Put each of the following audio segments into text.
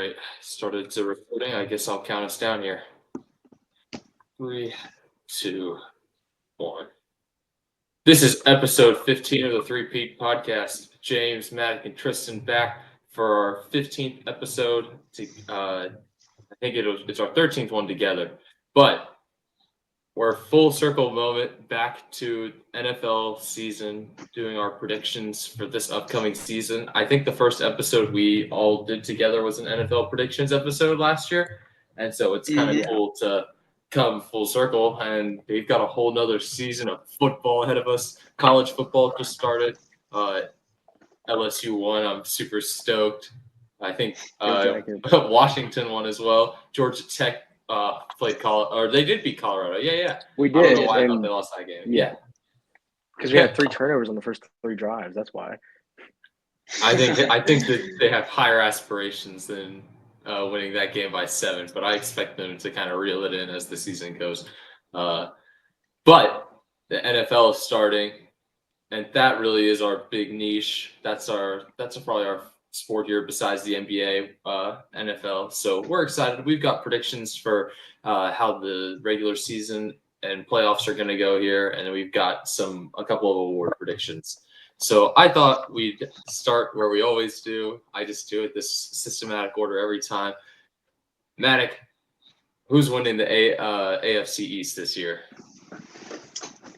right, started to recording. I guess I'll count us down here. 3, 2, 1. This is episode 15 of the Three Peat Podcast. James, Maddoc, and Tristan back for our 15th episode. I think it's our 13th one together. But we're full circle moment back to NFL season, doing our predictions for this upcoming season. I think the first episode we all did together was an NFL predictions episode last year. And so it's kind of cool to come full circle. And they've got a whole nother season of football ahead of us. College football just started. LSU won. I'm super stoked. I think Washington won as well. Georgia Tech played or they did beat Colorado. Yeah. We did. I don't know why I thought they lost that game. Yeah. Because we had 3 turnovers on the first 3 drives. That's why. I think that they have higher aspirations than winning that game by 7, but I expect them to kind of reel it in as the season goes. But the NFL is starting, and that really is our big niche. That's probably our sport here besides the NBA, NFL. So we're excited. We've got predictions for how the regular season and playoffs are going to go here, and we've got a couple of award predictions. So I thought we'd start where we always do. I just do it this systematic order every time. Maddoc, who's winning the AFC East this year?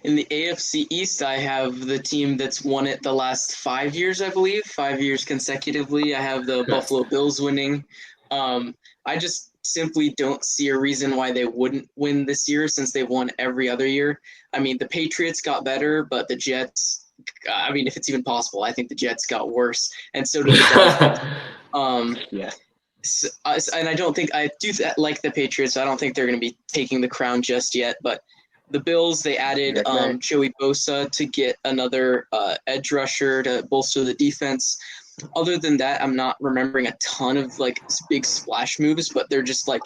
In the AFC East, I have the team that's won it the last 5 years, I believe, 5 years consecutively. I have the Buffalo Bills winning. I just simply don't see a reason why they wouldn't win this year since they've won every other year. I mean, the Patriots got better, but the Jets, I mean, if it's even possible, I think the Jets got worse, and so did the Dolphins. Yeah. So, and I don't think I do that like the Patriots. So I don't think they're going to be taking the crown just yet, but the Bills, they added Joey Bosa to get another edge rusher to bolster the defense. Other than that, I'm not remembering a ton of like big splash moves, but they're just like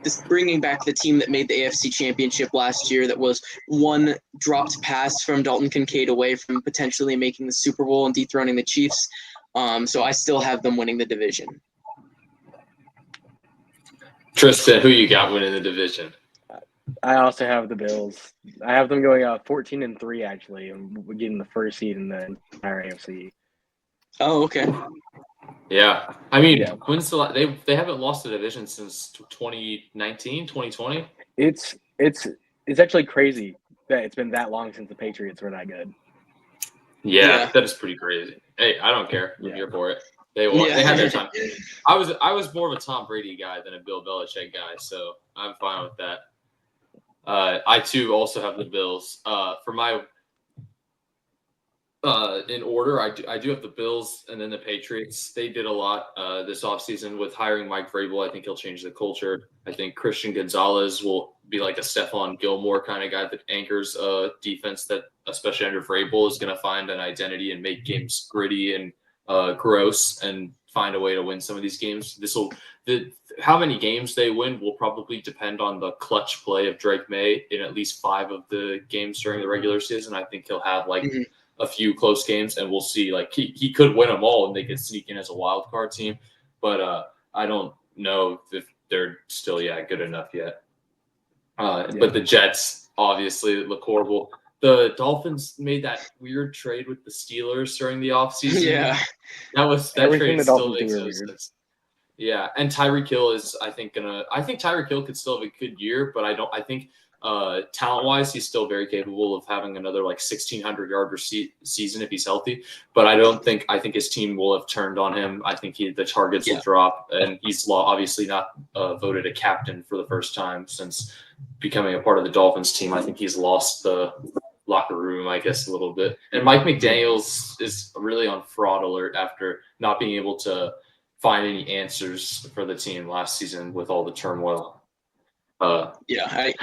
this bringing back the team that made the AFC Championship last year. That was one dropped pass from Dalton Kincaid away from potentially making the Super Bowl and dethroning the Chiefs. So I still have them winning the division. Tristan, who you got winning the division? I also have the Bills. I have them going 14-3 actually, and getting the first seed in the entire AFC. Oh, okay. Yeah. I mean, when's they haven't lost the division since 2019, 2020? It's actually crazy that it's been that long since the Patriots were that good. Yeah. That is pretty crazy. Hey, I don't care. I'm here for it. They won. They had their time. I was more of a Tom Brady guy than a Bill Belichick guy, so I'm fine with that. I too also have the Bills. For my in order, I do have the Bills and then the Patriots. They did a lot this offseason with hiring Mike Vrabel. I think he'll change the culture. I think Christian Gonzalez will be like a Stephon Gilmore kind of guy that anchors a defense that, especially under Vrabel, is going to find an identity and make games gritty and gross and find a way to win some of these games. How many games they win will probably depend on the clutch play of Drake May in at least 5 of the games during the regular season. I think he'll have a few close games, and we'll see. Like he could win them all, and they could sneak in as a wild card team. But I don't know if they're still good enough yet. But the Jets obviously look horrible. The Dolphins made that weird trade with the Steelers during the offseason. Yeah, that trade still makes no sense. Yeah, and Tyreek Hill is, I think Tyreek Hill could still have a good year, but I think talent-wise, he's still very capable of having another 1,600-yard season if he's healthy. But I think his team will have turned on him. I think the targets will drop, and he's obviously not voted a captain for the first time since becoming a part of the Dolphins team. I think he's lost the locker room, I guess, a little bit. And Mike McDaniels is really on fraud alert after not being able to find any answers for the team last season with all the turmoil. I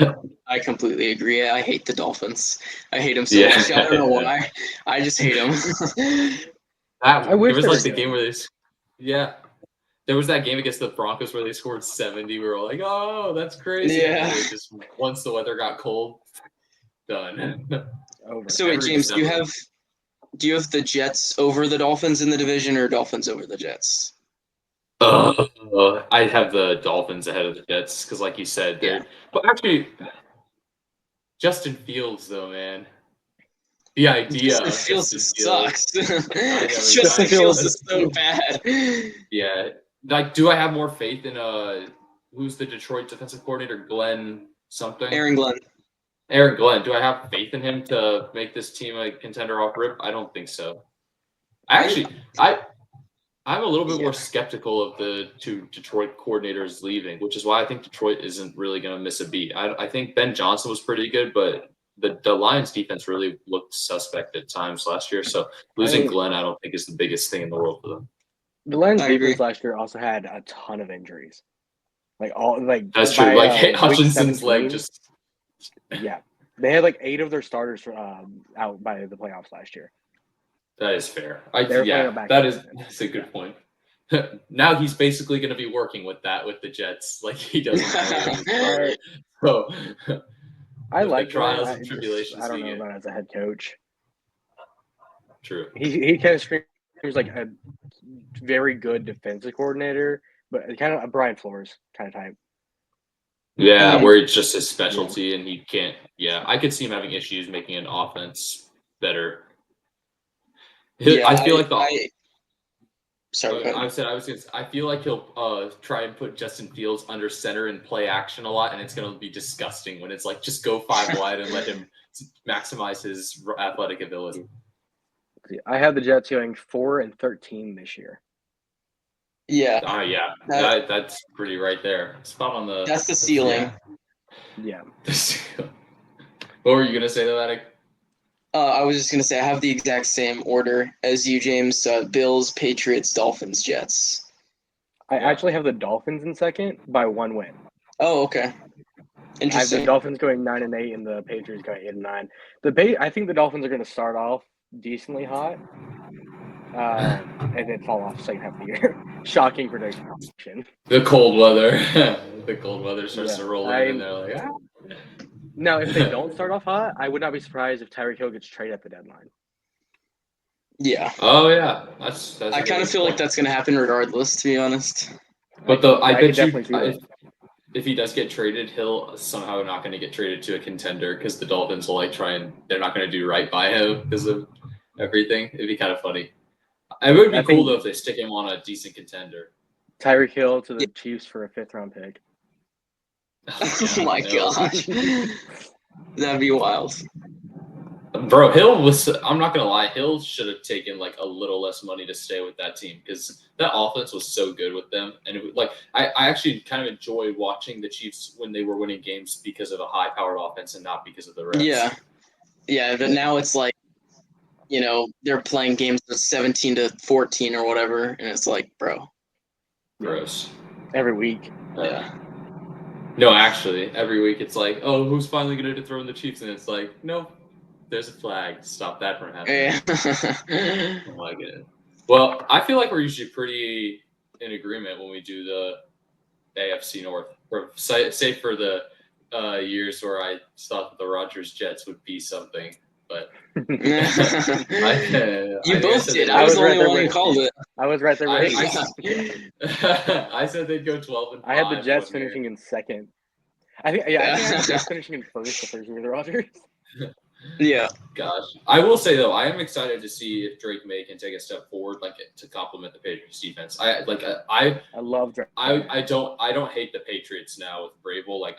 completely agree. I hate the Dolphins. I hate them so much. I don't know why. I just hate them. There was the game where there was that game against the Broncos where they scored 70. We were all like, "Oh, that's crazy!" Yeah. Just once the weather got cold, done. Over. So wait, James, do you have the Jets over the Dolphins in the division, or Dolphins over the Jets? I have the Dolphins ahead of the Jets because, like you said, they're. Yeah. But actually, Justin Fields, though, man, the idea Justin of Fields Justin Fields. sucks. I know, Justin Fields is that's- so bad. Yeah, like, do I have more faith in who's the Detroit defensive coordinator, Glenn something? Aaron Glenn. Aaron Glenn. Do I have faith in him to make this team a contender off rip? I don't think so. I'm a little bit more skeptical of the two Detroit coordinators leaving, which is why I think Detroit isn't really going to miss a beat. I think Ben Johnson was pretty good, but the Lions defense really looked suspect at times last year. So losing Glenn, I don't think is the biggest thing in the world for them. The Lions I agree. defense last year also had a ton of injuries. Like That's true. by, Like week Hutchinson's leg 17, just. Yeah, they had like 8 of their starters out by the playoffs last year. That is fair. They were playing back That's a good point. Now he's basically going to be working with the Jets, like he doesn't know. So I the like trials Glenn. and tribulations. I don't know about as a head coach. True. He kind of screams like a very good defensive coordinator, but kind of a Brian Flores kind of type. Yeah, where it's just his specialty and he can't. Yeah, I could see him having issues making an offense better. Yeah, I feel like Sorry. I feel like he'll try and put Justin Fields under center and play action a lot, and it's going to be disgusting when it's like just go 5 wide and let him maximize his athletic ability. I have the Jets going 4-13 this year. Yeah. Yeah, that's pretty right there. Spot on the. That's the ceiling. Yeah. What were you gonna say though, Maddoc? I was just gonna say I have the exact same order as you, James. Bills, Patriots, Dolphins, Jets. I actually have the Dolphins in second by 1 win. Oh, okay. I have Interesting. the Dolphins going 9-8 and the Patriots going 8-9. I think the Dolphins are going to start off decently hot, and then fall off second half of the year. Shocking prediction. The cold weather. The cold weather starts to roll in, and they're like, ah. Now, if they don't start off hot, I would not be surprised if Tyreek Hill gets traded at the deadline. Yeah. Oh yeah, that's I kind of feel like that's gonna happen regardless, to be honest. But I bet you if he does get traded, he'll somehow not going to get traded to a contender because the Dolphins will they're not going to do right by him because of everything. It'd be kind of funny. It would be cool though if they stick him on a decent contender. Tyreek Hill to the Chiefs for a 5th-round pick. Oh my gosh. That'd be wild. Bro, I'm not gonna lie, Hill should have taken like a little less money to stay with that team because that offense was so good with them. And I actually kind of enjoyed watching the Chiefs when they were winning games because of a high powered offense and not because of the refs. Yeah, but now it's like, they're playing games of 17-14 or whatever, and it's like, bro. Gross. Every week. Yeah. No, actually, every week it's like, oh, who's finally gonna dethrone the Chiefs? And it's like, no. There's a flag to stop that from happening. Yeah. Oh my goodness. Well, I feel like we're usually pretty in agreement when we do the AFC North. Save for the years where I thought that the Rodgers Jets would be something, but You both did. I was the only one who called it. I was right there with you. I said they'd go 12-5. I had the Jets finishing in second. I think I had the Jets finishing in first the first year of the Rodgers. Yeah. Gosh, I will say though, I am excited to see if Drake May can take a step forward, like to complement the Patriots defense. I love Drake. I don't hate the Patriots now with Vrabel. Like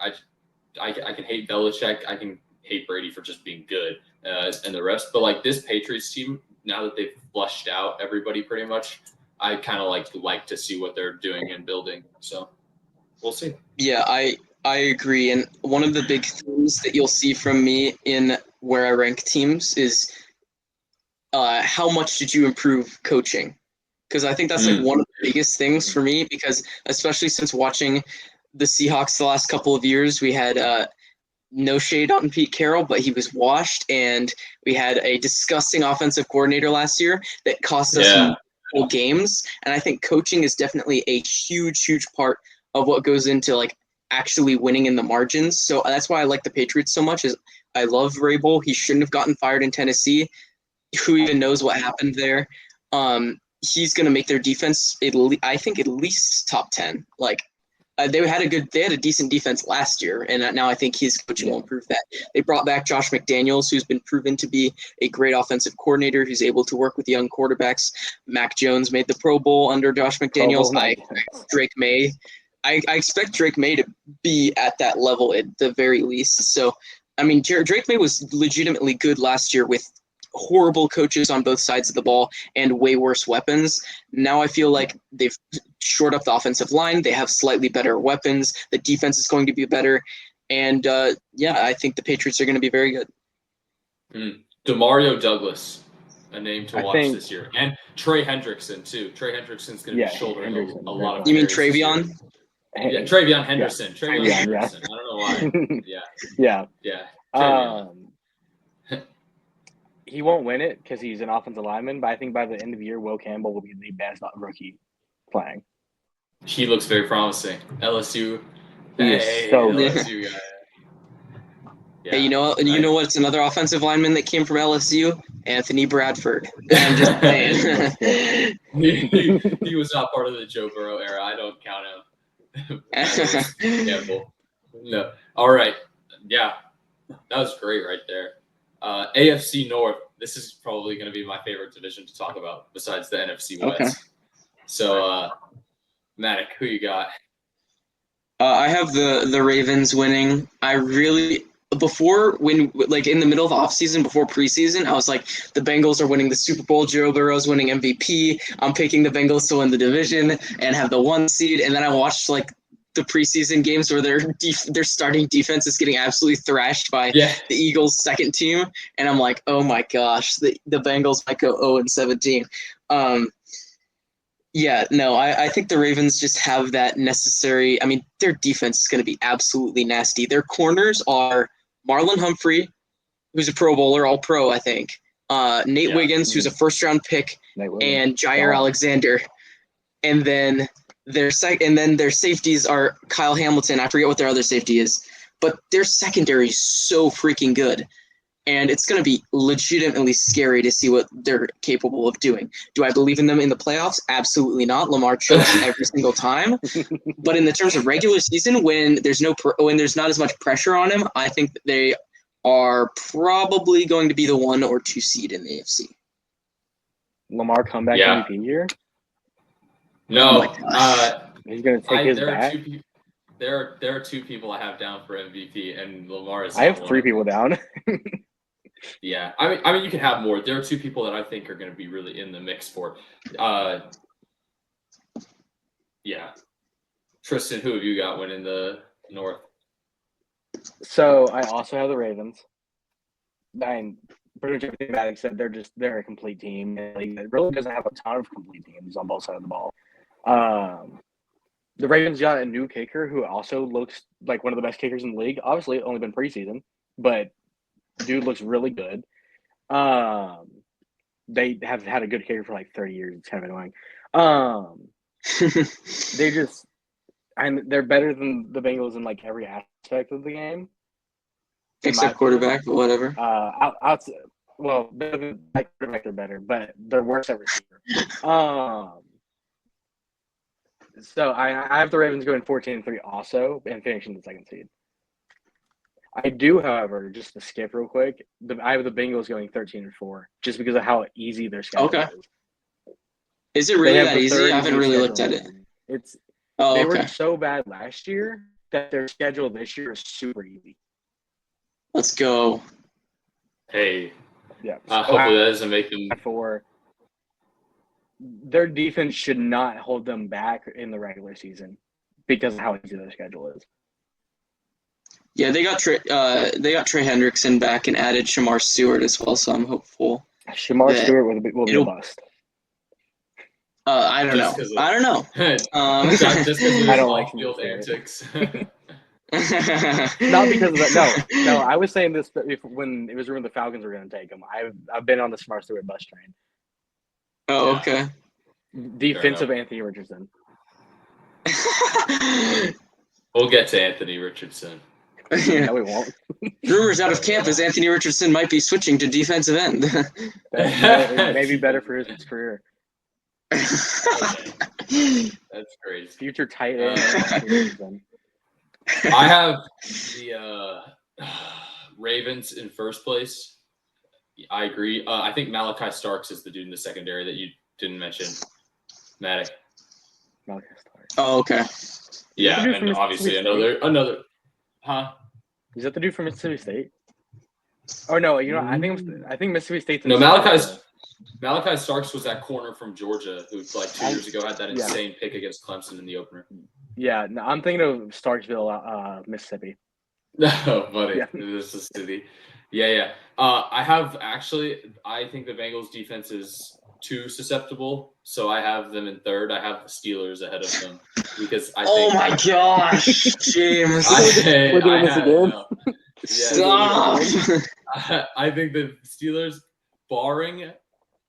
I can hate Belichick. I can hate Brady for just being good and the rest. But like this Patriots team, now that they've flushed out everybody pretty much, I kind of like to see what they're doing and building. So we'll see. Yeah, I agree. And one of the big things that you'll see from me in where I rank teams is how much did you improve coaching? Because I think that's like one of the biggest things for me, because especially since watching the Seahawks the last couple of years, we had no shade on Pete Carroll, but he was washed, and we had a disgusting offensive coordinator last year that cost us multiple games. And I think coaching is definitely a huge, huge part of what goes into like actually winning in the margins. So that's why I like the Patriots so much. Is I love Vrabel. He shouldn't have gotten fired in Tennessee. Who even knows what happened there? he's going to make their defense, I think, at least top 10. Like, they had a decent defense last year, and now I think his coaching will improve that. They brought back Josh McDaniels, who's been proven to be a great offensive coordinator who's able to work with young quarterbacks. Mac Jones made the Pro Bowl under Josh McDaniels. Drake May. I expect Drake May to be at that level at the very least. So, I mean, Drake May was legitimately good last year with horrible coaches on both sides of the ball and way worse weapons. Now I feel like they've shored up the offensive line. They have slightly better weapons. The defense is going to be better. And, I think the Patriots are going to be very good. Demario Douglas, a name to watch this year. And Trey Hendrickson, too. Trey Hendrickson's going to be shouldering a lot of You mean Travion? Yeah, Travion Henderson. Yeah. Travion Henderson. I don't know why. Yeah. He won't win it because he's an offensive lineman, but I think by the end of the year, Will Campbell will be the best rookie playing. He looks very promising. LSU. LSU guy. Yeah. Hey, you know what's another offensive lineman that came from LSU? Anthony Bradford. I'm just saying. he was not part of the Joe Burrow era. I don't count him. Campbell. No. All right. Yeah. That was great right there. AFC North. This is probably going to be my favorite division to talk about besides the NFC West. Okay. So, Maddoc, who you got? I have the Ravens winning. I really in the middle of the offseason, before preseason, I was like, the Bengals are winning the Super Bowl. Joe Burrow's winning MVP. I'm picking the Bengals to win the division and have the 1 seed. And then I watched the preseason games where their starting defense is getting absolutely thrashed by the Eagles' second team, and I'm like, oh my gosh, the Bengals might go 0-17. I think the Ravens just have that necessary. I mean, their defense is going to be absolutely nasty. Their corners are Marlon Humphrey, who's a Pro Bowler, All Pro, I think. Nate Wiggins, who's a first-round pick, and Jair Alexander, and then their safeties are Kyle Hamilton. I forget what their other safety is, but their secondary is so freaking good. And it's going to be legitimately scary to see what they're capable of doing. Do I believe in them in the playoffs? Absolutely not. Lamar chokes every single time. But in the terms of regular season, when there's not as much pressure on him, I think they are probably going to be the 1 or 2 seed in the AFC. Lamar comeback MVP year? No, he's going to take his back. There are 2 people I have down for MVP, and Lamar is. I have 3 people down. Yeah, I mean, you can have more. There are 2 people that I think are going to be really in the mix for. Tristan, who have you got winning the North? So I also have the Ravens. And pretty much everything Maddoc said, they're a complete team. It really doesn't have a ton of complete teams on both sides of the ball. The Ravens got a new kicker who also looks like one of the best kickers in the league. Obviously, only been preseason, but dude looks really good. They have had a good kicker for 30 years. It's kind of annoying. They're better than the Bengals in every aspect of the game. Except quarterback, but whatever. Better than quarterback, they're better, but they're worse at receiver. So I have the Ravens going 14-3 also and finishing the 2nd seed. I do, however, just to skip real quick, I have the Bengals going 13-4 just because of how easy their schedule is. Is it really that easy? I haven't really looked at it. They were so bad last year that their schedule this year is super easy. Let's go. Hey. Yeah. Hopefully that doesn't make them. Their defense should not hold them back in the regular season because of how easy their schedule is. Yeah, they got Trey Hendrickson back and added Shamar Stewart as well, so I'm hopeful. Shamar Stewart will be a bust. I don't know. Just because I don't like off-field antics. Not because of that. No. I was saying this when it was rumored the Falcons were going to take him. I've been on the Shamar Stewart bus train. Oh, okay. Defensive Anthony Richardson. We'll get to Anthony Richardson. No, we won't. Rumors out of camp is Anthony Richardson might be switching to defensive end. That may be better for his career. Okay. That's crazy. Future tight end. I have the Ravens in first place. I agree. I think Malachi Starks is the dude in the secondary that you didn't mention. Maddoc. Malachi Starks. Oh, okay. Yeah, dude and from obviously Mississippi another. Huh? Is that the dude from Mississippi State? Oh no, I think Mississippi State's in No, Starks. Malachi Starks was that corner from Georgia who, like 2 years ago, had that Yeah. insane pick against Clemson in the opener. Yeah, no, I'm thinking of Starksville, Mississippi. No, buddy, Yeah. this is city. Yeah. I think the Bengals defense is too susceptible, so I have them in third. I have the Steelers ahead of them because I think. Oh my gosh, James! We're doing this again. No. Stop! I think the Steelers, barring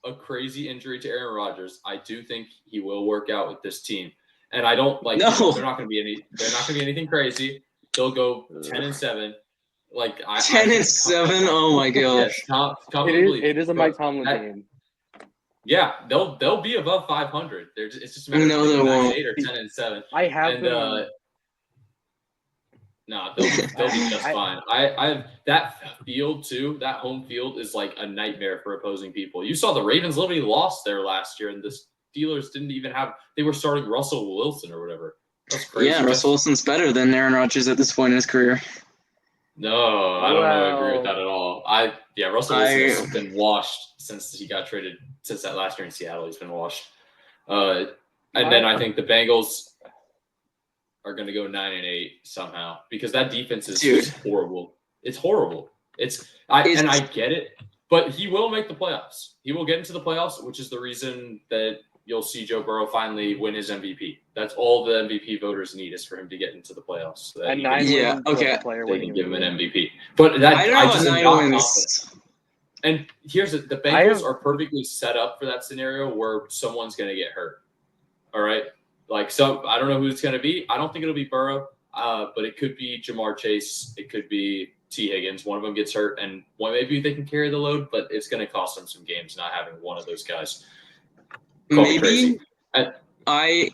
a crazy injury to Aaron Rodgers, I do think he will work out with this team. And I don't like. No. They're not going to be anything crazy. They'll go 10-7. Like 10-7. Oh my gosh. Yes, It is a Mike Tomlin team. Yeah, they'll be above 500. It's just a matter No, of they won't. 9-8 or 10-7. I have them. No, they'll be just fine. I that field too. That home field is like a nightmare for opposing people. You saw the Ravens literally lost there last year, and the Steelers didn't even have. They were starting Russell Wilson or whatever. That's crazy. Yeah, Russell Wilson's better than Aaron Rodgers at this point in his career. No, I don't know. I agree with that at all. Russell Wilson has been washed since he got traded. Since that last year in Seattle, he's been washed. And then I think the Bengals are going to go 9-8 somehow because that defense is just horrible. It's horrible. I get it, but he will make the playoffs. He will get into the playoffs, which is the reason that you'll see Joe Burrow finally win his MVP. That's all the MVP voters need is for him to get into the playoffs. So and okay. They can give him an MVP. But that I don't know just about am 9 not wins. confident. And here's the Bengals are perfectly set up for that scenario where someone's going to get hurt. All right. Like, so I don't know who it's going to be. I don't think it'll be Burrow, but it could be Jamar Chase. It could be T. Higgins. One of them gets hurt, and maybe they can carry the load, but it's going to cost them some games not having one of those guys. Maybe. I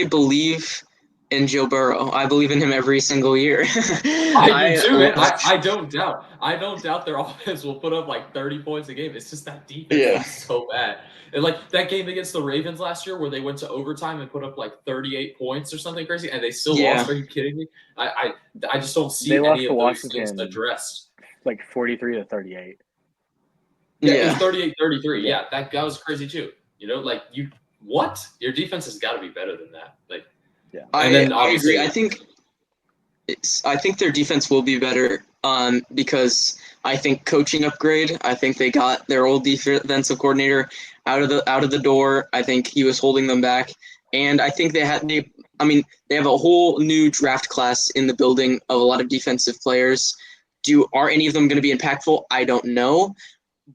believe in Joe Burrow. I believe in him every single year. I do too, man. I don't doubt. I don't doubt their offense will put up like 30 points a game. It's just that defense is so bad. And like that game against the Ravens last year where they went to overtime and put up like 38 points or something crazy, and they still lost. Are you kidding me? I just don't see any of those things addressed. Like 43-38. Yeah, it was 38-33. Yeah, that was crazy too. Like your defense has got to be better than that. Like, yeah. I agree. I think their defense will be better because I think coaching upgrade. I think they got their old defensive coordinator out of the door. I think he was holding them back, and I think they have a whole new draft class in the building of a lot of defensive players. Are any of them going to be impactful? I don't know.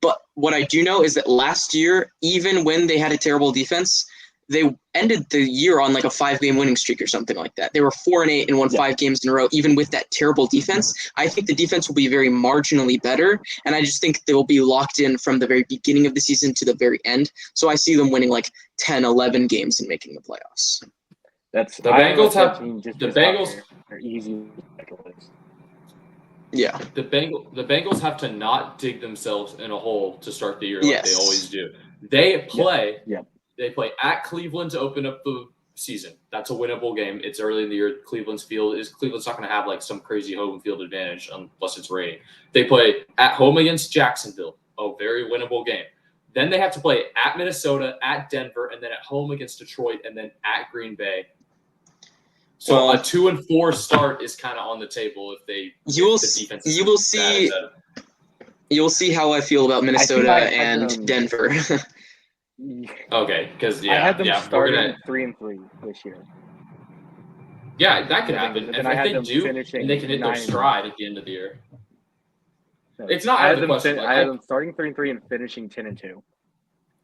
But what I do know is that last year, even when they had a terrible defense, they ended the year on like a 5-game winning streak or something like that. They were 4-8 and won 5 games in a row, even with that terrible defense. I think the defense will be very marginally better, and I just think they will be locked in from the very beginning of the season to the very end. So I see them winning like 10, 11 games and making the playoffs. The Bengals are easy. Yeah. The Bengals have to not dig themselves in a hole to start the year like they always do. They play They play at Cleveland to open up the season. That's a winnable game. It's early in the year. Cleveland's not going to have like some crazy home field advantage unless it's raining. They play at home against Jacksonville, a very winnable game. Then they have to play at Minnesota, at Denver, and then at home against Detroit, and then at Green Bay. So a 2-4 start is kind of on the table if the defense. You will see how I feel about Minnesota and Denver. Okay, because I had them starting 3-3 this year. Yeah, that could happen. And if they do, and they can hit their stride at the end of the year. No, it's not out of the question. I had them starting 3-3 and finishing 10-2.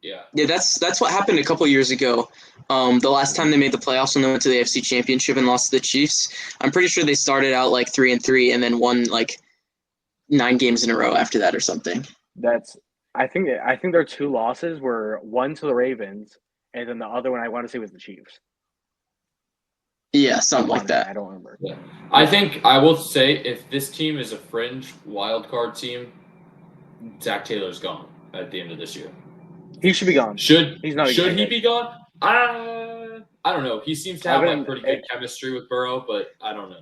Yeah, that's what happened a couple years ago. The last time they made the playoffs when they went to the AFC Championship and lost to the Chiefs, I'm pretty sure they started out like 3-3 and then won like 9 games in a row after that or something. I think their 2 losses were one to the Ravens and then the other one I want to say was the Chiefs. Yeah, something like that. I don't remember. Yeah. I think I will say if this team is a fringe wild card team, Zach Taylor's gone at the end of this year. He should be gone. Should He's not he be gone? I don't know. He seems to have like pretty good chemistry with Burrow, but I don't know.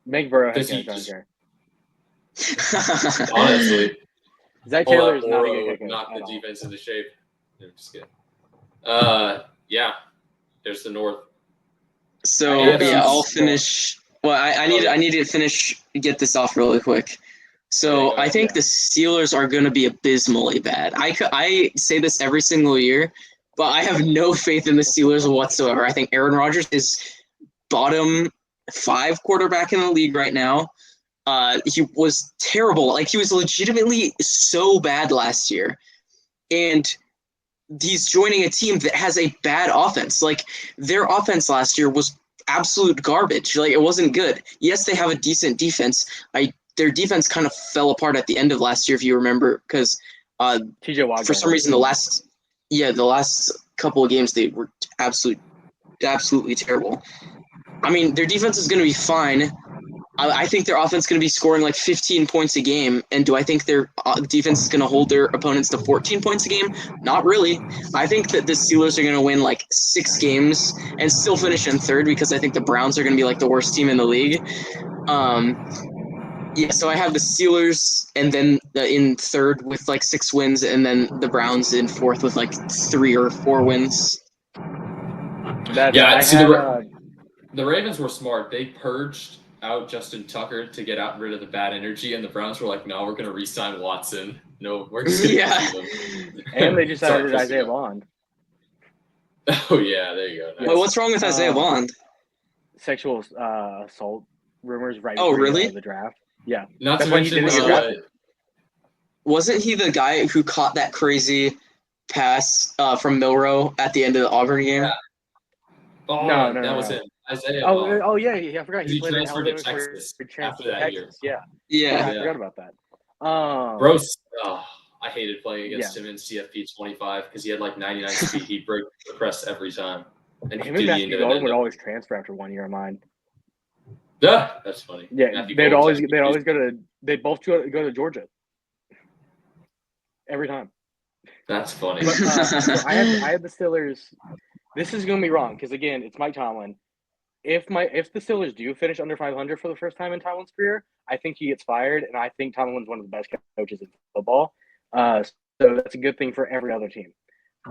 Make Burrow head Does he coach. I don't just- care. Honestly, Zach all Taylor that is not a Burrow good would head coach knock at the all. defense into shape. No, just kidding. Yeah. There's the North. So AFC yeah, I'll North. finish. Well, I need to get this off really quick. So I think the Steelers are going to be abysmally bad. I say this every single year, but I have no faith in the Steelers whatsoever. I think Aaron Rodgers is bottom 5 quarterback in the league right now. He was terrible. Like, he was legitimately so bad last year. And he's joining a team that has a bad offense. Like, their offense last year was absolute garbage. Like, it wasn't good. Yes, they have a decent defense. Their defense kind of fell apart at the end of last year, if you remember, because TJ Watt for some reason the last couple of games they were absolutely terrible. I mean, their defense is going to be fine. I think their offense is going to be scoring like 15 points a game. And do I think their defense is going to hold their opponents to 14 points a game? Not really. I think that the Steelers are going to win like 6 games and still finish in third, because I think the Browns are going to be like the worst team in the league. Yeah, so I have the Steelers and then in third with like 6 wins, and then the Browns in fourth with like 3 or 4 wins. The Ravens were smart. They purged out Justin Tucker to get rid of the bad energy, and the Browns were like, no, we're going to re-sign Watson. No, we're just going to keep him. And they just added Isaiah Bond. Oh, yeah, there you go. Nice. Well, what's wrong with Isaiah Bond? Sexual assault rumors right really? the draft. Yeah. Not to mention, wasn't he the guy who caught that crazy pass from Milroe at the end of the Auburn game? Yeah. Oh, no, that was him. Isaiah Bond. Oh, yeah, I forgot. He played transferred in to Texas after that Texas. year. Yeah. I forgot about that. Gross. I hated playing against him in CFP 25 because he had like 99 speed. He'd break the press every time. And him and Matthew Golden would always transfer after 1 year of mine. Yeah, that's funny. Yeah, they'd both go to Georgia. Every time. That's funny. But, I had the Steelers. This is going to be wrong because, again, it's Mike Tomlin. If the Steelers do finish under 500 for the first time in Tomlin's career, I think he gets fired, and I think Tomlin's one of the best coaches in football. So that's a good thing for every other team.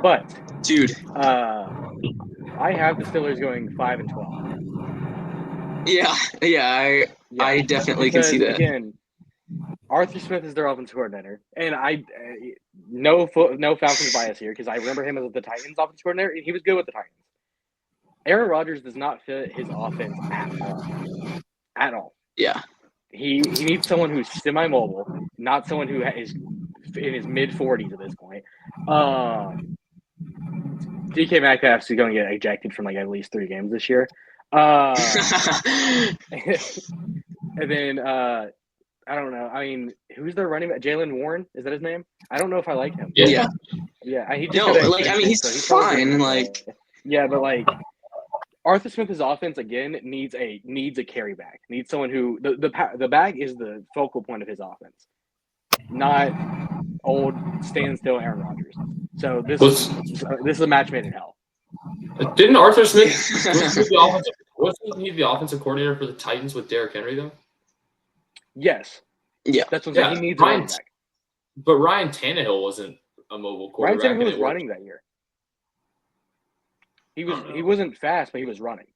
But, dude, I have the Steelers going 5-12. Yeah, I definitely can see that. Again, Arthur Smith is their offensive coordinator, and no Falcons bias here because I remember him as the Titans offensive coordinator, and he was good with the Titans. Aaron Rodgers does not fit his offense at all. Yeah, he needs someone who's semi-mobile, not someone who is in his mid-40s at this point. DK Metcalf is going to get ejected from like at least 3 games this year. And then I don't know. I mean, who's their running back? Jalen Warren, is that his name? I don't know if I like him. Yeah. He just he's fine. Like, yeah, but like Arthur Smith's offense again needs a carry back. Needs someone who the back is the focal point of his offense, not old standstill Aaron Rodgers. So this is a match made in hell. Didn't Arthur Smith wasn't he the offensive coordinator for the Titans with Derrick Henry though? Yes. Yeah. That's what I'm saying. He needs a running back. But Ryan Tannehill wasn't a mobile quarterback. Ryan Tannehill was running that year. He wasn't fast, but he was running.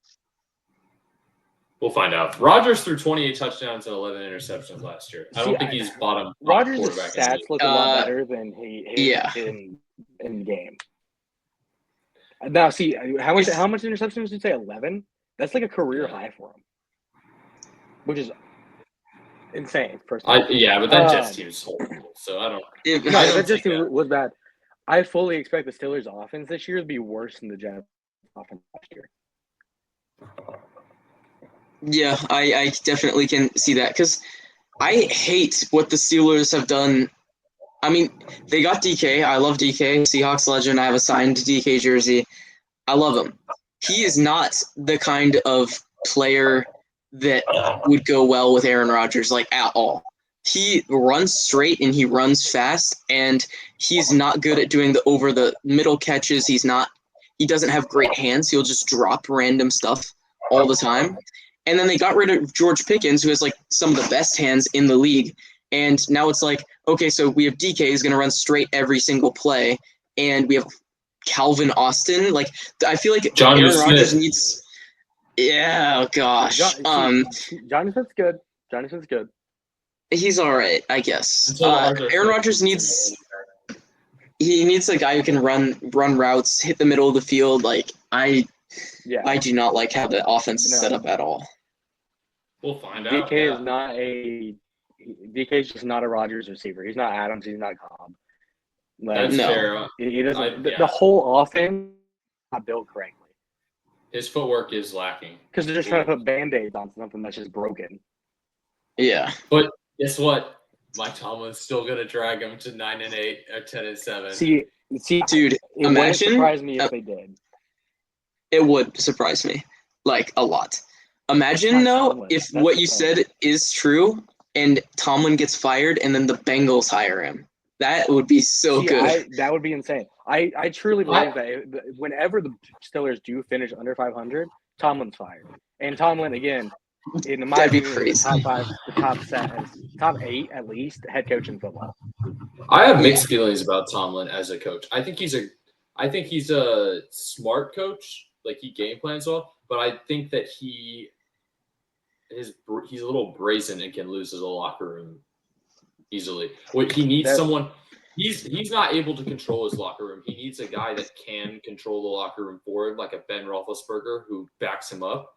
We'll find out. Rodgers threw 28 touchdowns and 11 interceptions last year. I don't think he's bottom Rodgers' quarterback. stats look a lot better than he in the game. Now, see, how much interceptions did you say? 11? That's like a career high for him, which is insane. But that Jets team is horrible, so I don't. That Jets team was bad. I fully expect the Steelers' offense this year to be worse than the Jets' offense last year. Yeah, I definitely can see that because I hate what the Steelers have done. I mean, they got DK. I love DK, Seahawks legend. I have a signed DK jersey. I love him. He is not the kind of player that would go well with Aaron Rodgers, like, at all. He runs straight and he runs fast, and he's not good at doing the over the middle catches. He doesn't have great hands. He'll just drop random stuff all the time. And then they got rid of George Pickens, who has like some of the best hands in the league. And now it's like, okay, so we have DK who's going to run straight every single play, and we have Calvin Austin. Like, I feel like Aaron Rodgers needs. Yeah, oh gosh. Johnny Smith's good. Johnny Smith's good. He's all right, I guess. Aaron Rodgers needs. He needs a guy who can run routes, hit the middle of the field. Like, I do not like how the offense is set up at all. We'll find out. DK is just not a Rodgers receiver. He's not Adams. He's not Cobb. Like, that's fair. He doesn't. The whole offense is not built correctly. His footwork is lacking because they're just trying to put Band-Aids on something that's just broken. Yeah, but guess what? Mike Tomlin's still gonna drag him to 9-8 or 10-7. See, dude, it imagine. Wouldn't surprise me if they did. It would surprise me, like, a lot. Imagine though if what you said is true and Tomlin gets fired and then the Bengals hire him. That would be so good. That would be insane. I truly believe that whenever the Steelers do finish under 500, Tomlin's fired. And Tomlin, again, in my opinion, is the top 8 at least head coach in football. I have mixed feelings about Tomlin as a coach. I think he's a smart coach. Like, he game plans well, but I think that he's a little brazen and can lose his locker room easily. He needs someone. He's not able to control his locker room. He needs a guy that can control the locker room for him, like a Ben Roethlisberger who backs him up.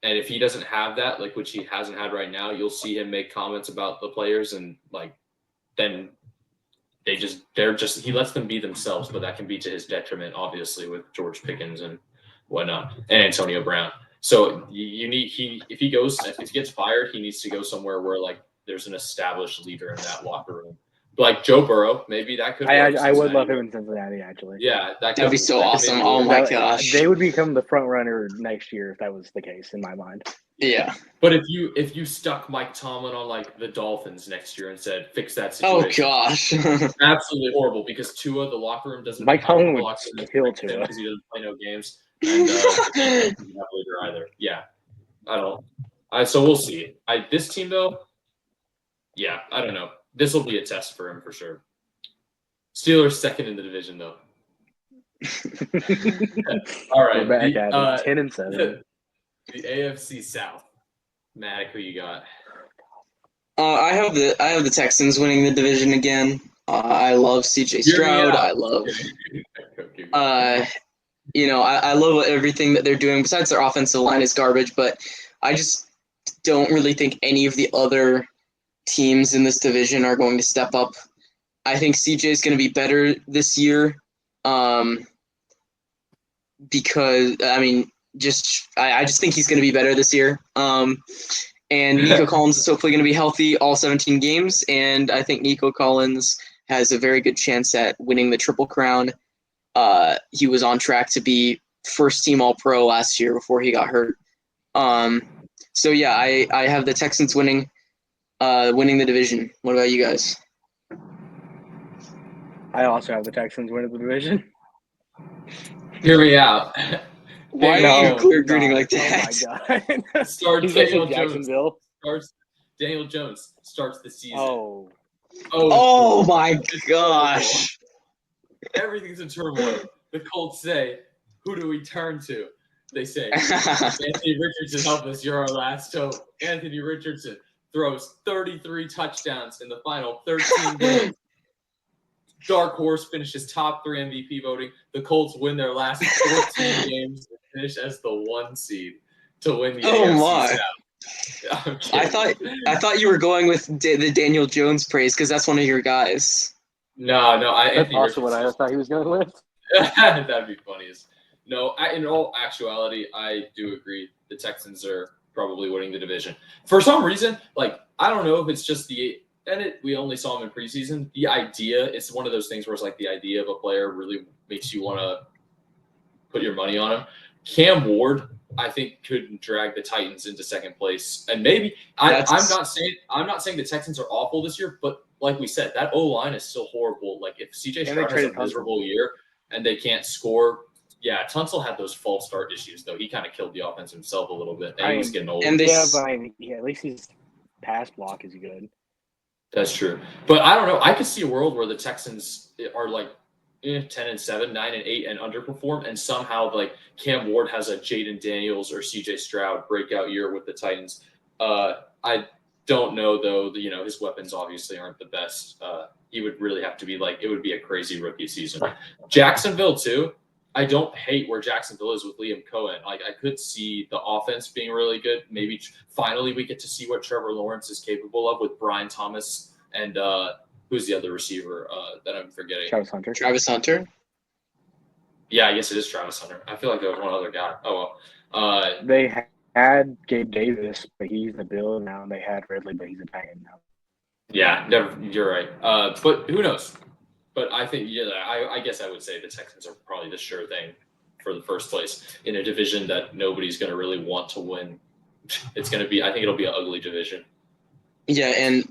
And if he doesn't have that, like, which he hasn't had right now, you'll see him make comments about the players, and like then he lets them be themselves, but that can be to his detriment, obviously, with George Pickens and whatnot, and Antonio Brown. So if he gets fired, he needs to go somewhere where, like, there's an established leader in that locker room. Like Joe Burrow, maybe that could work. I would love him in Cincinnati, actually. Yeah, that'd be so awesome. Oh my gosh. They would become the front runner next year if that was the case, in my mind. Yeah. But if you stuck Mike Tomlin on, like, the Dolphins next year and said, fix that situation. Oh gosh. Absolutely horrible, because Tua, the locker room doesn't. Mike Tomlin would kill Tua because he doesn't play no games. And he doesn't have a leader either. Yeah. So we'll see. This team, though, yeah, I don't know. This will be a test for him for sure. Steelers second in the division, though. All right. We're back at 10-7. The AFC South. Maddoc, who you got? I have the Texans winning the division again. I love CJ Stroud. I love I love everything that they're doing. Besides, their offensive line is garbage, but I just don't really think any of the other teams in this division are going to step up. I think CJ is going to be better this year, because I just think he's going to be better this year. And Nico Collins is hopefully going to be healthy all 17 games, and I think Nico Collins has a very good chance at winning the Triple Crown. He was on track to be first team All-Pro last year before he got hurt. So yeah, I have the Texans winning the division. What about you guys? I also have the Texans winning the division. Hear me out. Why are you clear grading like that? Oh my god! Starts Daniel Jones. Daniel Jones starts the season. Oh my gosh! Everything's in turmoil. The Colts say, "Who do we turn to?" They say, "Anthony Richardson, help us! You're our last hope." Anthony Richardson throws 33 touchdowns in the final 13 games. Dark Horse finishes top 3 MVP voting. The Colts win their last 14 games and finish as the 1 seed to win the AFC South. I thought you were going with the Daniel Jones praise because that's one of your guys. No. That's also what I thought he was going with. That'd be funniest. No, in all actuality, I do agree. The Texans are probably winning the division. For some reason, like, I don't know if it's just we only saw him in preseason. The idea, it's one of those things where it's like the idea of a player really makes you want to put your money on him. Cam Ward, I think, could drag the Titans into second place, and maybe I'm not saying the Texans are awful this year, but like we said, that O line is still horrible. Like if CJ Stroud has a miserable year and they can't score, yeah, Tunsil had those false start issues though. He kind of killed the offense himself a little bit. And he was getting old. And at least his pass block is good. That's true, but I don't know. I could see a world where the Texans are like 10-7, 9-8, and underperform, and somehow like Cam Ward has a Jaden Daniels or CJ Stroud breakout year with the Titans. I don't know though. His weapons obviously aren't the best. He would really have to be it would be a crazy rookie season. Jacksonville too. I don't hate where Jacksonville is with Liam Cohen. I could see the offense being really good. Maybe finally we get to see what Trevor Lawrence is capable of with Brian Thomas and who's the other receiver that I'm forgetting? Travis Hunter. Yeah, I guess it is Travis Hunter. I feel like there was one other guy. Oh well. They had Gabe Davis, but he's a Bill now. And they had Ridley, but he's a Titan now. Yeah, you're right. But who knows? But I think, I guess I would say the Texans are probably the sure thing for the first place in a division that nobody's going to really want to win. I think it'll be an ugly division. Yeah, and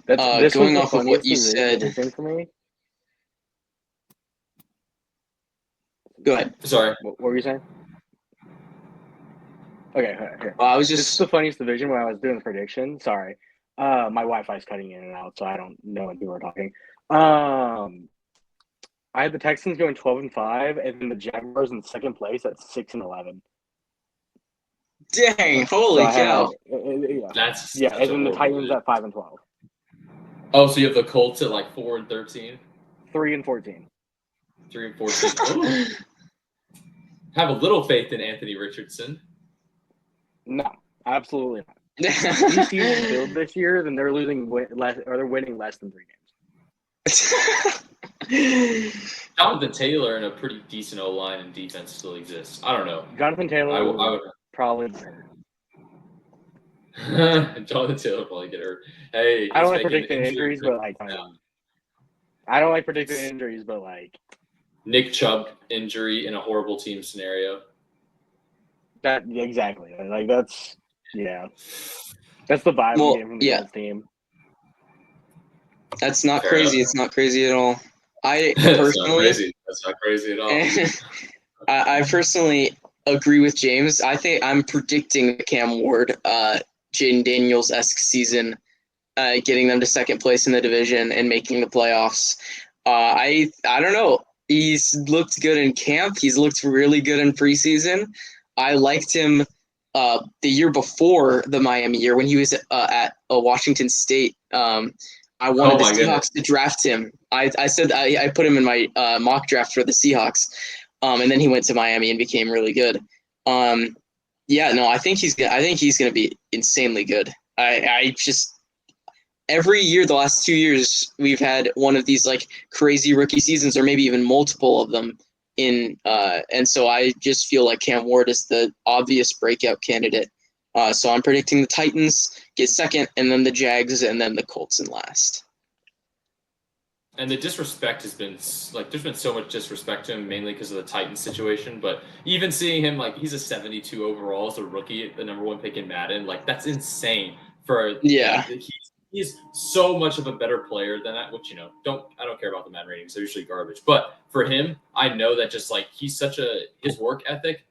going off of what you said. For me. Go ahead. Sorry. What were you saying? Okay. Here. I was This is the funniest division when I was doing the prediction. Sorry. My Wi-Fi's cutting in and out, so I don't know when people are talking. I had the Texans going 12-5, and then the Jaguars in second place at 6-11. Dang! Holy cow! That's and then the Titans at 5-12. Oh, so you have the Colts at 4-13, 3-14, 3-14. Have a little faith in Anthony Richardson. No, absolutely not. If you see them build this year, then they're winning less than 3 games. Jonathan Taylor and a pretty decent O-line and defense still exists. I don't know. Jonathan Taylor I would probably get hurt. Jonathan Taylor probably get hurt. Hey, I don't like predicting injuries, but I don't like predicting injuries, but Nick Chubb injury in a horrible team scenario. That exactly. That's the vibe we get from the team. That's not crazy. It's not crazy at all. I personally, that's not crazy at all. I personally agree with James. I think I'm predicting Cam Ward, Jaden Daniels-esque season, getting them to second place in the division and making the playoffs. I don't know. He's looked good in camp. He's looked really good in preseason. I liked him the year before the Miami year when he was at Washington State. I wanted the Seahawks to draft him. I said I put him in my mock draft for the Seahawks, and then he went to Miami and became really good. I think he's going to be insanely good. I just every year the last 2 years we've had one of these crazy rookie seasons, or maybe even multiple of them. And so I just feel like Cam Ward is the obvious breakout candidate. So I'm predicting the Titans get second, and then the Jags, and then the Colts in last. And the disrespect has been there's been so much disrespect to him, mainly because of the Titans situation. But even seeing him he's a 72 overall as a rookie, the number 1 pick in Madden, that's insane. He's so much of a better player than that. Which I don't care about the Madden ratings; they're usually garbage. But for him, I know that just he's his work ethic,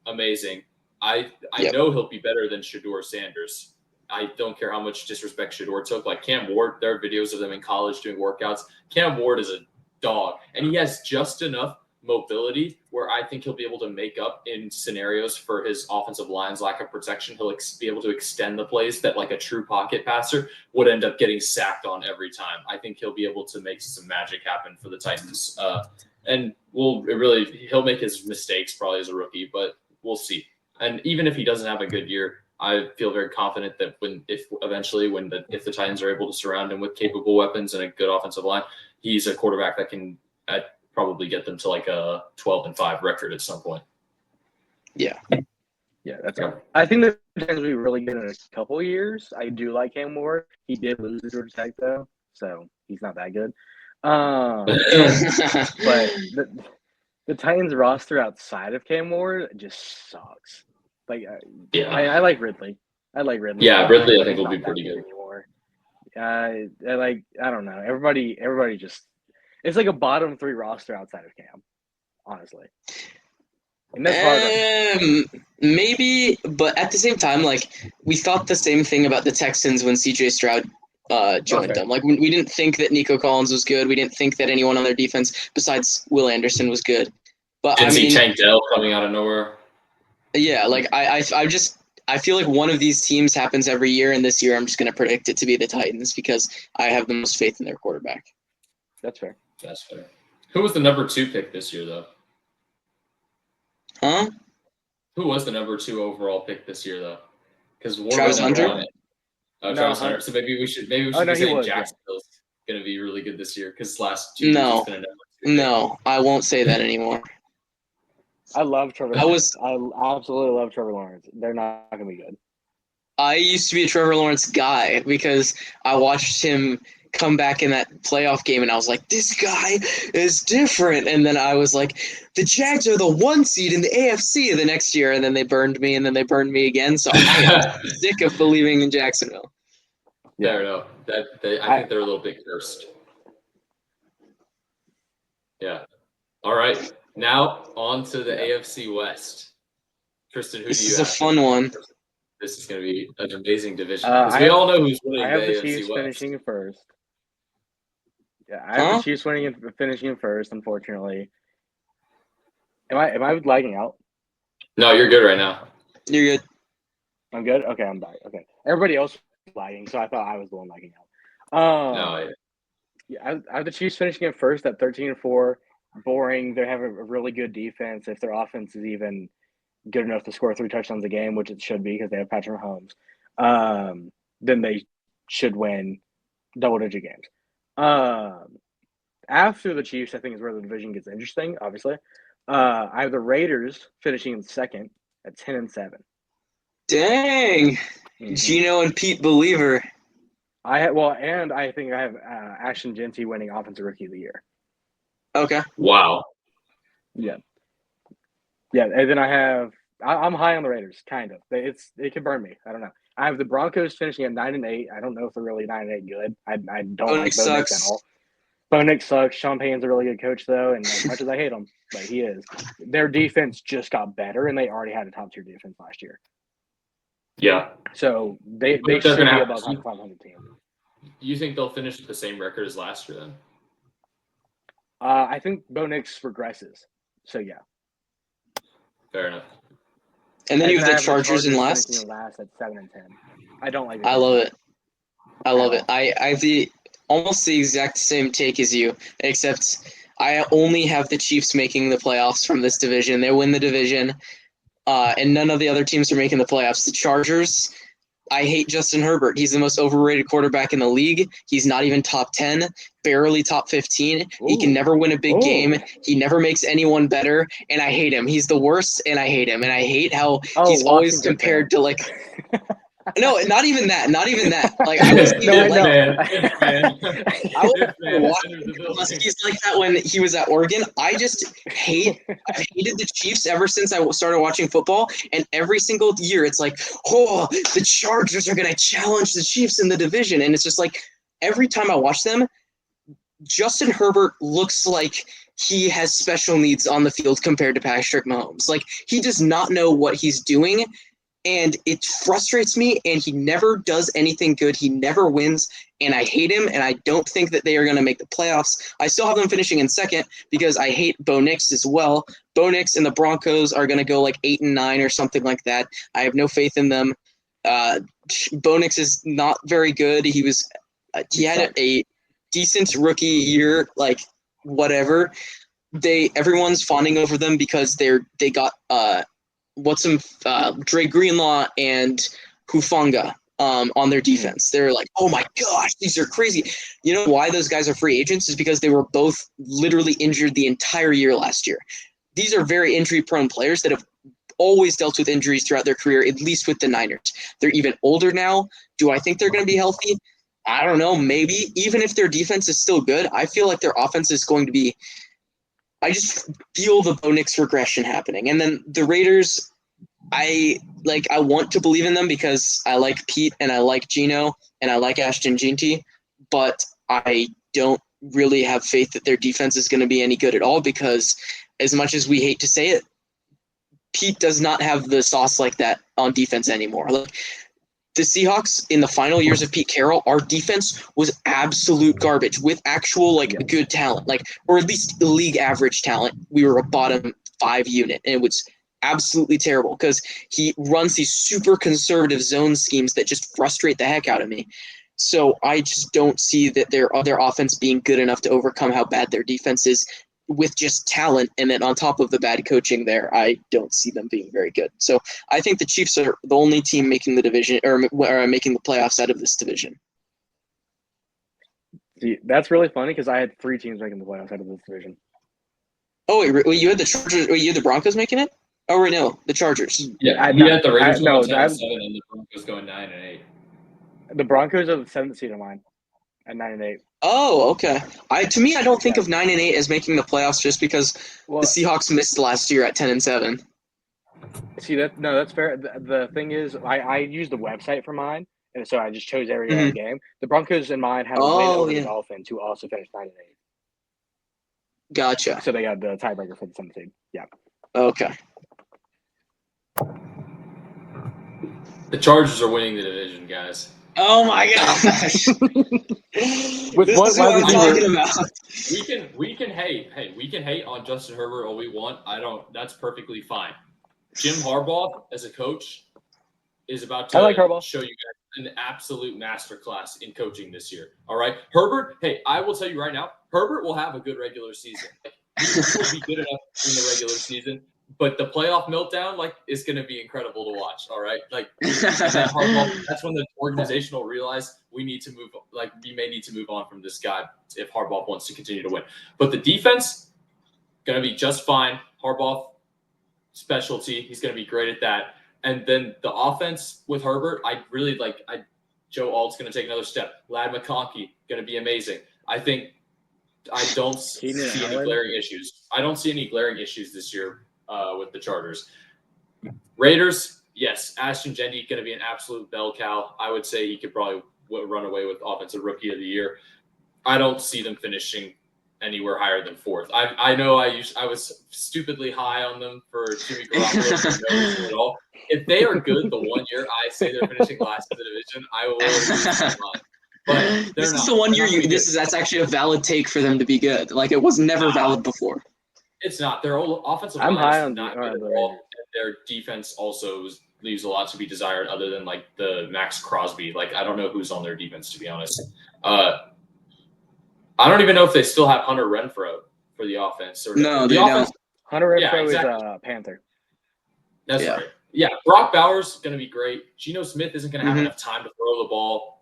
amazing. I know he'll be better than Shedeur Sanders. I don't care how much disrespect Shedeur took. Cam Ward, there are videos of them in college doing workouts. Cam Ward is a dog, and he has just enough mobility where I think he'll be able to make up in scenarios for his offensive line's lack of protection. He'll be able to extend the plays that a true pocket passer would end up getting sacked on every time. I think he'll be able to make some magic happen for the Titans. And he'll make his mistakes probably as a rookie, but we'll see. And even if he doesn't have a good year, I feel very confident that if the Titans are able to surround him with capable weapons and a good offensive line, he's a quarterback that can probably get them to a 12-5 record at some point. Yeah, that's right. I think the Titans will be really good in a couple of years. I do like Cam Ward. He did lose to Georgia Tech though, so he's not that good. But The Titans roster outside of Cam Ward just sucks. Like, Yeah. I like Ridley. Yeah, Ridley, I think, He's will be not that pretty good. anymore. I don't know. Everybody just it's like a bottom 3 roster outside of Cam, honestly. And that's hard right now. Maybe, but at the same time, like we thought the same thing about the Texans when CJ Stroud joined Okay. them. Like we didn't think that Nico Collins was good. We didn't think that anyone on their defense besides Will Anderson was good. But Didn't I mean, see Tank Dell coming out of nowhere. yeah, like I feel like one of these teams happens every year, and this year I'm just going to predict it to be the Titans because I have the most faith in their quarterback. That's fair. That's fair. Who was the number 2 pick this year, though? Huh? Who was the number 2 overall pick this year, though? Because Travis Hunter? Oh, No, Travis Hunter. Hunter. So maybe we should be he saying was, yeah. Jacksonville's going to be really good this year because last 2 years No. it's been a number 2 pick. No, I won't say that anymore. I love Trevor I Lawrence. I absolutely love Trevor Lawrence. They're not going to be good. I used to be a Trevor Lawrence guy because I watched him come back in that playoff game, and I was like, this guy is different. And then I was like, the Jags are the 1 seed in the AFC the next year, and then they burned me, and then they burned me again. So I am sick of believing in Jacksonville. Fair enough. I think they're a little bit cursed. Yeah. All right. Now on to the AFC West. Tristan, who This do you is have? a fun one. This is going to be an amazing division I because we have- all know who's winning I have the the AFC Chiefs West. finishing first. Yeah, I have Huh? the Chiefs finishing first, unfortunately. Am I lagging out? No, you're good right now. You're good. I'm good? Okay, I'm back. Okay. Everybody else was lagging, so I thought I was the one lagging out. No, Yeah, I have the Chiefs finishing it first at 13-4. Boring. They have a really good defense. If their offense is even good enough to score 3 touchdowns a game, which it should be because they have Patrick Mahomes, then they should win double-digit games. After the Chiefs, I think is where the division gets interesting. Obviously, I have the Raiders finishing in second at 10-7. Dang. Gino and Pete Believer. And I think I have Ashton Jeanty winning Offensive Rookie of the Year. Okay. wow. Yeah, and then I'm high on the Raiders, kind of. It can burn me. I don't know. I have the Broncos finishing at 9-8. I don't know if they're really 9-8 good. I don't Bo like Nix Bo Nix sucks. at all. Bo Nix sucks. Sean Payton's a really good coach though, and as much as I hate him, but he is. Their defense just got better, and they already had a top tier defense last year. Yeah. So they But they're should be gonna have- above 500 team. You think they'll finish with the same record as last year then? I think Bo Nix regresses. So yeah. Fair enough. And then you have I the Chargers in finishing last. last at 7-10. I don't like. I love it. I love At it. I have almost the exact same take as you, except I only have the Chiefs making the playoffs from this division. They win the division, and none of the other teams are making the playoffs. The Chargers, I hate Justin Herbert. He's the most overrated quarterback in the league. He's not even top 10, barely top 15. He can never win a big game. He never makes anyone better, and I hate him. He's the worst, and I hate him. And I hate how he's always Washington compared fan. to like – no, not even that. Not even that. Like I was No, I know. I was Huskies like that when he was at Oregon. I've hated the Chiefs ever since I started watching football. And every single year, it's like, oh, the Chargers are going to challenge the Chiefs in the division. And it's just like every time I watch them, Justin Herbert looks like he has special needs on the field compared to Patrick Mahomes. Like he does not know what he's doing. And it frustrates me, and he never does anything good. He never wins, and I hate him, and I don't think that they are going to make the playoffs. I still have them finishing in second because I hate Bo Nix as well. Bo Nix and the Broncos are going to go like 8-9 or something like that. I have no faith in them. Bo Nix is not very good. He had a decent rookie year, like whatever. Everyone's fawning over them because they got Dre Greenlaw and Hufanga on their defense. They're like, oh my gosh, these are crazy. You know why those guys are free agents is because they were both literally injured the entire year last year. These are very injury-prone players that have always dealt with injuries throughout their career, at least with the Niners. They're even older now. Do I think they're going to be healthy? I don't know, maybe. Even if their defense is still good, I feel like their offense is going to be I just feel the Bo Nix regression happening. And then the Raiders, I want to believe in them because I like Pete and I like Gino and I like Ashton Ginty, but I don't really have faith that their defense is going to be any good at all because as much as we hate to say it, Pete does not have the sauce like that on defense anymore. Like the Seahawks in the final years of Pete Carroll, our defense was absolute garbage with actual good talent, or at least league average talent. We were a bottom 5 unit, and it was absolutely terrible because he runs these super conservative zone schemes that just frustrate the heck out of me. So I just don't see that their offense being good enough to overcome how bad their defense is with just talent. And then on top of the bad coaching there, I don't see them being very good. So I think the Chiefs are the only team making the division or making the playoffs out of this division. See, that's really funny because I had 3 teams making the playoffs out of this division. Oh, wait, you had the Chargers? Wait, you had the Broncos making it? Oh, wait, no, the Chargers. Yeah, he had the Raiders going 10-7 and the Broncos going 9-8. The Broncos are the 7th seed of mine at 9-8. Oh, okay. To me, I don't think of 9-8 as making the playoffs just because the Seahawks missed last year at 10-7. See that's fair. The thing is, I used the website for mine, and so I just chose every other game. The Broncos in mine had a win over the Dolphins, who also finished 9-8. Gotcha. So they got the tiebreaker for the 7th seed. Yeah. Okay. The Chargers are winning the division, guys. Oh my gosh! This is what I'm talking about. We can hate on Justin Herbert all we want. That's perfectly fine. Jim Harbaugh as a coach is about to show you guys an absolute masterclass in coaching this year. All right, Herbert. Hey, I will tell you right now, Herbert will have a good regular season. He will be good enough in the regular season. But the playoff meltdown, is going to be incredible to watch. All right, that's when the organization will realize we need to move. We may need to move on from this guy if Harbaugh wants to continue to win. But the defense going to be just fine. Harbaugh specialty, he's going to be great at that. And then the offense with Herbert, I really like. Joe Alt's going to take another step. Lad McConkey going to be amazing. I don't see any glaring issues. I don't see any glaring issues this year. With the Chargers. Raiders, yes, Ashton Ginty going to be an absolute bell cow. I would say he could probably run away with Offensive Rookie of the Year. I don't see them finishing anywhere higher than 4th. I know I was stupidly high on them for Jimmy Garoppolo for no reason at all. If they are good the one year I say they're finishing last in the division, I will lose my mind. But this is the one year that's actually a valid take for them to be good. It was never valid before. It's not. Their offensive line is not good at all. And their defense also leaves a lot to be desired other than, the Max Crosby. I don't know who's on their defense, to be honest. I don't even know if they still have Hunter Renfrow for the offense. No, they don't. Hunter Renfrow is a Panther. That's right. Yeah, Brock Bowers is going to be great. Geno Smith isn't going to have enough time to throw the ball.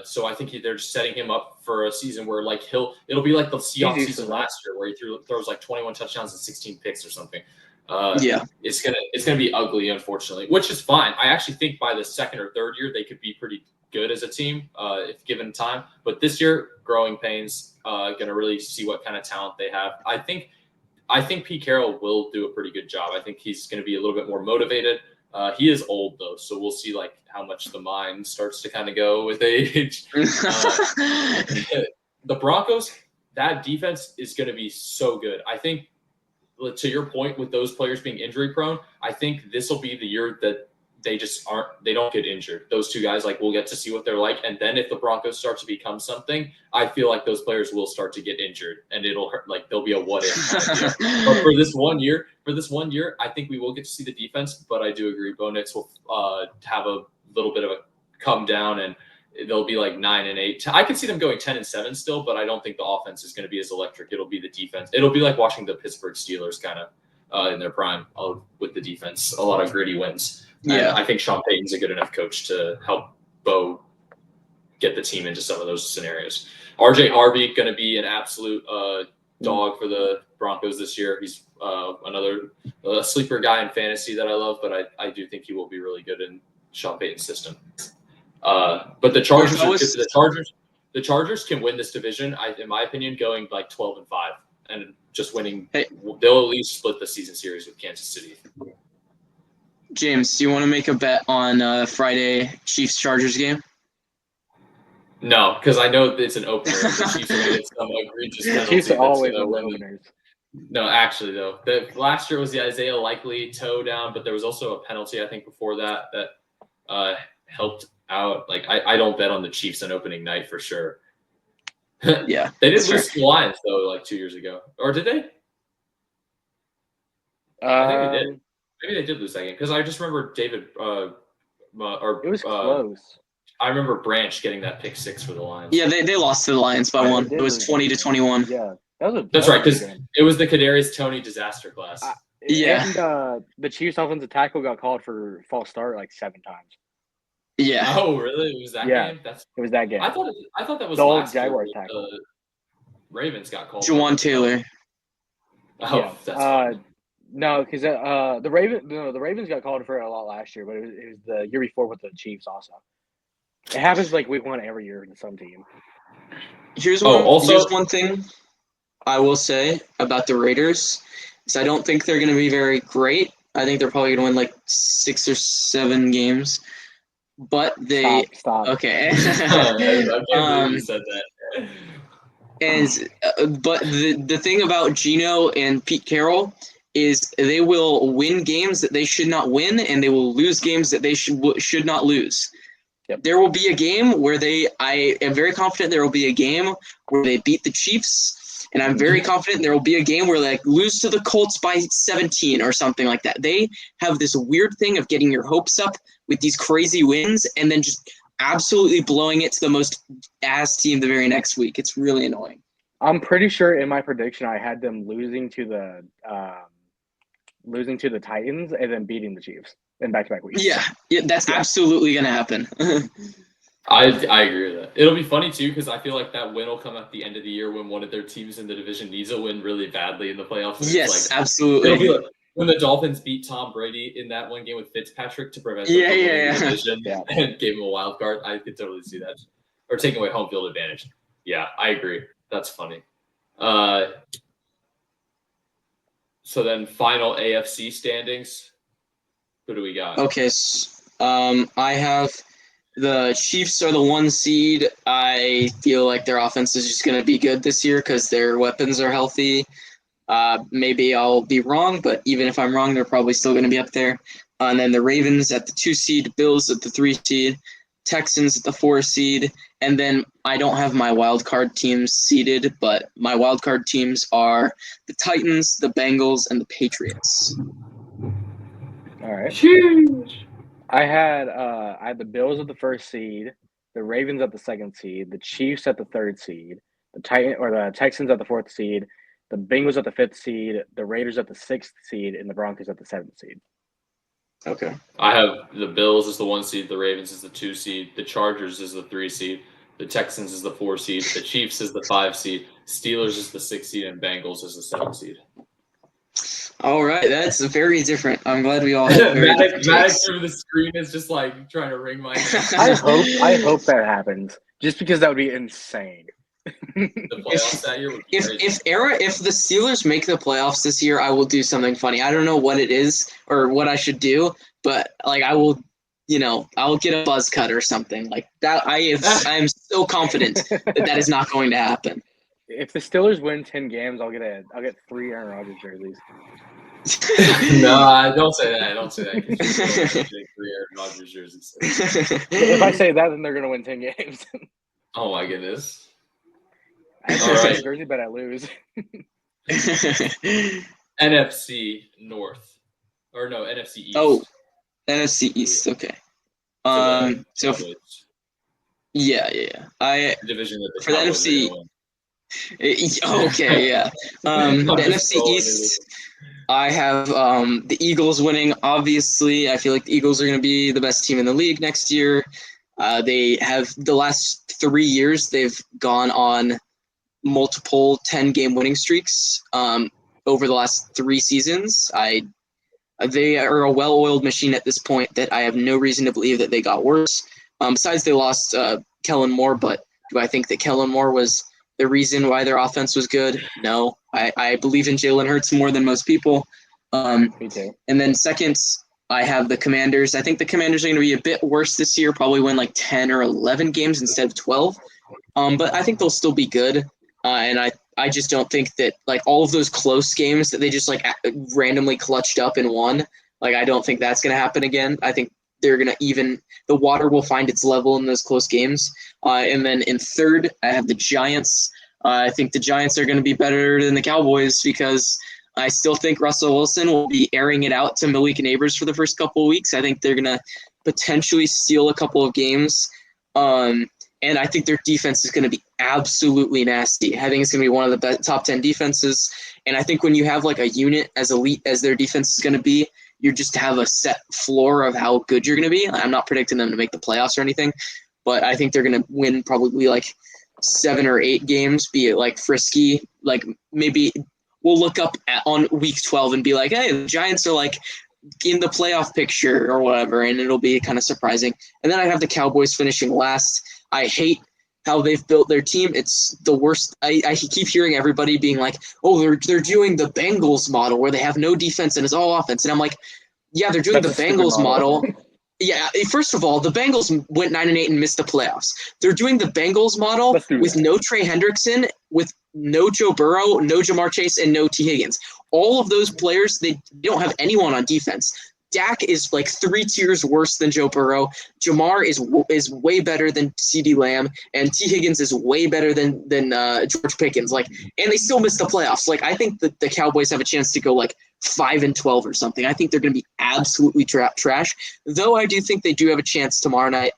So I think they're just setting him up for a season where it'll be like the Seahawks season last year where he throws 21 touchdowns and 16 picks or something. It's gonna be ugly, unfortunately, which is fine. I actually think by the 2nd or 3rd year they could be pretty good as a team if given time. But this year, growing pains. Gonna really see what kind of talent they have. I think Pete Carroll will do a pretty good job. I think he's gonna be a little bit more motivated. He is old though, so we'll see how much the mind starts to kind of go with age. The Broncos, that defense is going to be so good. I think, to your point, with those players being injury prone, I think this will be the year that they don't get injured. Those two guys, we'll get to see what they're like. And then if the Broncos start to become something, I feel like those players will start to get injured and it'll hurt. There'll be a what if kind of deal. But for this one year, I think we will get to see the defense, but I do agree Bo Nix will have a little bit of a come down and they'll be 9-8. I could see them going 10-7 still, but I don't think the offense is going to be as electric. It'll be the defense. It'll be like watching the Pittsburgh Steelers kind of in their prime with the defense. A lot of gritty wins. Yeah, and I think Sean Payton's a good enough coach to help Bo get the team into some of those scenarios. RJ Harvey going to be an absolute dog for the Broncos this year. He's another sleeper guy in fantasy that I love, but I do think he will be really good in Sean Payton's system. But the Chargers can win this division. In my opinion, going 12-5. and just winning. Hey. They'll at least split the season series with Kansas City. James, do you want to make a bet on Friday Chiefs-Chargers game? No, because I know it's an opener. The Chiefs are going to get some egregious The penalty. Chiefs are that's always gonna in the win them. openers. No, actually, though. Last year was the Isaiah Likely toe down, but there was also a penalty, I think, before that helped out. Like, I don't bet on the Chiefs on opening night for sure. Yeah. They did that's lose fair. to the Lions, though, like 2 years ago. Or did they? I think they did. Maybe they did lose that game because I just remember David It was close. I remember Branch getting that pick 6 for the Lions. Yeah, they lost to the Lions by Yeah, one. they It was did 20-21. Yeah, that was That's a right, good because game. it was the Kadarius Toney disaster class. Yeah. And the Chiefs' offensive tackle got called for false start like 7 times. Yeah. Oh, really? It was that game? It was that game. I thought that was The old last year. Jaguars With tackle. the Ravens got called. Jawan Taylor. Oh, Yeah. that's funny. No, because the Ravens got called for it a lot last year, but it was the year before with the Chiefs also. It happens like week 1 every year in some team. Here's also- one thing I will say about the Raiders is I don't think they're going to be very great. I think they're probably going to win like 6 or 7 games. But they Stop. okay. I can't believe you said that. But the thing about Gino and Pete Carroll is they will win games that they should not win, and they will lose games that they should not lose. Yep. There will be a game where I am very confident there will be a game where they beat the Chiefs, and I'm very confident there will be a game where they lose to the Colts by 17 or something like that. They have this weird thing of getting your hopes up with these crazy wins and then just absolutely blowing it to the most ass team the very next week. It's really annoying. I'm pretty sure in my prediction I had them losing to the Titans and then beating the Chiefs in back-to-back weeks. Yeah, that's absolutely going to happen. I agree with that. It'll be funny too because I feel like that win will come at the end of the year when one of their teams in the division needs a win really badly in the playoffs. Yes, like, absolutely. It'll be like when the Dolphins beat Tom Brady in that one game with Fitzpatrick to prevent them from winning the division and gave him a wild card. I could totally see that. Or taking away home field advantage. Yeah, I agree. That's funny. So then final AFC standings. Who do we got? Okay, I have the Chiefs are the 1 seed. I feel like their offense is just going to be good this year because their weapons are healthy. Maybe I'll be wrong, but even if I'm wrong, they're probably still going to be up there. And then the Ravens at the 2 seed, Bills at the 3 seed, Texans at the 4 seed, and then I don't have my wild card teams seeded, but my wild card teams are the Titans, the Bengals, and the Patriots. All right. Huge. I had the Bills at the 1st seed, the Ravens at the 2nd seed, the Chiefs at the 3rd seed, the Texans at the 4th seed, the Bengals at the 5th seed, the Raiders at the 6th seed, and the Broncos at the 7th seed. Okay. I have the Bills as the 1 seed, the Ravens as the 2 seed, the Chargers as the 3 seed, the Texans as the 4 seed, the Chiefs as the 5 seed, Steelers as the 6 seed, and Bengals as the 7 seed. All right, that's very different. I'm glad we all have very different Maddoc takes. through the screen is just like trying to wring my hands. I hope that happens, just because that would be insane. The playoffs that year would be crazy. If the Steelers make the playoffs this year, I will do something funny. I don't know what it is or what I should do, but like I will, I'll get a buzz cut or something like that. I am so confident that is not going to happen. If the Steelers win 10 games, I'll get 3 Aaron Rodgers jerseys. No, don't say that. Don't say that. 'Cause you're 3 Aaron Rodgers jerseys. If I say that, then they're gonna win 10 games. Oh my goodness. I All right. jersey, but I lose. NFC North, or no, NFC East. Oh, NFC East. Okay. So yeah. I division that the for the Cowboys are NFC. gonna win. Okay, yeah. The NFC East, I have the Eagles winning. Obviously, I feel like the Eagles are going to be the best team in the league next year. They have the last 3 years they've gone on multiple 10-game winning streaks over the last 3 seasons. They are a well-oiled machine at this point that I have no reason to believe that they got worse. Besides, they lost Kellen Moore, but do I think that Kellen Moore was the reason why their offense was good? No. I believe in Jalen Hurts more than most people. Me too. And then second, I have the Commanders. I think the Commanders are going to be a bit worse this year, probably win like 10 or 11 games instead of 12. But I think they'll still be good. And I just don't think that like all of those close games that they just like randomly clutched up and won, like I don't think that's going to happen again. I think they're going to the water will find its level in those close games. And then in third, I have the Giants. I think the Giants are going to be better than the Cowboys because I still think Russell Wilson will be airing it out to Malik Neighbors for the first couple of weeks. I think they're going to potentially steal a couple of games. And I think their defense is going to be absolutely nasty. I think it's going to be one of the top 10 defenses. And I think when you have like a unit as elite as their defense is going to be, you just have a set floor of how good you're going to be. I'm not predicting them to make the playoffs or anything, but I think they're going to win probably like 7 or 8 games, be it like frisky. Like maybe we'll look up on week 12 and be like, hey, the Giants are like in the playoff picture or whatever, and it'll be kind of surprising. And then I have the Cowboys finishing last. I hate how they've built their team. It's the worst. I keep hearing everybody being like, oh, they're doing the Bengals model where they have no defense and it's all offense. And I'm like, yeah, they're doing That's the a stupid Bengals model. Yeah, first of all, the Bengals went 9-8 and missed the playoffs. They're doing the Bengals model with no Trey Hendrickson, with no Joe Burrow, no Jamar Chase, and no T. Higgins. All of those players, they don't have anyone on defense. Dak is like 3 tiers worse than Joe Burrow. Jamar is way better than CeeDee Lamb, and T. Higgins is way better than George Pickens. Like, and they still missed the playoffs. Like, I think that the Cowboys have a chance to go like 5-12 or something. I think they're going to be absolutely trash. Though I do think they do have a chance tomorrow night.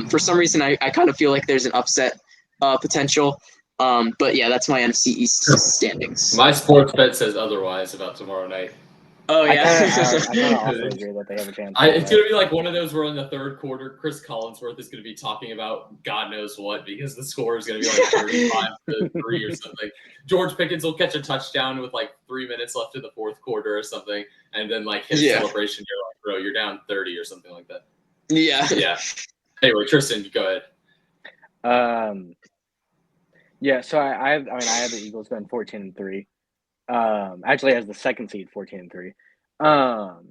For some reason, I kind of feel like there's an upset potential. But yeah, that's my NFC East standings. My sports bet says otherwise about tomorrow night. Oh yeah, I kind of also agree that they have a chance. It's going to be like one of those where in the third quarter, Chris Collinsworth is going to be talking about God knows what because the score is going to be like 35-3 or something. George Pickens will catch a touchdown with like 3 minutes left in the fourth quarter or something, and then like his celebration, you're like, bro, you're down 30 or something like that. Yeah. Yeah. Anyway, Tristan, go ahead. Yeah, so I had the Eagles going 14-3. Actually as the second seed 14-3. And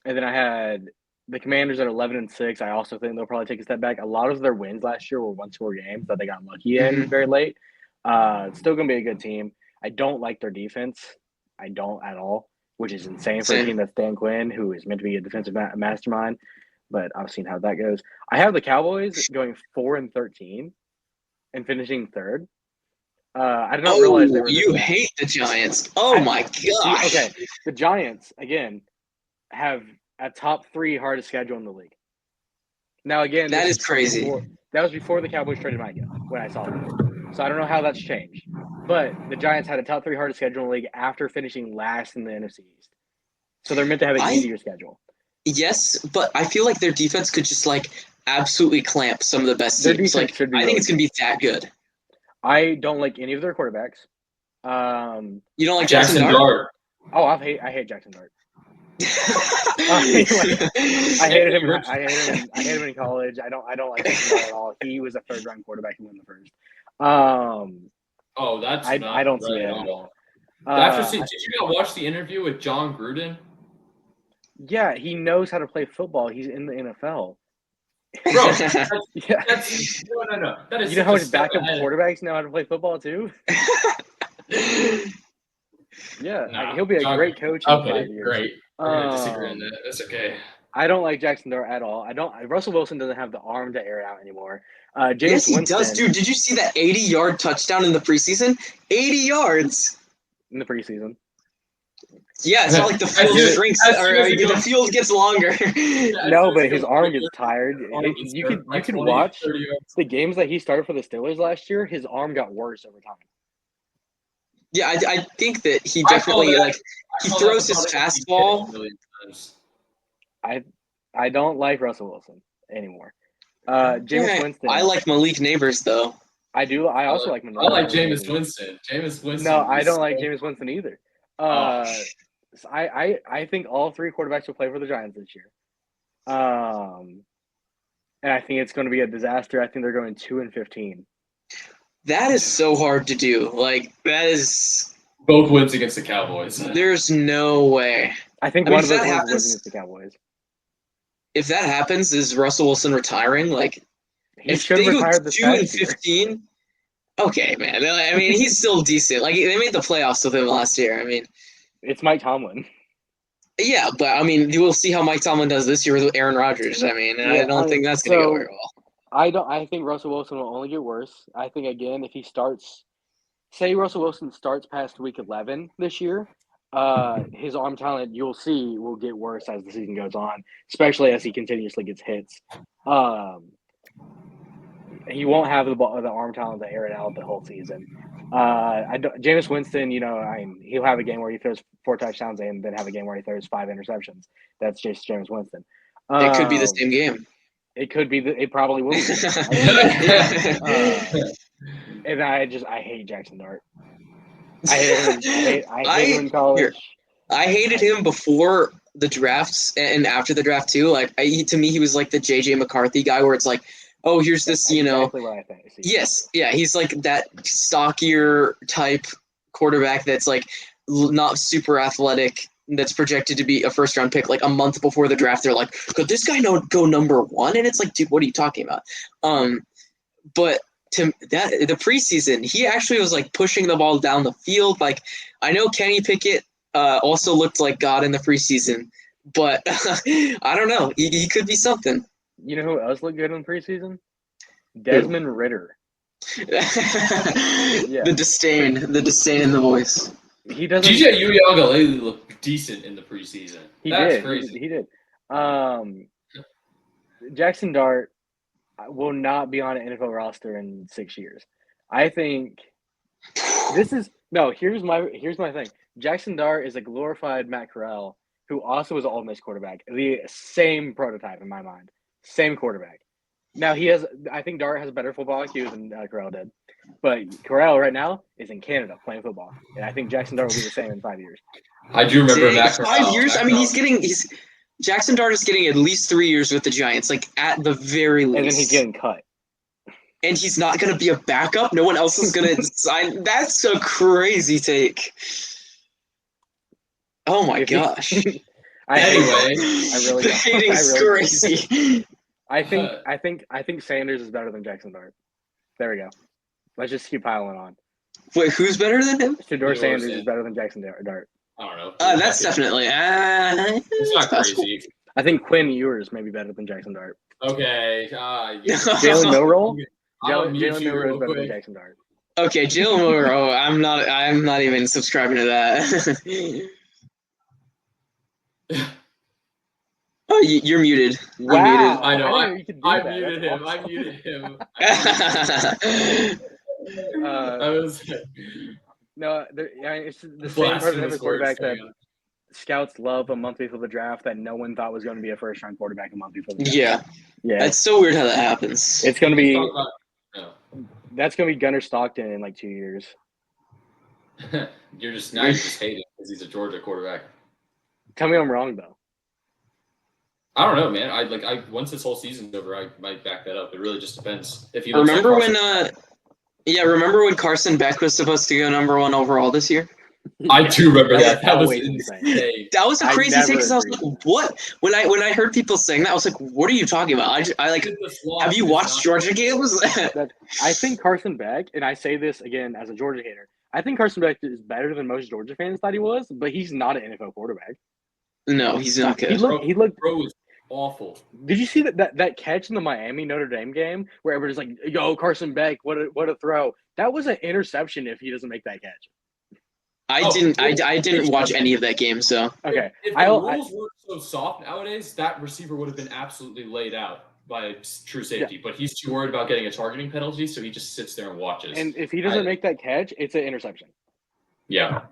then I had the Commanders at 11-6. I also think they'll probably take a step back. A lot of their wins last year were 1-score games that they got lucky in very late. It's still gonna be a good team. I don't like their defense. I don't at all, which is insane for a team that's Dan Quinn, who is meant to be a defensive mastermind. But I've seen how that goes. I have the Cowboys going 4-13 and finishing third. I did not realize they were. You hate the Giants. Oh my gosh. Okay, the Giants again have a top 3 hardest schedule in the league. Now again, that is crazy. That was before the Cowboys traded Micah when I saw them. So I don't know how that's changed. But the Giants had a top 3 hardest schedule in the league after finishing last in the NFC East. So they're meant to have an easier schedule. Yes, but I feel like their defense could just like absolutely clamp some of the best teams. Like I think it's gonna be that good. I don't like any of their quarterbacks. You don't like Jackson Dart? Oh, I hate Jackson Dart. I hated him. I hated him in college. I don't like him at all. He was a third-round quarterback who won the first. That's I don't see it at all. Did you not watch the interview with John Gruden? Yeah, he knows how to play football. He's in the NFL. Bro, no. That is you know how much backup quarterbacks know how to play football too? Yeah, he'll be a great coach. Okay, great. We're gonna disagree on that. That's okay. I don't like Jackson Dart at all. Russell Wilson doesn't have the arm to air it out anymore. Yes, he does, dude. Did you see that 80-yard touchdown in the preseason? 80 yards in the preseason. Yeah, it's not like the field shrinks or the field gets longer. No, but his arm gets tired. You could watch the games that he started for the Steelers last year. His arm got worse over time. Yeah, I think that he definitely he throws his fastball. I don't like Russell Wilson anymore. Jameis Winston. I like Malik Neighbors though. I do. I also like Malik. I like Jameis Winston. Jameis Winston. No, I don't like Jameis Winston either. So I think all 3 quarterbacks will play for the Giants this year. And I think it's going to be a disaster. I think they're going 2-15. That is so hard to do. Like, that is. Both wins against the Cowboys. There's no way. I think I mean, one if of those that wins happens- was against the Cowboys. If that happens, is Russell Wilson retiring? Like, He if should have they go retired this 2-15, okay, man. I mean, he's still decent. Like, they made the playoffs with him last year. I mean, It's Mike Tomlin. yeah, but I mean, you will see how Mike Tomlin does this year with Aaron Rodgers. I mean, I don't think that's going to go very well. I think Russell Wilson will only get worse. I think again, if he starts, say Russell Wilson starts past week 11 this year, his arm talent you'll see will get worse as the season goes on, especially as he continuously gets hits. He won't have the arm talent to air it out the whole season. Jameis Winston, he'll have a game where he throws 4 touchdowns and then have a game where he throws 5 interceptions. That's just Jameis Winston. It could be the same game. It could be. It probably will be. And I hate Jackson Dart. I hate him. I hate him in college. I hated him before the drafts and after the draft too. Like, to me, he was like the JJ McCarthy guy, where it's like, oh, here's this, Exactly what I think. Yes, yeah, he's like that stockier type quarterback that's like not super athletic. That's projected to be a first-round pick. Like a month before the draft, they're like, "Could this guy go number 1?" And it's like, dude, what are you talking about? But the preseason, he actually was like pushing the ball down the field. Like, I know Kenny Pickett also looked like God in the preseason, but I don't know. He could be something. You know who else looked good in preseason? Desmond Ritter. The disdain in the voice. He doesn't. DJ Uiagalelei looked decent in the preseason. That's crazy. He did. Jackson Dart will not be on an NFL roster in 6 years. I think here's my thing. Jackson Dart is a glorified Matt Corral, who also was an Ole Miss quarterback. The same prototype in my mind. Same quarterback. Now I think Dart has a better football IQ than Corral did. But Corral right now is in Canada playing football. And I think Jackson Dart will be the same in 5 years. I do remember Matt Corral. 5 years? I mean, Jackson Dart is getting at least 3 years with the Giants, like at the very least. And then he's getting cut. And he's not going to be a backup? No one else is going to sign? That's a crazy take. Oh my gosh. Anyway. I really don't. Hating's crazy. I think Sanders is better than Jackson Dart. There we go. Let's just keep piling on. Wait, who's better than him? Shedeur Sanders is better than Jackson Dart. I don't know. That's definitely. It's not crazy. I think Quinn Ewers may be better than Jackson Dart. Okay. Yeah. Jalen Milroe? Jalen Milroe is better than Jackson Dart. Okay, Jalen Milroe. I'm not even subscribing to that. Oh, you're muted. Wow. Muted. I know. I muted him. Awesome. I muted him. It's the same prototypical quarterback that scouts love a month before the draft that no one thought was going to be a first-round quarterback a month before the draft. Yeah. It's so weird how that happens. It's going to be that's going to be Gunnar Stockton in like 2 years. You're just hating because he's a Georgia quarterback. Tell me I'm wrong though. I don't know, man. I once this whole season's over, I might back that up. It really just depends. If you remember when Carson Beck was supposed to go number 1 overall this year? I do remember that. That was insane. That was a crazy take because I was like, what? When I heard people saying that, I was like, what are you talking about? I like. Have you watched Georgia games? I think Carson Beck, and I say this again as a Georgia hater, I think Carson Beck is better than most Georgia fans thought he was, but he's not an NFL quarterback. No, he's not good. He looked bro was awful. Did you see that catch in the Miami Notre Dame game where everybody's like, "Yo, Carson Beck, what a throw!" That was an interception if he doesn't make that catch. I didn't watch any of that game, so okay. If the rules weren't so soft nowadays, that receiver would have been absolutely laid out by true safety. But he's too worried about getting a targeting penalty, so he just sits there and watches. And if he doesn't make that catch, it's an interception. Yeah.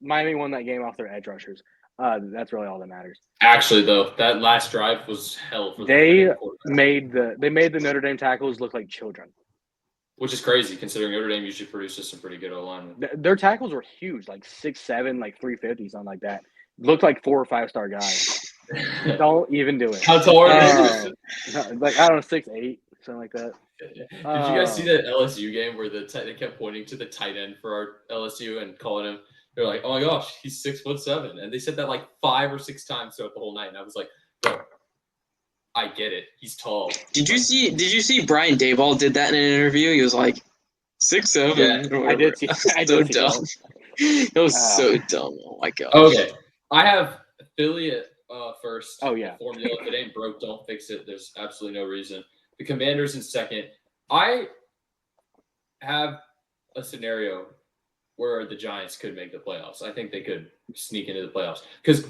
Miami won that game off their edge rushers. That's really all that matters. Actually, though, that last drive was hell for they made the Notre Dame tackles look like children. Which is crazy considering Notre Dame usually produces some pretty good O-line. Their tackles were huge, like 6'7", like 350, something like that. Looked like 4 or 5 star guys. Don't even do it. How tall are they? Like I don't know, 6'8", something like that. Did you guys see that LSU game where they kept pointing to the tight end for our LSU and calling him? They're like, "Oh my gosh, he's 6'7," and they said that like 5 or 6 times throughout the whole night. And I was like, "Bro, I get it. He's tall." Did you see Brian Daboll did that in an interview? He was like 6'7". Yeah, I did see. I did see dumb. that. It was so dumb. Oh my gosh. Okay, I have Philly at first. Oh, yeah. The formula, if it ain't broke, don't fix it. There's absolutely no reason. The Commanders in second. I have a scenario where the Giants could make the playoffs. I think they could sneak into the playoffs because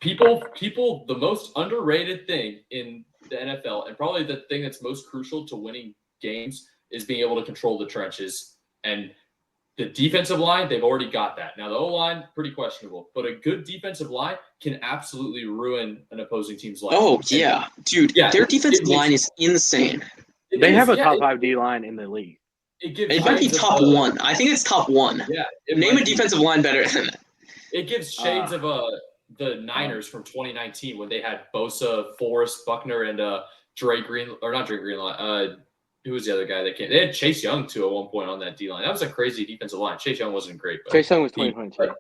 people, the most underrated thing in the NFL and probably the thing that's most crucial to winning games is being able to control the trenches. And the defensive line, they've already got that. Now, the O-line, pretty questionable, but a good defensive line can absolutely ruin an opposing team's life. Oh, yeah. Dude, their defensive line is insane. They have a top 5 D-line in the league. It might be top 1. I think it's top 1. Yeah. Name a defensive line better than that. It gives shades of the Niners from 2019 when they had Bosa, Forrest, Buckner, and Dre Green, or not Dre Greenlaw. Who was the other guy that came? They had Chase Young too at one point on that D line. That was a crazy defensive line. Chase Young wasn't great, but Chase Young was 2022.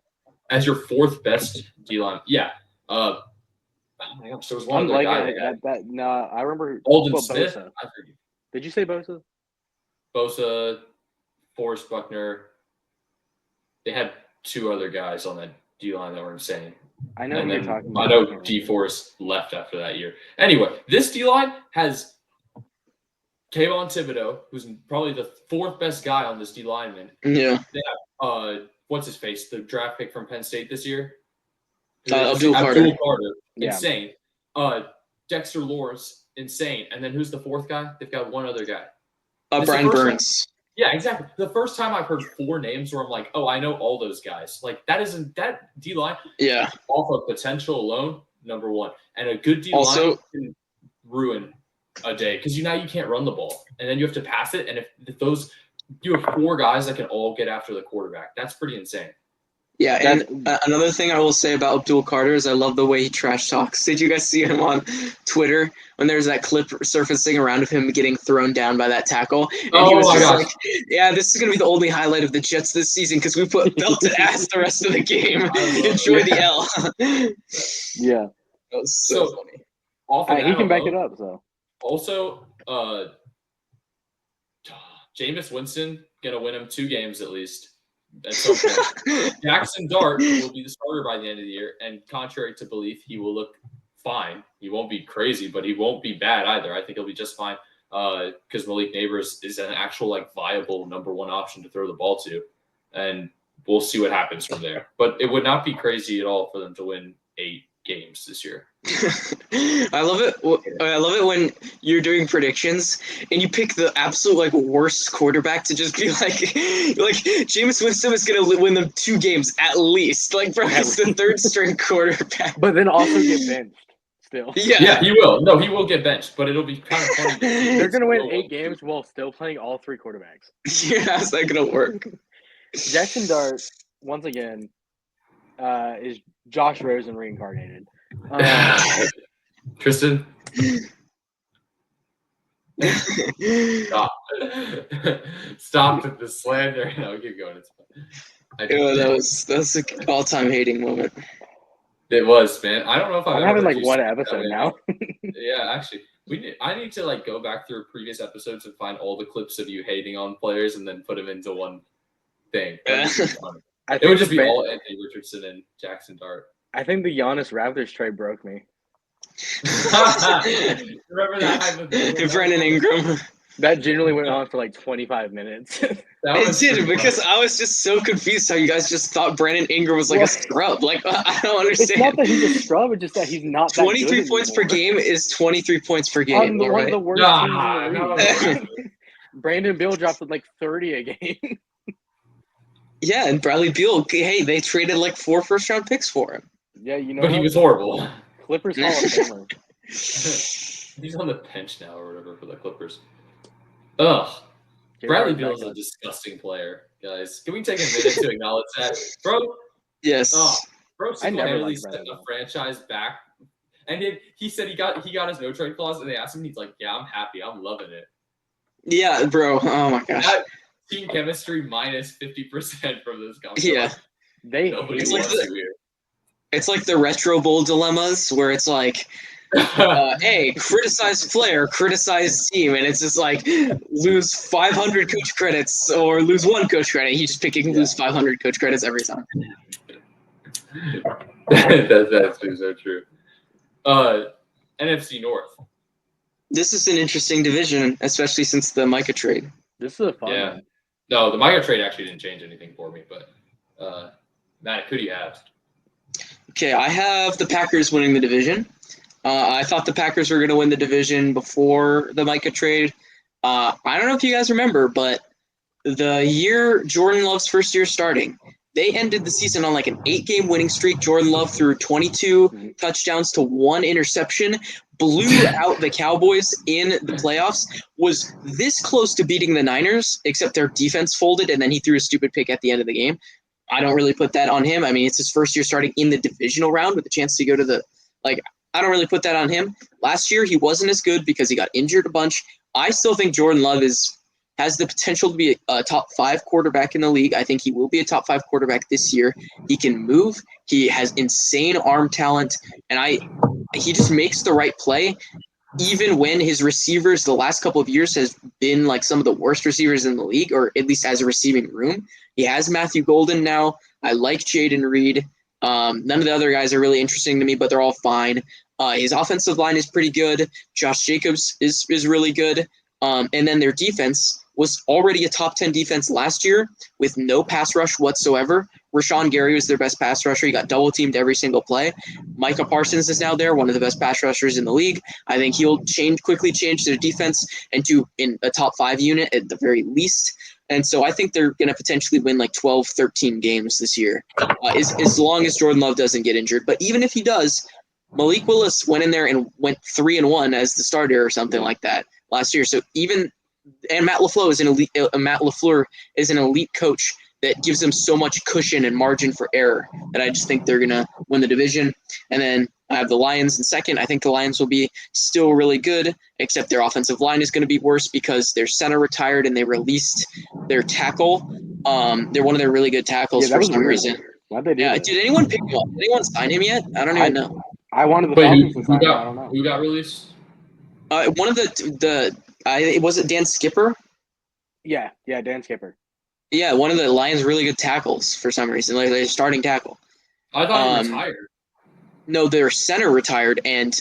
As your 4th best D line, yeah. Oh my gosh, there was one other guy. No, I remember Alden Smith. Bosa. Did you say Bosa? Bosa, Forrest Buckner. They had 2 other guys on that D line that were insane. I know. You're talking about. I know D Forrest left after that year. Anyway, this D line has Kayvon Thibodeau, who's probably the 4th best guy on this D lineman. Yeah. They have, what's his face? The draft pick from Penn State this year. Abdul Carter. Insane. Dexter Lawrence, insane. And then who's the 4th guy? They've got one other guy. Brian Burns. Yeah, exactly. The first time I've heard 4 names where I'm like, oh, I know all those guys. Like that D line. Yeah. Off of potential alone, number 1, and a good D line can ruin a day because now you can't run the ball, and then you have to pass it. And if those you have 4 guys that can all get after the quarterback, that's pretty insane. Yeah, and another thing I will say about Abdul Carter is I love the way he trash talks. Did you guys see him on Twitter when there's that clip surfacing around of him getting thrown down by that tackle? And he was just like, yeah, this is going to be the only highlight of the Jets this season because we put belted ass the rest of the game. Enjoy the L. Yeah. That was so funny. Off of he can back it up, so. Also, Jameis Winston going to win him 2 games at least. At some point. Jackson Dart will be the starter by the end of the year, and contrary to belief, he will look fine. He won't be crazy, but he won't be bad either. I think he'll be just fine because Malik Neighbors is an actual viable number 1 option to throw the ball to, and we'll see what happens from there. But it would not be crazy at all for them to win 8 games this year. I love it. I love it when you're doing predictions and you pick the absolute worst quarterback to just be like Jameis Winston is gonna win them 2 games at least. Bro, he's the 3rd string quarterback. But then also get benched still. Yeah, he will. No, he will get benched, but it'll be kind of funny. They're gonna win 8 games while still playing all 3 quarterbacks. Yeah, how's that gonna work? Jackson Dart once again is Josh Rosen reincarnated. Tristan, stop with the slander. No, keep going. It's fine. That was an all-time hating moment. It was, man. I don't know if I'm having 1 episode now. Yeah, actually, I need to go back through previous episodes and find all the clips of you hating on players and then put them into one thing. It would just be all Anthony Richardson and Jackson Dart. I think the Giannis Raptors trade broke me. Remember that? Brandon Ingram. That generally went on for 25 minutes. It did because I was just so confused how you guys just thought Brandon Ingram was a scrub. I don't understand. It's not that he's a scrub; it's just that he's not. 23 points per game is 23 points per game. One of the worst teams in the league. Brandon Beal dropped 30 a game. Yeah, and Bradley Beal. Hey, they traded 4 first-round picks for him. Yeah, But he was horrible. Clippers Hall of Famer. He's on the bench now or whatever for the Clippers. Ugh. Bradley Beal is a disgusting player, guys. Can we take a minute to acknowledge that? Bro. Yes. Bro single-handedly set the franchise back. And he said he got his no-trade clause, and they asked him, he's like, yeah, I'm happy. I'm loving it. Yeah, bro. Oh my gosh. That team chemistry minus 50% from this company. Yeah. They Nobody hate wants it. you here. It's like the Retro Bowl dilemmas where it's like, hey, criticize player, criticize team, and it's just like lose 500 coach credits or lose 1 coach credit. He's just picking lose 500 coach credits every time. That's actually so true. NFC North. This is an interesting division, especially since the Micah trade. This is a fun Yeah. one. No, the Micah trade actually didn't change anything for me, but Matt, who do you have? Okay, I have the Packers winning the division. I thought the Packers were going to win the division before the Micah trade. I don't know if you guys remember, but the year Jordan Love's first year starting, they ended the season on like an 8-game winning streak. Jordan Love threw 22 touchdowns to 1 interception, blew out the Cowboys in the playoffs, was this close to beating the Niners, except their defense folded, and then he threw a stupid pick at the end of the game. I don't really put that on him. I mean, it's his first year starting in the divisional round with a chance to go to the I don't really put that on him. Last year, he wasn't as good because he got injured a bunch. I still think Jordan Love has the potential to be a top 5 quarterback in the league. I think he will be a top 5 quarterback this year. He can move. He has insane arm talent, and he just makes the right play. Even when his receivers the last couple of years has been like some of the worst receivers in the league, or at least as a receiving room. He has Matthew Golden now. I like Jaden Reed. None of the other guys are really interesting to me, but they're all fine. His offensive line is pretty good. Josh Jacobs is really good. And then their defense was already a top 10 defense last year with no pass rush whatsoever. Rashawn Gary was their best pass rusher. He got double teamed every single play. Micah Parsons is now there, one of the best pass rushers in the league. I think he'll quickly change their defense into in a top 5 unit at the very least. And so I think they're going to potentially win like 12, 13 games this year, as long as Jordan Love doesn't get injured. But even if he does, Malik Willis went in there and went 3-1 as the starter or something like that last year. So Matt LaFleur is an elite coach that gives them so much cushion and margin for error that I just think they're going to win the division. And then I have the Lions in second. I think the Lions will be still really good, except their offensive line is going to be worse because their center retired and they released their tackle. They're one of their really good tackles for some reason. Why'd they do that? Did anyone pick him up? Did anyone sign him yet? I don't even know. I wanted the Wait, Falcons to who sign him. I got don't know. who got released? One of was it Dan Skipper? Yeah, Dan Skipper. Yeah, one of the Lions' really good tackles for some reason, like their starting tackle. I thought he retired. No, their center retired and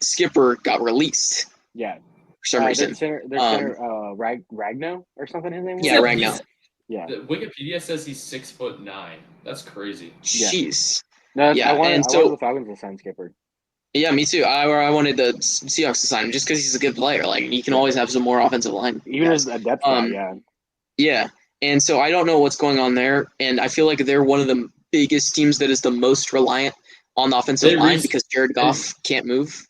Skipper got released. Yeah, for some reason. Their center, Ragno or something. His name was. Yeah, Ragno. Yeah. Wikipedia says he's 6'9". That's crazy. Jeez. No, Yeah, I wanted the Falcons to sign Skipper. Yeah, me too. I wanted the Seahawks to sign him just because he's a good player. Like you can always have some more offensive line. Even as a depth guy, yeah. Yeah, and so I don't know what's going on there, and I feel like they're one of the biggest teams that is the most reliant on the offensive line because Jared Goff can't move.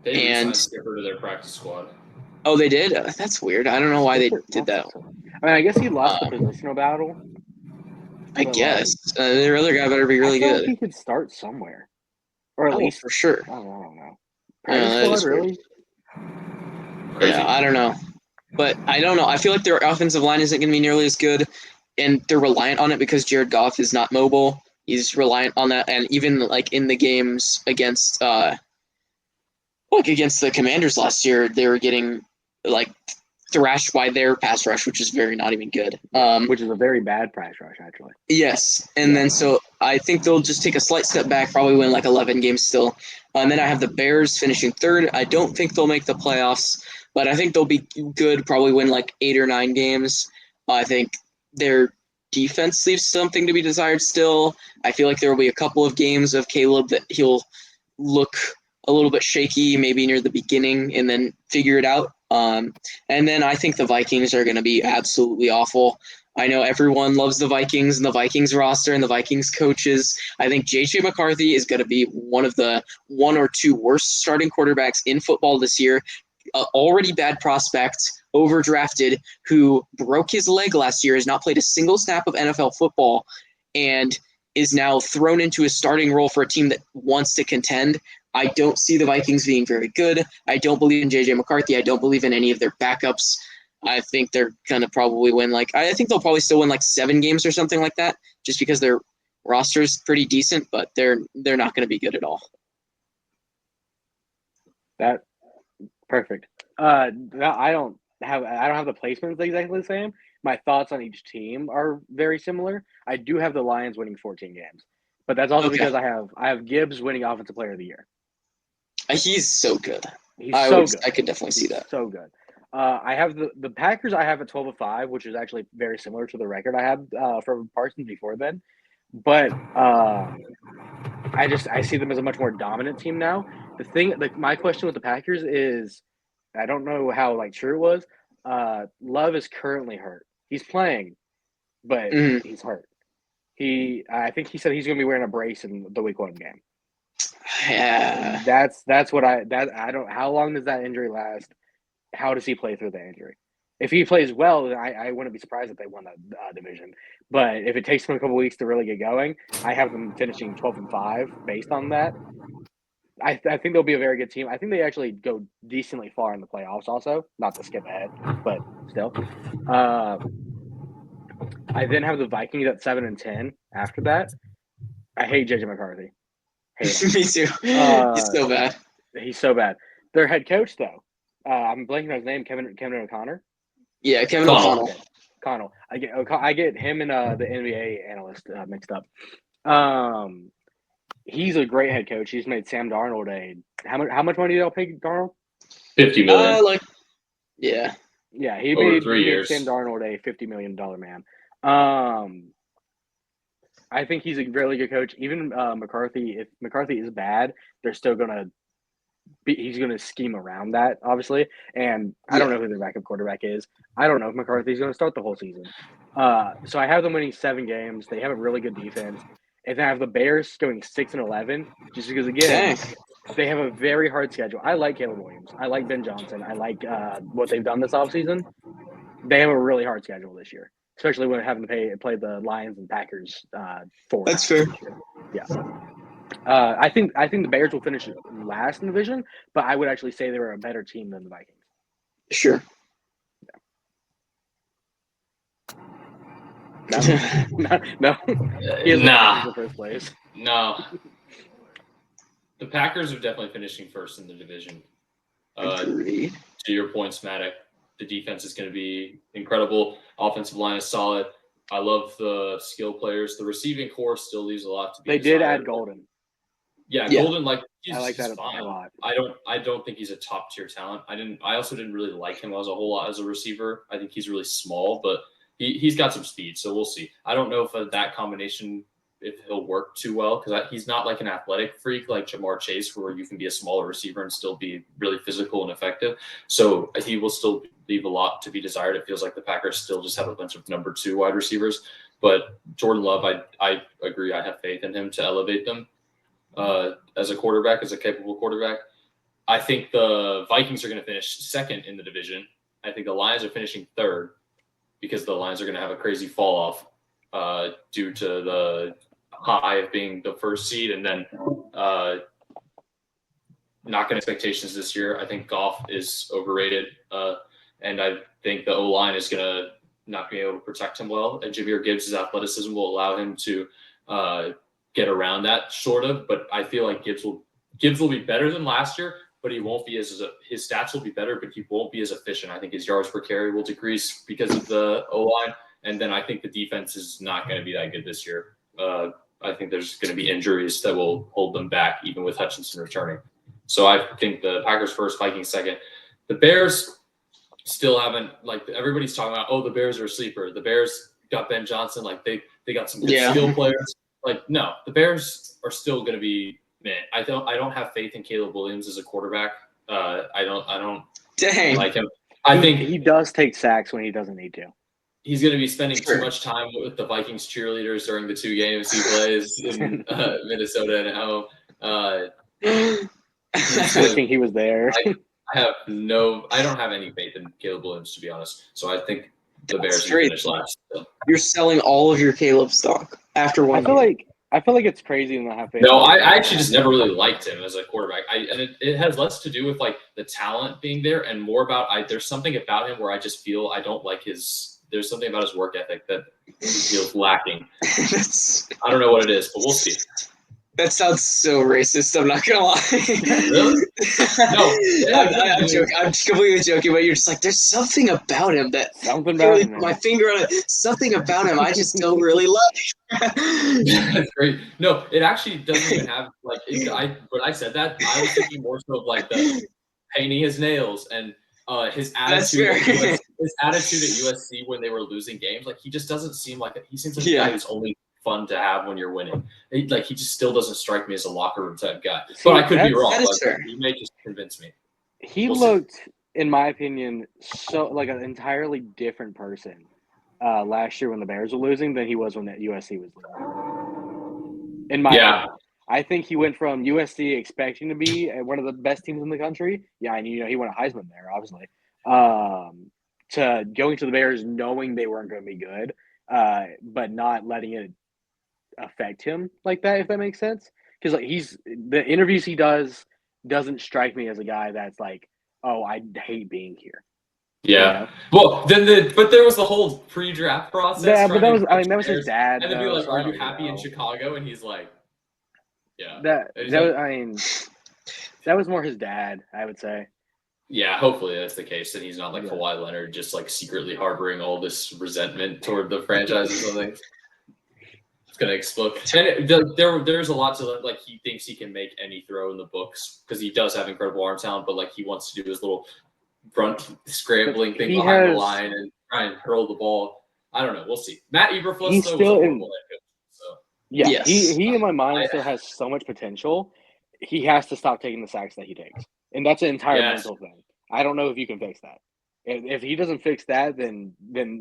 They re-signed Skipper to their practice squad. Oh, they did? That's weird. I don't know why they did that. I mean, I guess he lost the positional battle. I guess. Their other guy better be really good. Like he could start somewhere. Or at least. For sure. I don't know. Practice squad, really? Crazy. Yeah, I don't know. But I don't know. I feel like their offensive line isn't going to be nearly as good, and they're reliant on it because Jared Goff is not mobile. He's reliant on that, and even like in the games against the Commanders last year, they were getting like thrashed by their pass rush, which is very not even good. Which is a very bad pass rush, actually. Yes, and then so I think they'll just take a slight step back, probably win like 11 games still. And then I have the Bears finishing third. I don't think they'll make the playoffs, but I think they'll be good, probably win like 8 or 9 games. I think their defense leaves something to be desired still. I feel like there will be a couple of games of Caleb that he'll look a little bit shaky, maybe near the beginning, and then figure it out. And then I think the Vikings are going to be absolutely awful. I know everyone loves the Vikings and the Vikings roster and the Vikings coaches. I think J.J. McCarthy is going to be one of the 1 or 2 worst starting quarterbacks in football this year. Already bad prospect, overdrafted, who broke his leg last year, has not played a single snap of NFL football, and is now thrown into a starting role for a team that wants to contend. I don't see the Vikings being very good. I don't believe in J.J. McCarthy. I don't believe in any of their backups. I think they're gonna probably win. I think they'll probably still win 7 games or something like that, just because their roster's pretty decent, but they're not gonna be good at all. That perfect. No, I don't have the placements exactly the same. My thoughts on each team are very similar. I do have the Lions winning 14 games, but that's also Okay. because I have Gibbs winning Offensive Player of the Year. He's so good. He's good. good. I could definitely see that. So good. I have the Packers. I have at 12-5, which is actually very similar to the record I had from Parsons before then. But I see them as a much more dominant team now. The thing, my question with the Packers is, I don't know how true it was. Love is currently hurt. He's playing, but he's hurt. I think he said he's going to be wearing a brace in the Week 1 game. Yeah. That's what I don't. How long does that injury last? How does he play through the injury? If he plays well, then I wouldn't be surprised if they won that division. But if it takes them a couple weeks to really get going, I have them finishing 12-5 based on that. I think they'll be a very good team. I think they actually go decently far in the playoffs also, not to skip ahead, but still. I then have the Vikings at 7-10 after that. I hate JJ McCarthy. Hate him. Me too. He's so bad. He's so bad. Their head coach, though, I'm blanking on his name, Kevin O'Connor. Yeah, Kevin O'Connell. Okay. Connell. I get him and the NBA analyst mixed up. He's a great head coach. He's made Sam Darnold how much money did y'all pay Darnold? $50 million. Yeah. Yeah, he Over made 3 years. Sam Darnold a $50 million man. I think he's a really good coach. Even McCarthy, if McCarthy is bad, they're still he's gonna scheme around that, obviously. And I don't know who their backup quarterback is. I don't know if McCarthy's gonna start the whole season. So I have them winning 7 games. They have a really good defense. And then I have the Bears going 6-11, just because again they have a very hard schedule. I like Caleb Williams. I like Ben Johnson. I like what they've done this offseason. They have a really hard schedule this year, especially when having to play the Lions and Packers 4 That's fair. Yeah. I think the Bears will finish last in the division, but I would actually say they were a better team than the Vikings. Sure. No. Nah. The first place. No. The Packers are definitely finishing first in the division. Agreed. To your point, Maddoc, the defense is going to be incredible. Offensive line is solid. I love the skill players. The receiving core still leaves a lot to be desired. Did add Golden. Yeah, Golden, I like that fine. a lot. I don't think he's a top tier talent. I also didn't really like him as a whole lot as a receiver. I think he's really small, but he's got some speed, so we'll see. I don't know if that combination, if he'll work too well, because he's not like an athletic freak like Jamar Chase, where you can be a smaller receiver and still be really physical and effective. So he will still leave a lot to be desired. It feels like the Packers still just have a bunch of number 2 wide receivers. But Jordan Love, I agree. I have faith in him to elevate them as a quarterback, as a capable quarterback. I think the Vikings are going to finish second in the division. I think the Lions are finishing third because the Lions are going to have a crazy fall off due to the high of being the first seed and then knocking expectations this year. I think Goff is overrated, and I think the O-line is going to not be able to protect him well. And Jahmyr Gibbs' athleticism will allow him to get around that, sort of. But I feel like Gibbs will be better than last year, but he won't be his stats will be better, but he won't be as efficient. I think his yards per carry will decrease because of the O-line. And then I think the defense is not going to be that good this year. I think there's going to be injuries that will hold them back, even with Hutchinson returning. So I think the Packers first, Vikings second. The Bears still haven't, everybody's talking about, the Bears are a sleeper. The Bears got Ben Johnson. They got some good skill players. No, the Bears are still going to be, man, I don't have faith in Caleb Williams as a quarterback. I don't like him. I think he does take sacks when he doesn't need to. He's going to be spending too much time with the Vikings cheerleaders during the 2 games he plays in Minnesota and at home. Wishing he was there. I don't have any faith in Caleb Williams, to be honest. So I think the Bears will finish last. So. You're selling all of your Caleb stock after 1 I feel game. I feel like it's crazy to not have faith. No, I actually just never really liked him as a quarterback. And it has less to do with like the talent being there and more about there's something about him where I just feel I don't like there's something about his work ethic that feels lacking. I don't know what it is, but we'll see. That sounds so racist. I'm not gonna lie. Really? No, I'm joking. I'm completely joking. But you're just like, there's something about him that Something I really about him, put my man. finger on it. Something about him I just don't really like. That's great. No, it actually doesn't even have like. When I said that, I was thinking more so of like the painting his nails and his That's attitude. fair. His attitude at USC when they were losing games, like he just doesn't seem like he seems like a Yeah. guy who's only fun to have when you're winning. He just still doesn't strike me as a locker room type guy. See, But I could be wrong. that is Like, fair. you may just convince me. He We'll see. looked, in my opinion, so like an entirely different person last year when the Bears were losing than he was when USC was losing. In my opinion. I think he went from USC expecting to be one of the best teams in the country. Yeah, and he won a Heisman there, obviously. To going to the Bears knowing they weren't going to be good, but not letting it affect him like that, if that makes sense. Because like the interviews he doesn't strike me as a guy that's like, oh, I hate being here. Yeah. You know? Well, but there was the whole pre-draft process. Yeah, but that trying to was his dad. and then be though, like, so "Are I you don't even happy in know. Chicago?" And he's like, "Yeah." That And he's that like, was, I mean, that was more his dad, I would say. yeah, hopefully that's the case, and he's not like Yeah. Kawhi Leonard, just like secretly harboring all this resentment toward the franchise or something. It's gonna explode. And there's a lot to like. He thinks he can make any throw in the books because he does have incredible arm talent, but like he wants to do his little front scrambling thing behind the line and try and hurl the ball. I don't know. We'll see. Matt Eberflus though was a horrible head coach. So Yeah, Yes. he in my mind still has so much potential. He has to stop taking the sacks that he takes, and that's an entire mental thing. I don't know if you can fix that. If he doesn't fix that, then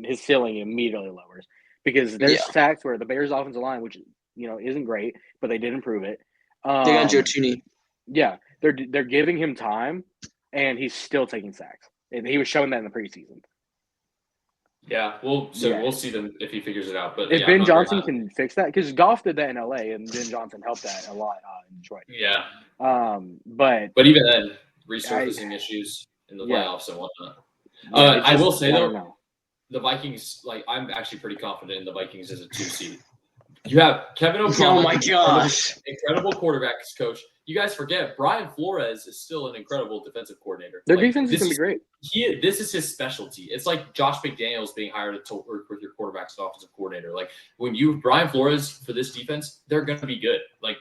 his ceiling immediately lowers because there's sacks where the Bears' offensive line, which isn't great, but they did improve it. They got Joe Tooney. Yeah, they're giving him time, and he's still taking sacks, and he was showing that in the preseason. Yeah, we'll see them if he figures it out. But if Ben Johnson can fix that, because Goff did that in LA, and Ben Johnson helped that a lot in Detroit. Yeah. But even then, resurfacing issues in the playoffs and whatnot. I will say though, the Vikings, like I'm actually pretty confident in the Vikings as a 2 seed. You have Kevin O'Connell. Oh my gosh. Incredible quarterbacks coach. You guys forget Brian Flores is still an incredible defensive coordinator. Their defense is going to be great. This is his specialty. It's like Josh McDaniels being hired to work with your quarterback's offensive coordinator. Like when Brian Flores for this defense, they're going to be good. Like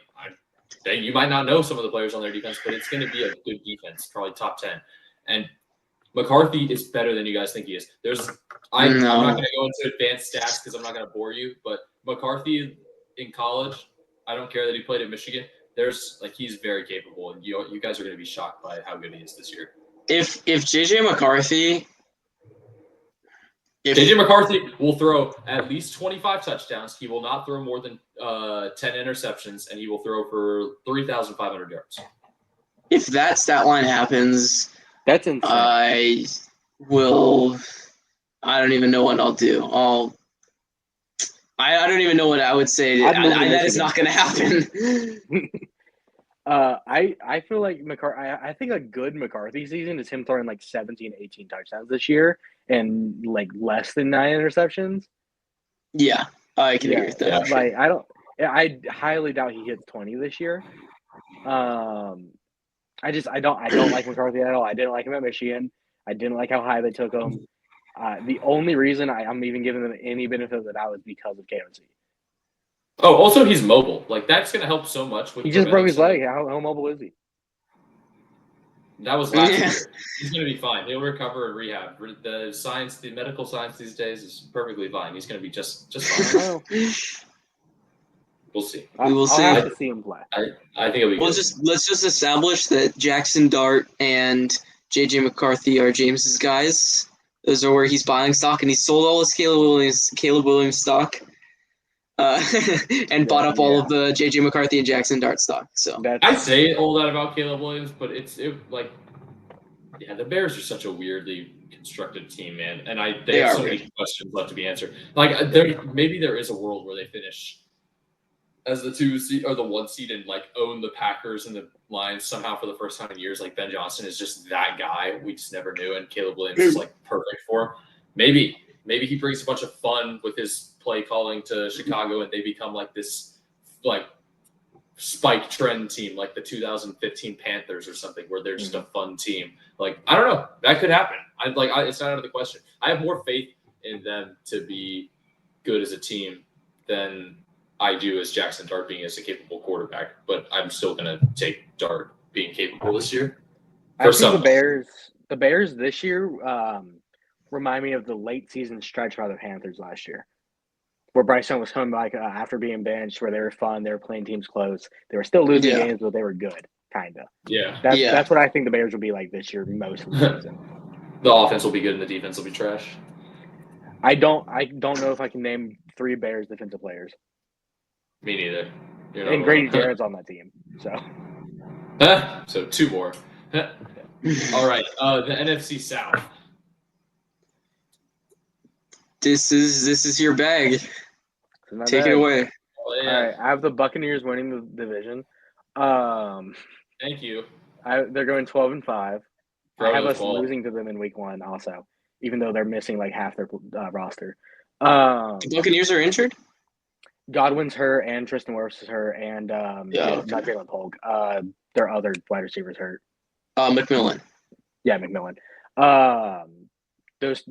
you might not know some of the players on their defense, but it's going to be a good defense, probably top 10. And McCarthy is better than you guys think he is. I'm not going to go into advanced stats because I'm not going to bore you, but McCarthy in college, I don't care that he played at Michigan. He's very capable, and you guys are going to be shocked by how good he is this year. If JJ McCarthy will throw at least 25 touchdowns, he will not throw more than 10 interceptions, and he will throw for 3,500 yards. If that stat line happens, that's insane. I don't even know what I'll do. I don't even know what I would say. That is not going to happen. I feel like I think a good McCarthy season is him throwing like 17, 18 touchdowns this year and like less than 9 interceptions. Yeah, I can agree with that. Like I highly doubt he hits 20 this year. I don't like McCarthy at all. I didn't like him at Michigan. I didn't like how high they took him. The only reason I'm even giving them any benefit of the doubt is because of KOC. Oh, also he's mobile. Like that's going to help so much. With he just broke his leg. How mobile is he? That was last year. He's going to be fine. He'll recover and rehab. The medical science these days is perfectly fine. He's going to be just fine. We'll see. We will see. I'll have to see him play. I think it'll be good. Let's just establish that Jackson Dart and JJ McCarthy are James's guys. Those are where he's buying stock, and he sold all his Caleb Williams stock, and bought up all of the JJ McCarthy and Jackson Dart stock. So I say all that about Caleb Williams, but the Bears are such a weirdly constructed team, man, and they have so many questions left to be answered. Like maybe there is a world where they finish as the 2 seed or the 1 seed and like own the Packers and the Lions somehow for the first time in years. Like Ben Johnson is just that guy we just never knew, and Caleb Williams is like perfect for him. Maybe he brings a bunch of fun with his play calling to Chicago, and they become like this like spike trend team, like the 2015 Panthers or something, where they're just a fun team. Like I don't know, that could happen. It's not out of the question. I have more faith in them to be good as a team than I do as Jackson Dart being as a capable quarterback, but I'm still going to take Dart being capable this year. I think the Bears this year remind me of the late season stretch by the Panthers last year, where Bryce Young was coming back after being benched, where they were fun, they were playing teams close, they were still losing games, but they were good, kind of. Yeah. That's what I think the Bears will be like this year most of the season. The offense will be good and the defense will be trash. I don't know if I can name 3 Bears defensive players. Me neither. And Grady Jarrett's on that team, so. So 2 more. All right, the NFC South. This is your bag. Take it away. Oh, yeah. All right, I have the Buccaneers winning the division. Thank you. They're going 12-5. I have us 12. losing to them in week 1 also, even though they're missing like half their roster. The Buccaneers are injured? Godwin's hurt, and Tristan Wirfs is hurt, and not Jalen Polk. Their other wide receivers hurt. McMillan. Yeah, McMillan. Those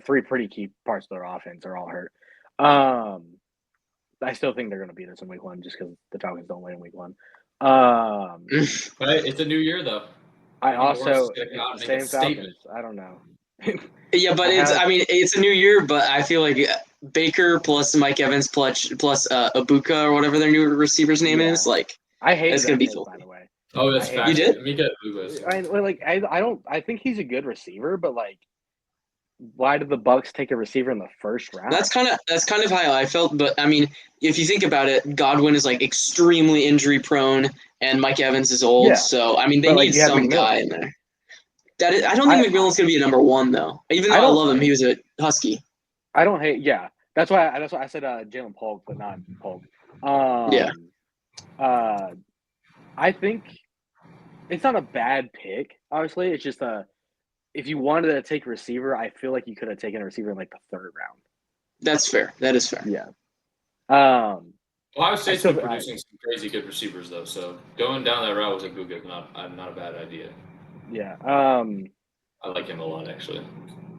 3 pretty key parts of their offense are all hurt. I still think they're going to beat us in week 1 just because the Falcons don't win in week 1. But it's a new year, though. I also same Falcons. I don't know. Yeah, but it's a new year, but I feel like Baker plus Mike Evans plus Ibuka or whatever their new receiver's name is, like I hate it's gonna be by the way. Oh, that's fact. You did? I think he's a good receiver, but like, why did the Bucs take a receiver in the first round? That's kind of how I felt, but I mean, if you think about it, Godwin is like extremely injury prone, and Mike Evans is old, so I mean they need some guy in there. I don't think McMillan's gonna be a number 1 though. Even though I love him, he was a Husky. I don't hate. Yeah, that's why I said Jalen Polk, but not Polk. I think it's not a bad pick. Obviously, it's just if you wanted to take a receiver, I feel like you could have taken a receiver in like the 3rd round. That's fair. That is fair. Yeah. Ohio State's been producing some crazy good receivers though, so going down that route was not a bad idea. Yeah. I like him a lot actually.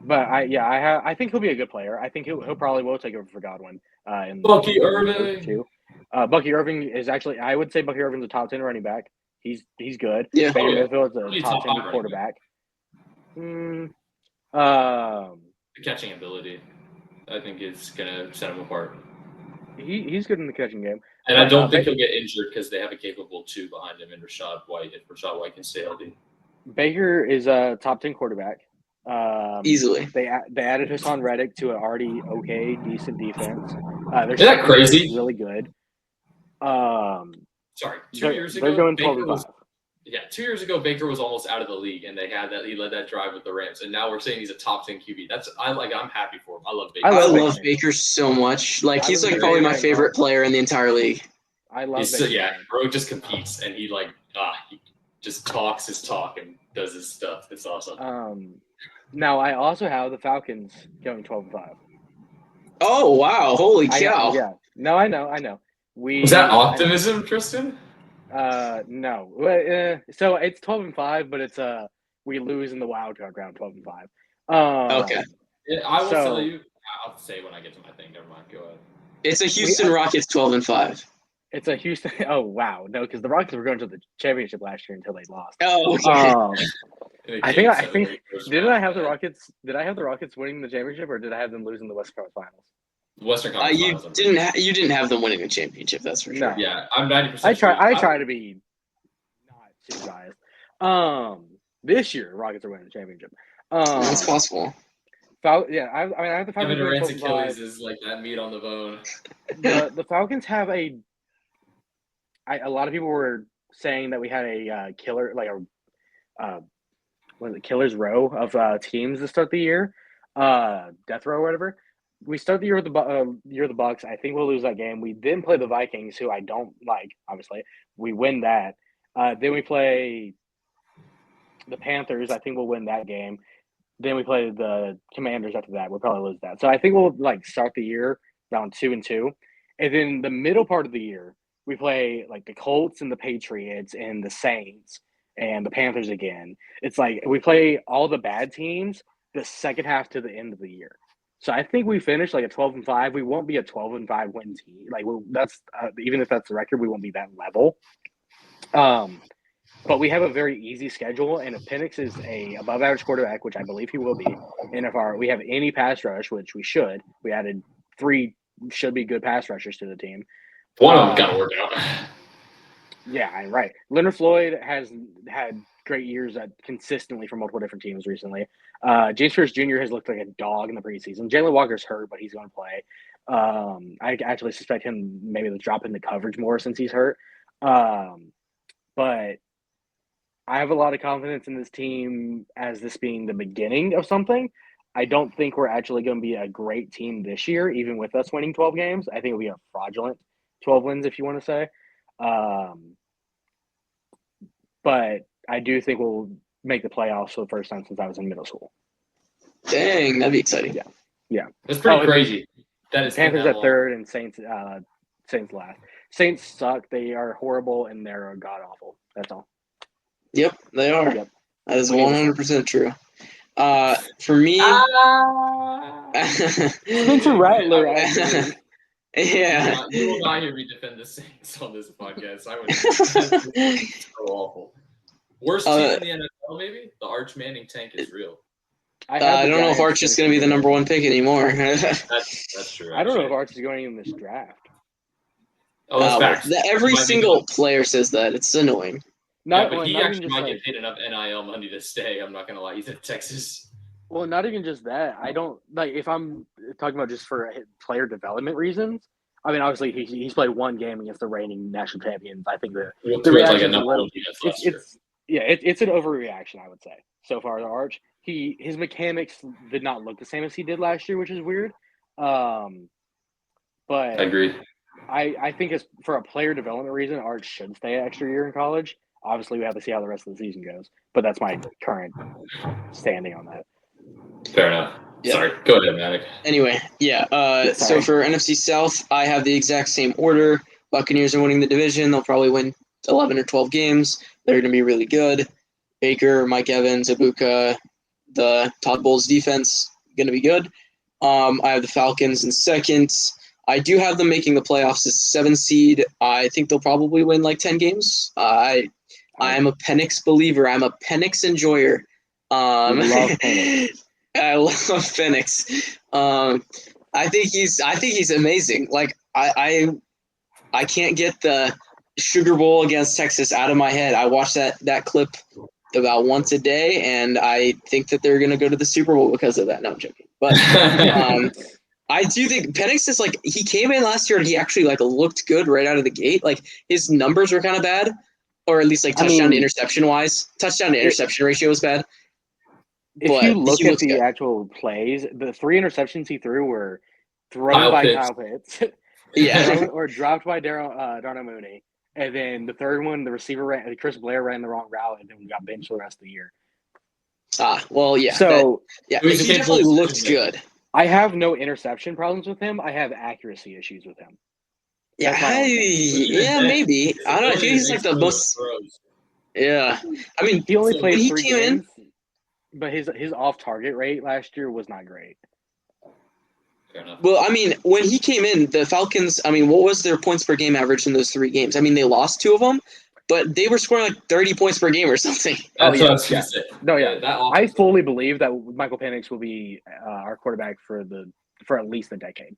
But I think he'll be a good player. I think he'll probably will take over for Godwin. In Bucky Irving too. Bucky Irving is actually, I would say Bucky Irving's a top 10 running back. He's good. Yeah. Baker Mayfield's a top 10 quarterback. The catching ability, I think, is gonna set him apart. He's good in the catching game. And I don't think he'll get injured because they have a capable 2 behind him in Rashad White if Rashad White can stay healthy. Baker is a top 10 quarterback. Easily. They added Hassan Reddick to an already decent defense. Is that crazy? Really good. Sorry, 2 years ago, they're going 12-5. Yeah, 2 years ago, Baker was almost out of the league, and he led that drive with the Rams, and now we're saying he's a top 10 QB. I'm happy for him. I love Baker. I love Baker so much. Like he's like probably my favorite player in the entire league. I love Baker. Yeah, bro just competes, and he just talks his talk and does his stuff. It's awesome. Now I also have the Falcons going 12-5. Oh wow! Holy cow! Yeah. No, I know. Was that optimism, Tristan? No. So it's 12-5, but it's we lose in the wild card round 12-5. Okay. Yeah, I will tell you. I'll say when I get to my thing. Never mind. Go ahead. It's a Houston Rockets 12-5. It's a Houston. Oh wow, no, because the Rockets were going to the championship last year until they lost. Oh, okay. I think did I have the Rockets? Did I have the Rockets winning the championship, or did I have them losing the Western Conference Finals? Western Conference Finals. You didn't have them winning the championship. That's for sure. No. Yeah, I'm 90%. I try to be not too biased. This year Rockets are winning the championship. That's possible. I have the Falcons. Kevin Durant's Achilles is like that meat on the bone. The Falcons have a lot of people were saying that we had a killer, like killer's row of teams to start the year, death row or whatever. we start the year with the Bucks. I think we'll lose that game. We then play the Vikings, who I don't like. Obviously, we win that. Then we play the Panthers. I think we'll win that game. Then we play the Commanders after that. We'll probably lose that. So I think we'll start the year around 2-2, and then the middle part of the year we play like the Colts and the Patriots and the Saints and the Panthers again. It's like we play all the bad teams the second half to the end of the year. So I think we finish like a 12-5. We won't be a 12-5 win team. Like that's even if that's the record, we won't be that level. But we have a very easy schedule, and if Penix is a above average quarterback, which I believe he will be, and if we have any pass rush, which we should, we added 3 should be good pass rushers to the team. One of them got to work out. Yeah, right. Leonard Floyd has had great years consistently for multiple different teams recently. James Pierce Jr. has looked like a dog in the preseason. Jalen Walker's hurt, but he's going to play. I actually suspect him maybe to drop into coverage more since he's hurt. But I have a lot of confidence in this team as this being the beginning of something. I don't think we're actually going to be a great team this year, even with us winning 12 games. I think it'll be a fraudulent 12 wins, if you want to say. But I do think we'll make the playoffs for the first time since I was in middle school. Dang, that'd be exciting. Yeah. That's pretty crazy. That is Panthers at third and Saints last. Saints suck. They are horrible and they're god awful. That's all. Yep, they are. Yep. That is 100% true. For me, Spencer Rattler. Yeah. You will not hear me defend the Saints on this podcast. I would. That's so awful. Worst team in the NFL, maybe? The Arch Manning tank is real. I don't know if Arch is going to be the number 1 pick anymore. That's true. I don't know if Arch is going in this draft. Oh, that's facts. Every single player says that. It's annoying. But he actually might get paid enough NIL money to stay. I'm not going to lie. He's in Texas. Well, not even just that. I don't like if I'm talking about just for player development reasons. I mean, obviously he's played 1 game against the reigning national champions. I think the reaction it's an overreaction. I would say so far the Arch. His mechanics did not look the same as he did last year, which is weird. But I agree. I think it's for a player development reason. Arch should stay an extra year in college. Obviously, we have to see how the rest of the season goes. But that's my current standing on that. Fair enough. Yeah. Sorry. Go ahead, Maddoc. Anyway, so for NFC South, I have the exact same order. Buccaneers are winning the division. They'll probably win 11 or 12 games. They're going to be really good. Baker, Mike Evans, Ibuka, the Todd Bowles defense, going to be good. I have the Falcons in second. I do have them making the playoffs as 7 seed. I think they'll probably win like 10 games. I am a Penix believer. I'm a Penix enjoyer. Love Penix. I love Penix. I think he's amazing. Like I can't get the Sugar Bowl against Texas out of my head. I watch that clip about once a day, and I think that they're gonna go to the Super Bowl because of that. No, I'm joking. But I do think Penix is like he came in last year and he actually like looked good right out of the gate. Like his numbers were kind of bad, or at least like touchdown to interception wise. Touchdown to interception ratio was bad. If you look at the actual plays, the 3 interceptions he threw were thrown by Kyle Pitts, or dropped by Darnell Mooney, and then the third one, the receiver Chris Blair ran the wrong route, and then we got benched for the rest of the year. Well, yeah. So he definitely looked good. I have no interception problems with him. I have accuracy issues with him. Yeah, maybe. I don't know. I think he's like the most. Yeah, I mean, he only played 3 games. But his off-target rate last year was not great. Fair enough. Well, I mean, when he came in, the Falcons, I mean, what was their points per game average in those 3 games? I mean, they lost 2 of them, but they were scoring like 30 points per game or something. That's what I was going to say. No, I fully believe that Michael Penix will be our quarterback for at least a decade.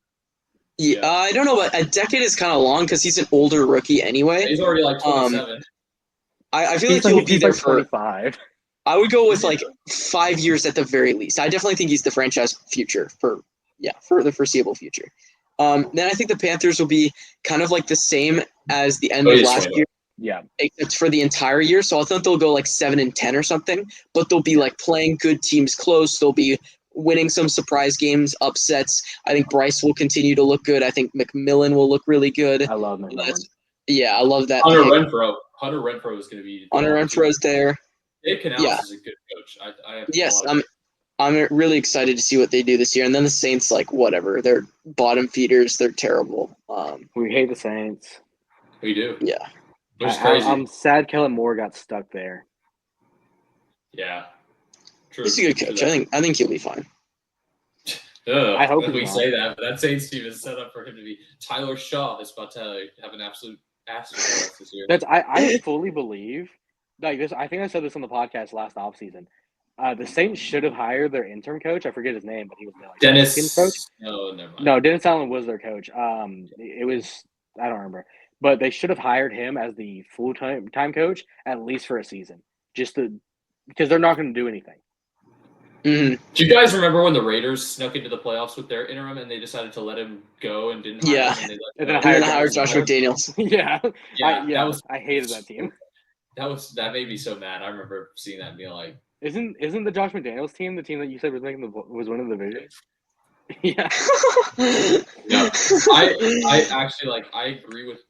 Yeah, I don't know, but a decade is kind of long because he's an older rookie anyway. He's already like 27. I feel like he'll be there for 25. I would go with like 5 years at the very least. I definitely think he's the franchise future for the foreseeable future. Then I think the Panthers will be kind of like the same as the end of last year. Yeah. Except for the entire year. So I think they'll go like 7-10 or something, but they'll be like playing good teams close. They'll be winning some surprise games, upsets. I think Bryce will continue to look good. I think McMillan will look really good. I love McMillan. Yeah, I love that. Hunter pick. Renfro is going to be. Hunter Renfro's there. Dave Canales Yeah. is a good coach. I have Yes, a lot of I'm really excited to see what they do this year. And then the Saints, like whatever, they're bottom feeders. They're terrible. We hate the Saints. We do. Yeah. Which is crazy. I'm sad Kellen Moore got stuck there. Yeah. True. He's a good coach. I think he'll be fine. I hope we he's say that, but that Saints team is set up for him to be. Tyler Shaw is about to have an absolute ass this year. I fully believe like this. I think I said this on the podcast last offseason. The Saints should have hired their interim coach. I forget his name, but he was their Dennis coach. No, never mind. No, Dennis Allen was their coach. It was I don't remember, but they should have hired him as the full-time coach at least for a season, because they're not going to do anything. Mm-hmm. Do you guys remember when the Raiders snuck into the playoffs with their interim and they decided to let him go and didn't hire him? And then hired Josh McDaniels. Yeah, yeah. I hated that team. That made me so mad. I remember seeing that and being like, Isn't the Josh McDaniels team the team that you said was winning the division? Yeah. no, I actually I agree with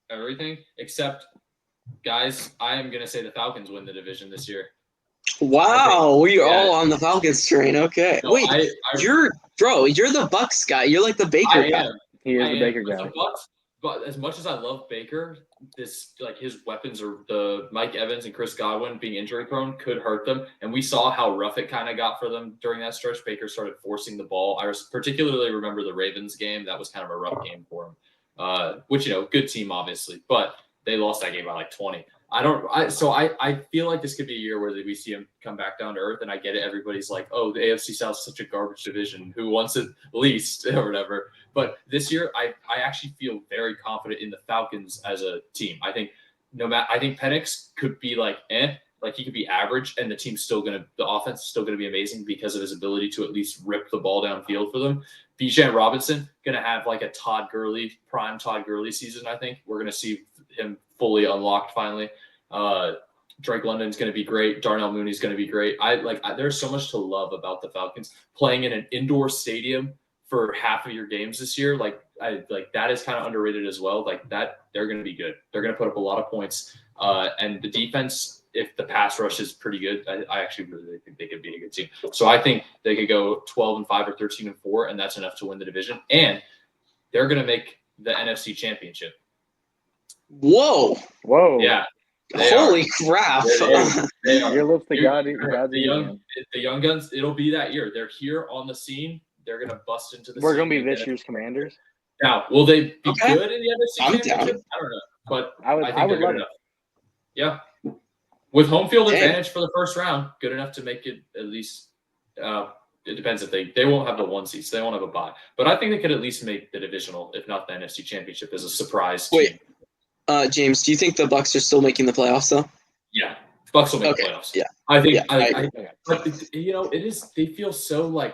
everything except, guys, I am gonna say the Falcons win the division this year. Wow, we're all on the Falcons train. Okay, no, wait, you're the Bucks guy. You're like the Baker guy. He is the Baker guy. But as much as I love Baker, his weapons are the Mike Evans and Chris Godwin being injury prone could hurt them. And we saw how rough it kind of got for them during that stretch. Baker started forcing the ball. I particularly remember the Ravens game. That was kind of a rough game for him, which, good team, obviously, but they lost that game by like 20. I feel like this could be a year where we see him come back down to earth, and I get it. Everybody's like, oh, the AFC South is such a garbage division. Who wants it least or whatever? But this year, I actually feel very confident in the Falcons as a team. I think I think Penix could be he could be average, and the offense is still gonna be amazing because of his ability to at least rip the ball downfield for them. Bijan Robinson gonna have like a prime Todd Gurley season. I think we're gonna see him fully unlocked finally. Drake London's going to be great. Darnell Mooney's going to be great. There's so much to love about the Falcons playing in an indoor stadium for half of your games this year. That is kind of underrated as well. They're going to be good. They're going to put up a lot of points. And the defense, if the pass rush is pretty good, I actually really think they could be a good team. So I think they could go 12-5 or 13-4, and that's enough to win the division. And they're going to make the NFC Championship. Whoa! Yeah. Holy crap! They are. Your lips to God. The young guns. It'll be that year. They're here on the scene. They're gonna bust into the. We're gonna be this year's Commanders. Now, will they be good in the NFC Championship? Down. I don't know, but I think they're good enough. Yeah, with home field advantage for the first round, good enough to make it at least. It depends if they won't have the 1 seed, so they won't have a bye. But I think they could at least make the divisional, if not the NFC Championship, as a surprise. Wait. James, do you think the Bucks are still making the playoffs though? Yeah, Bucks will make the playoffs. Yeah, I think. Yeah, but it is. They feel so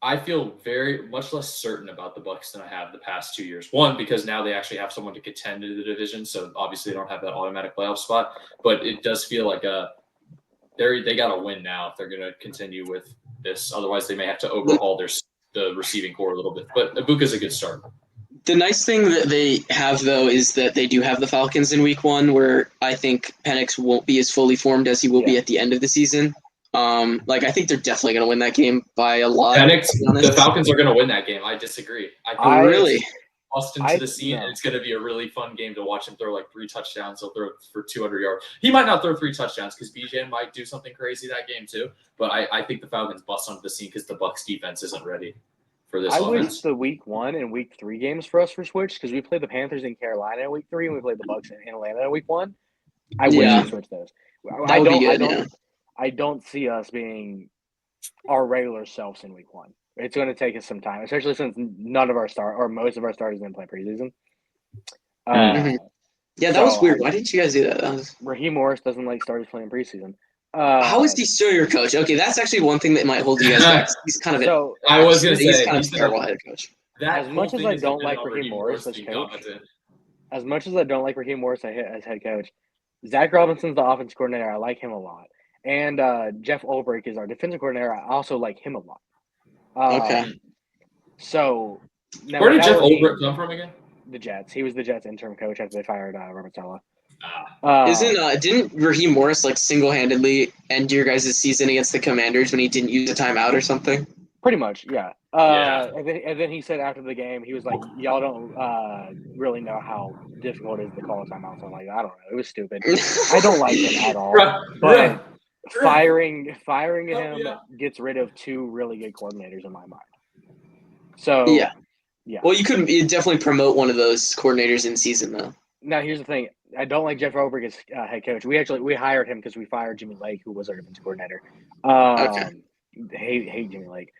I feel very much less certain about the Bucks than I have the past 2 years. One, because now they actually have someone to contend in the division, so obviously they don't have that automatic playoff spot. But it does feel like they got to win now if they're going to continue with this. Otherwise, they may have to overhaul the receiving core a little bit. But Ibuka's a good start. The nice thing that they have, though, is that they do have the Falcons in week 1, where I think Penix won't be as fully formed as he will be at the end of the season. I think they're definitely going to win that game by a lot. The Falcons are going to win that game. I disagree. I really bust into the scene, and it's going to be a really fun game to watch him throw 3 touchdowns. He'll throw for 200 yards. He might not throw 3 touchdowns because BJ might do something crazy that game too. But I think the Falcons bust onto the scene because the Bucs defense isn't ready. I wish the week 1 and week 3 games for us were switched because we played the Panthers in Carolina in week 3 and we played the Bucs in Atlanta in week 1. I wish we switched those. I don't see us being our regular selves in week 1. It's going to take us some time, especially since none of our most of our starters didn't play preseason. Yeah, that was weird. Why didn't you guys do that? Raheem Morris doesn't like starters playing preseason. How is he still your coach? Okay, that's actually one thing that might hold you guys back. He's kind of he's kind of a terrible head coach. As much as I don't like Raheem Morris as coach, as head coach, Zach Robinson's the offense coordinator. I like him a lot. and Jeff Ulbrich is our defensive coordinator. I also like him a lot. Okay. So now Where did with Jeff our team, Ulbrich come from again? The Jets. He was the Jets interim coach after they fired Robert Saleh. Didn't Raheem Morris like single-handedly end your guys' season against the Commanders when he didn't use a timeout or something? Pretty much, yeah. Yeah. And then he said after the game, he was like, "Y'all don't really know how difficult it is to call a timeout." So I'm like, I don't know. It was stupid. I don't like him at all. But firing him gets rid of two really good coordinators in my mind. So yeah. Yeah. Well, you'd definitely promote one of those coordinators in season though. Now here's the thing. I don't like Jeff Ulbrich as head coach. We hired him because we fired Jimmy Lake, who was our defensive coordinator. Okay. Hate Jimmy Lake.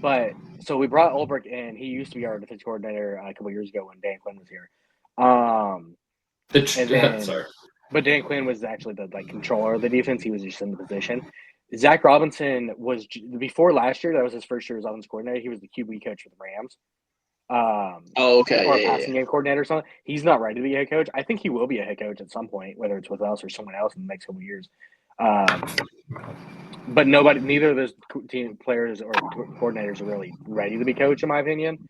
But so we brought Ulbrich in. He used to be our defensive coordinator a couple years ago when Dan Quinn was here. But Dan Quinn was actually the controller of the defense. He was just in the position. Zach Robinson was before last year. That was his first year as offensive coordinator. He was the QB coach for the Rams. Okay. Or a passing game coordinator or something. He's not ready to be a head coach. I think he will be a head coach at some point, whether it's with us or someone else in the next couple of years. But neither of those team players or coordinators are really ready to be coach, in my opinion.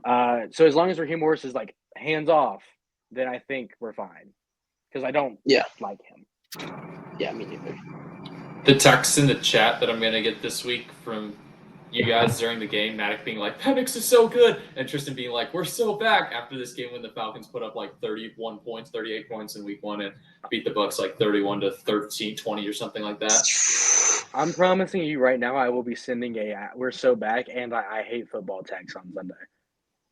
So as long as Raheem Morris is hands off, then I think we're fine. Because I don't like him. Yeah, me neither. The text in the chat that I'm gonna get this week from you guys during the game, Maddoc being like, Penix is so good, and Tristan being like, we're so back after this game when the Falcons put up 31 points, 38 points in week 1 and beat the Bucs 31-13, 20 or something like that. I'm promising you right now I will be sending we're so back and I hate football text on Sunday.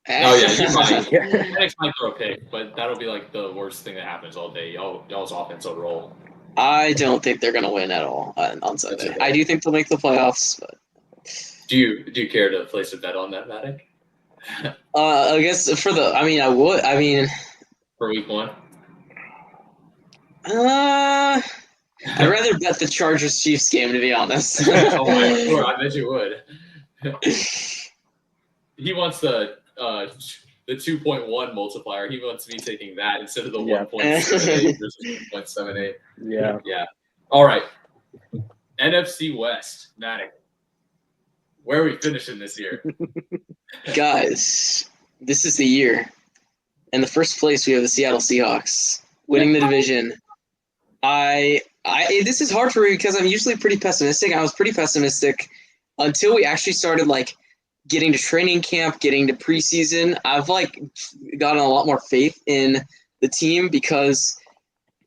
Oh yeah, you might. Penix might throw a pick, but that'll be the worst thing that happens all day. Y'all's offense will roll. I don't think they're going to win at all on Sunday. Okay. I do think they'll make the playoffs. But... Do you care to place a bet on that, Maddoc? I guess I would. I mean, for week 1. I'd rather bet the Chargers Chiefs game, to be honest. Oh, I'm sure. I bet you would. He wants the 2.1 multiplier. He wants me taking that instead of the 1.78 versus 1.78. Yeah. Yeah. All right. NFC West, Maddoc. Where are we finishing this year? Guys, this is the year. In the first place, we have the Seattle Seahawks winning the division. This is hard for me because I'm usually pretty pessimistic. I was pretty pessimistic until we actually started getting to training camp, getting to preseason. I've gotten a lot more faith in the team because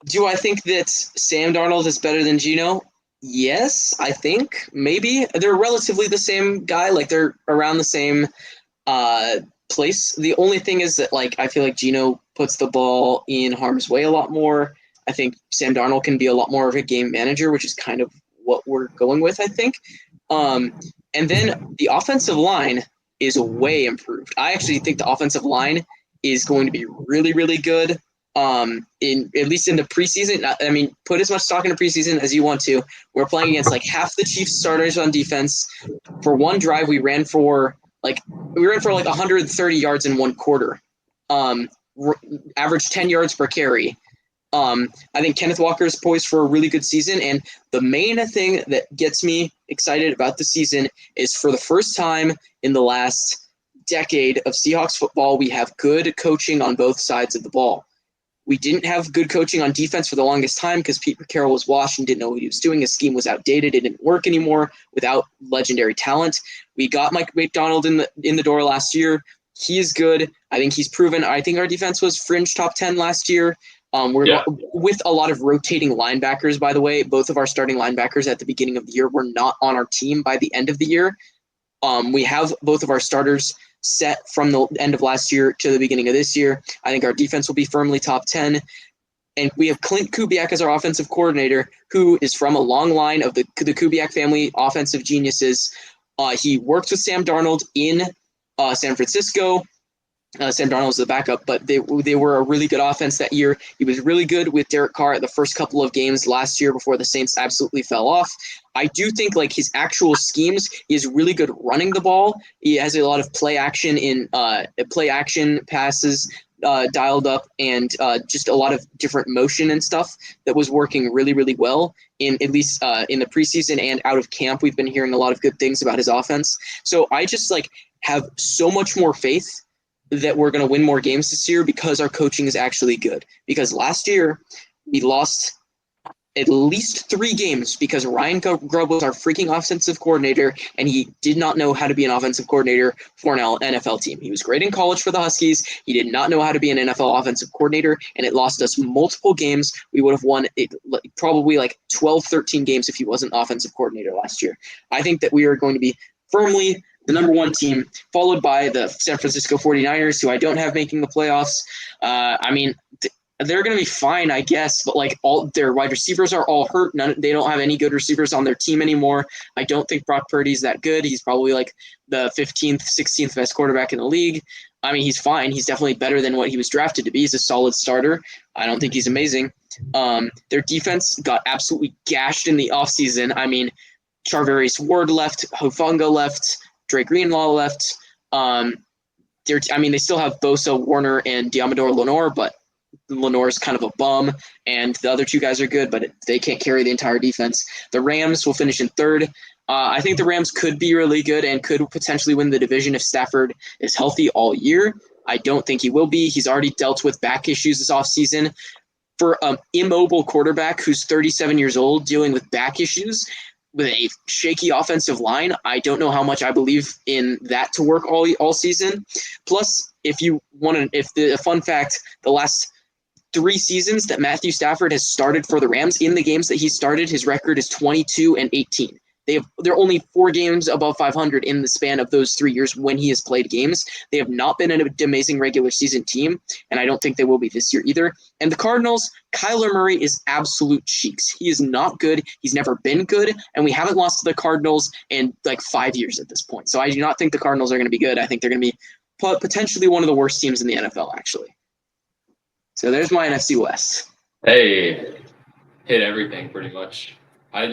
do I think that Sam Darnold is better than Geno? Yes, I think maybe they're relatively the same guy. They're around the same place. The only thing is that I feel like Geno puts the ball in harm's way a lot more. I think Sam Darnold can be a lot more of a game manager, which is kind of what we're going with, I think. And then the offensive line is way improved. I actually think the offensive line is going to be really, really good. In at least in the preseason. I mean, put as much stock into preseason as you want to. We're playing against half the Chiefs starters on defense. For one drive, we ran for 130 yards in one quarter. Average 10 yards per carry. I think Kenneth Walker is poised for a really good season, and the main thing that gets me excited about the season is for the first time in the last decade of Seahawks football, we have good coaching on both sides of the ball. We didn't have good coaching on defense for the longest time because Pete Carroll was washed and didn't know what he was doing. His scheme was outdated. It didn't work anymore without legendary talent. We got Mike McDonald in the door last year. He is good. I think he's proven. I think our defense was fringe top 10 last year. With a lot of rotating linebackers, by the way. Both of our starting linebackers at the beginning of the year were not on our team by the end of the year. We have both of our starters set from the end of last year to the beginning of this year. I think our defense will be firmly top 10. And we have Clint Kubiak as our offensive coordinator, who is from a long line of the Kubiak family offensive geniuses. He worked with Sam Darnold in San Francisco. Sam Darnold was the backup, but they were a really good offense that year. He was really good with Derek Carr at the first couple of games last year before the Saints absolutely fell off. I do think his actual schemes, he is really good running the ball. He has a lot of play action passes. dialed up and just a lot of different motion and stuff that was working really, really well in at least in the preseason and out of camp. We've been hearing a lot of good things about his offense. So I just have so much more faith that we're going to win more games this year because our coaching is actually good. Because last year we lost at least 3 games because Ryan Grubb was our freaking offensive coordinator, and he did not know how to be an offensive coordinator for an NFL team. He was great in college for the Huskies. He did not know how to be an NFL offensive coordinator, and it lost us multiple games. We would have won it probably 12, 13 games if he wasn't offensive coordinator last year. I think that we are going to be firmly the number 1 team, followed by the San Francisco 49ers, who I don't have making the playoffs. They're going to be fine, I guess, but all their wide receivers are all hurt. They don't have any good receivers on their team anymore. I don't think Brock Purdy's that good. He's probably the 15th, 16th best quarterback in the league. I mean, he's fine. He's definitely better than what he was drafted to be. He's a solid starter. I don't think he's amazing. Their defense got absolutely gashed in the offseason. I mean, Charvarius Ward left, Hufanga left, Drake Greenlaw left. They still have Bosa, Warner, and Diamador Lenore, but Lenore's kind of a bum, and the other 2 guys are good, but they can't carry the entire defense. The Rams will finish in 3rd. I think the Rams could be really good and could potentially win the division if Stafford is healthy all year. I don't think he will be. He's already dealt with back issues this offseason. For an immobile quarterback who's 37 years old dealing with back issues with a shaky offensive line, I don't know how much I believe in that to work all season. Plus, a fun fact, the last 3 seasons that Matthew Stafford has started for the Rams, in the games that he started, his record is 22-18. They're only 4 games above 500 in the span of those 3 years when he has played games. They have not been an amazing regular season team, and I don't think they will be this year either. And the Cardinals, Kyler Murray is absolute cheeks. He is not good. He's never been good, and we haven't lost to the Cardinals in 5 years at this point. So I do not think the Cardinals are going to be good. I think they're going to be potentially one of the worst teams in the NFL, actually. So there's my NFC West. Hey, hit everything pretty much. I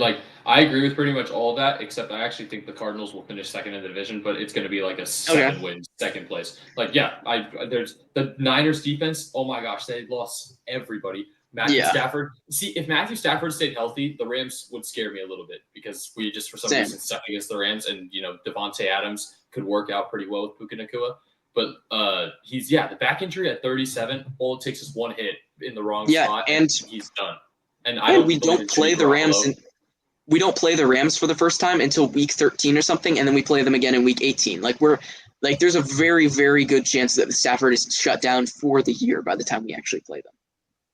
agree with pretty much all of that, except I actually think the Cardinals will finish 2nd in the division, but it's going to be a 7-win second place. There's the Niners defense. Oh my gosh, they lost everybody. Matthew Stafford. See, if Matthew Stafford stayed healthy, the Rams would scare me a little bit because we just for some reason suck against the Rams, and Devontae Adams could work out pretty well with Puka Nacua. But the back injury at 37. All it takes is 1 hit in the wrong spot, and he's done. And we don't play the Rams. We don't play the Rams for the first time until week 13 or something, and then we play them again in week 18. There's a very, very good chance that Stafford is shut down for the year by the time we actually play them.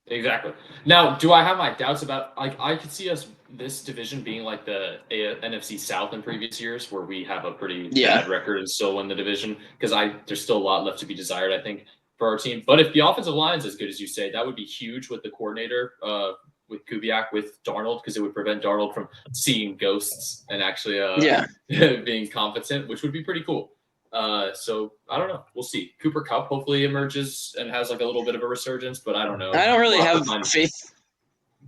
Exactly. Now, do I have my doubts about I could see this division being like the NFC South in previous years, where we have a pretty bad record and still win the division, because there's still a lot left to be desired, I think, for our team. But if the offensive line is as good as you say, that would be huge with the coordinator, with Kubiak, with Darnold, because it would prevent Darnold from seeing ghosts and actually being competent, which would be pretty cool. So I don't know. We'll see. Cooper Kupp hopefully emerges and has a little bit of a resurgence, but I don't know. I don't really have faith.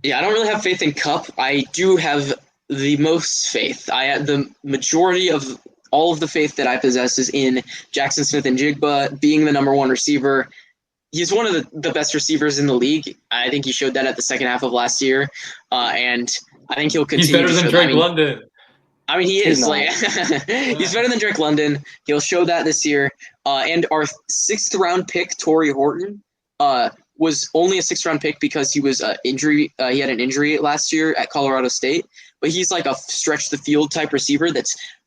Yeah, I don't really have faith in Kupp. I do have the most faith. I have the majority of all of the faith that I possess is in Jackson Smith-Njigba being the number 1 receiver. He's one of the best receivers in the league. I think he showed that at the second half of last year, and I think he'll continue. He's better than Drake London. I mean, he is he's better than Drake London. He'll show that this year. And our 6th round pick, Torrey Horton, was only a 6th round pick because he was injury. He had an injury last year at Colorado State, but he's a stretch the field type receiver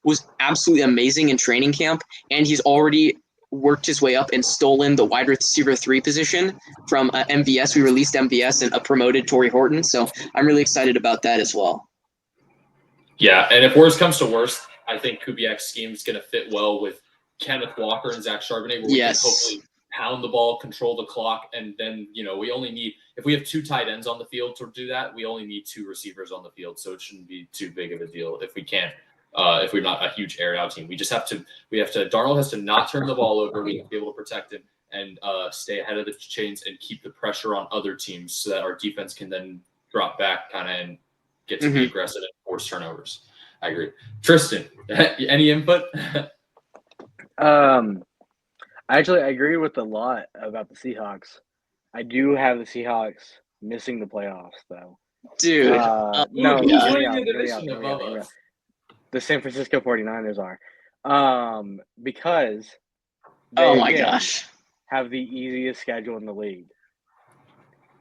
was absolutely amazing in training camp, and he's already worked his way up and stolen the wide receiver 3 position from MVS. We released MVS and promoted Torrey Horton, so I'm really excited about that as well. Yeah, and if worst comes to worst, I think Kubiak's scheme is going to fit well with Kenneth Walker and Zach Charbonnet, where we can hopefully pound the ball, control the clock, and then, we only need – if we have 2 tight ends on the field to do that, we only need 2 receivers on the field, so it shouldn't be too big of a deal if we can't. If we're not a huge air out team, Darnold has to not turn the ball over. We have to be able to protect him and stay ahead of the chains and keep the pressure on other teams so that our defense can then drop back and get to be aggressive and force turnovers. I agree. Tristan, any input? Actually, I agree with a lot about the Seahawks. I do have the Seahawks missing the playoffs, though. Dude. No, Who's hear me winning out. the Hear me division out. Hear me above out. Hear me out. us? The San Francisco 49ers are. Because Oh they, my again, gosh. have the easiest schedule in the league.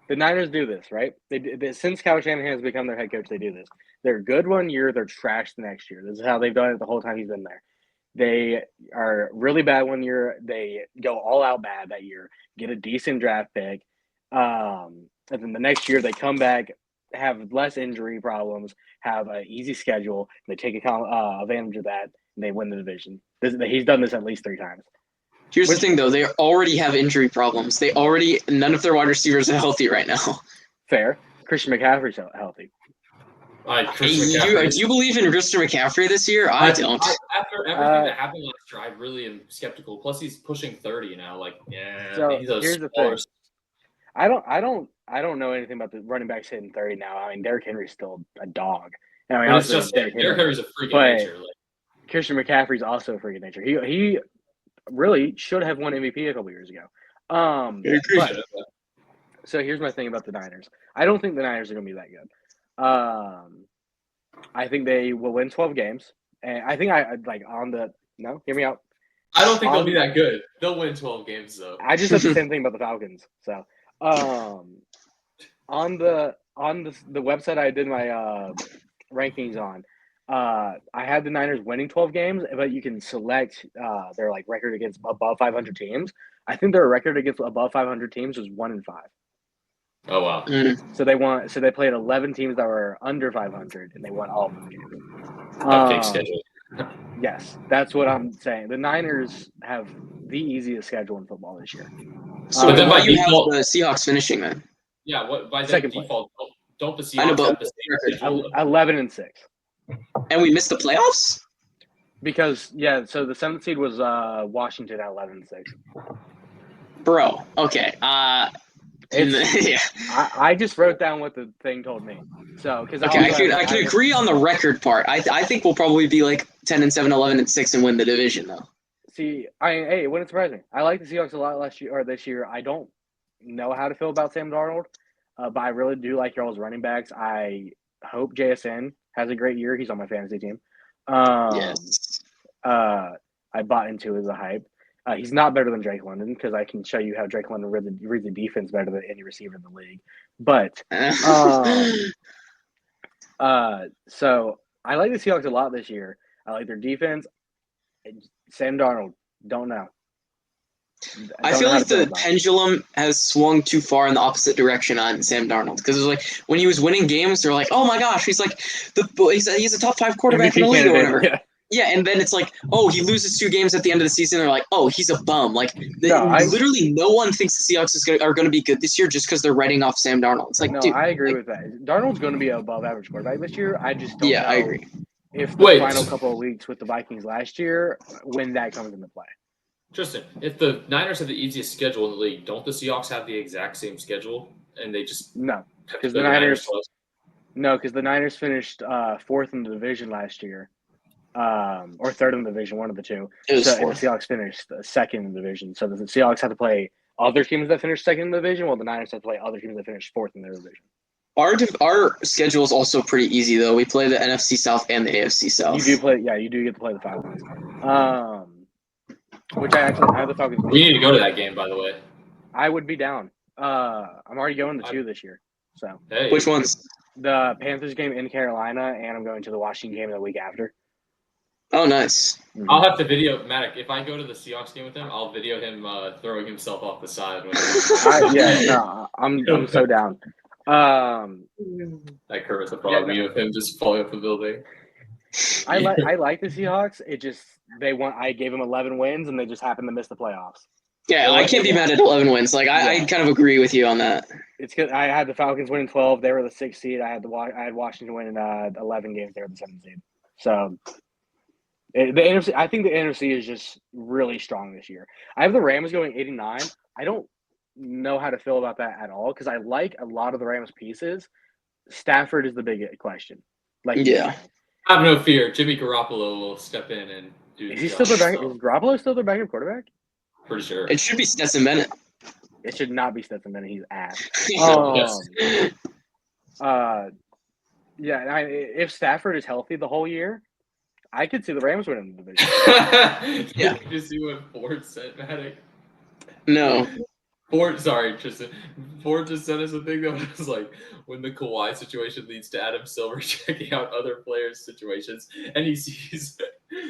The Niners do this, right? Since Kyle Shanahan has become their head coach, they do this. They're good one year, they're trash the next year. This is how they've done it the whole time he's been there. They are really bad one year. They go all out bad that year, get a decent draft pick. And then the next year they come back, have less injury problems, have an easy schedule. They take advantage of that, and they win the division. He's done this at least 3 times. Here's the thing, though. They already have injury problems. None of their wide receivers are healthy right now. Fair. Christian McCaffrey's healthy. Christian Do McCaffrey. you believe in Christian McCaffrey this year? I don't. After everything that happened last year, I really am skeptical. Plus, he's pushing 30 now. Like, yeah, So maybe those here's the thing. scores. I don't know anything about the running backs hitting 30 now. I mean, Derrick Henry's still a dog. I mean, It's just Derrick Henry's a freak of nature. Like, Christian McCaffrey's also a freak of nature. He really should have won MVP a couple years ago. So here's my thing about the Niners. I don't think the Niners are going to be that good. I think they will win 12 games, and I think hear me out. I don't think they'll be that good. They'll win 12 games though. I just said the same thing about the Falcons. So, on the website I did my rankings on, I had the Niners winning 12 games, but you can select their record against above 500 teams. I think their record against above 500 teams was 1-5. Oh wow! So they played 11 teams that were under 500, and they won all of those games. Cupcake schedule. Yes, that's what I'm saying. The Niners have the easiest schedule in football this year. So then by default, have the Seahawks finishing then? Yeah, what by second default? Don't the Seahawks have the same schedule? 11-6. And we missed the playoffs? Because so the 7th seed was Washington at 11-6. Bro, okay. Yeah. I just wrote down what the thing told me. So because I can agree on the record part. I think we'll probably be 10-7, 11-6, and win the division though. See, it wouldn't surprise me. I like the Seahawks a lot this year. I don't know how to feel about Sam Darnold, but I really do like y'all's running backs. I hope JSN has a great year. He's on my fantasy team. Yes. I bought into his hype. He's not better than Drake London because I can show you how Drake London reads the defense better than any receiver in the league. But so I like the Seahawks a lot this year. I like their defense. Sam Darnold, don't know. I feel like the pendulum has swung too far in the opposite direction on Sam Darnold because it was when he was winning games, they're like, "Oh my gosh, he's he's a top 5 quarterback in the league or whatever." Yeah, and then it's he loses 2 games at the end of the season. They're like, "Oh, he's a bum." Literally, no one thinks the Seahawks are going to be good this year just because they're writing off Sam Darnold. It's dude, I agree with that. Darnold's going to be an above-average quarterback this year. I just don't know. I agree. If the final couple of weeks with the Vikings last year, when that comes into play. Tristan, if the Niners have the easiest schedule in the league, don't the Seahawks have the exact same schedule? And they just no, because the Niners finished 4th in the division last year. Or 3rd in the division, one of the two. And the Seahawks finished 2nd in the division. So the Seahawks have to play other teams that finished 2nd in the division, while the Niners have to play other teams that finished 4th in their division. Our schedule is also pretty easy, though. We play the NFC South and the AFC South. You do get to play the Falcons. Which I have the Falcons. We need to go to that game, by the way. I would be down. I'm already going to 2 this year. So hey. Which ones? The Panthers game in Carolina, and I'm going to the Washington game the week after. Oh, nice. I'll have to video Maddoc. If I go to the Seahawks game with him, I'll video him throwing himself off the side. I'm so down. That Curtis will probably be of him just falling off the building. I like the Seahawks. I gave them 11 wins, and they just happened to miss the playoffs. Yeah, I can't be mad at 11 wins. I kind of agree with you on that. It's because I had the Falcons winning 12. They were the 6th seed. I had Washington winning 11 games. They were the 7th seed. So the NFC. I think the NFC is just really strong this year. I have the Rams going 89. I don't know how to feel about that at all because I like a lot of the Rams pieces. Stafford is the big question. Have no fear. Jimmy Garoppolo will step in and do. Is he still their back? Is Garoppolo still their backup quarterback? Pretty sure. It should be Stetson Bennett. It should not be Stetson Bennett. He's ass. Yes. Yeah. If Stafford is healthy the whole year, I could see the Rams winning the division. Yeah. Did you see what Ford said, Maddoc? No. Tristan. Ford just sent us a thing that was like, when the Kawhi situation leads to Adam Silver checking out other players' situations, and he sees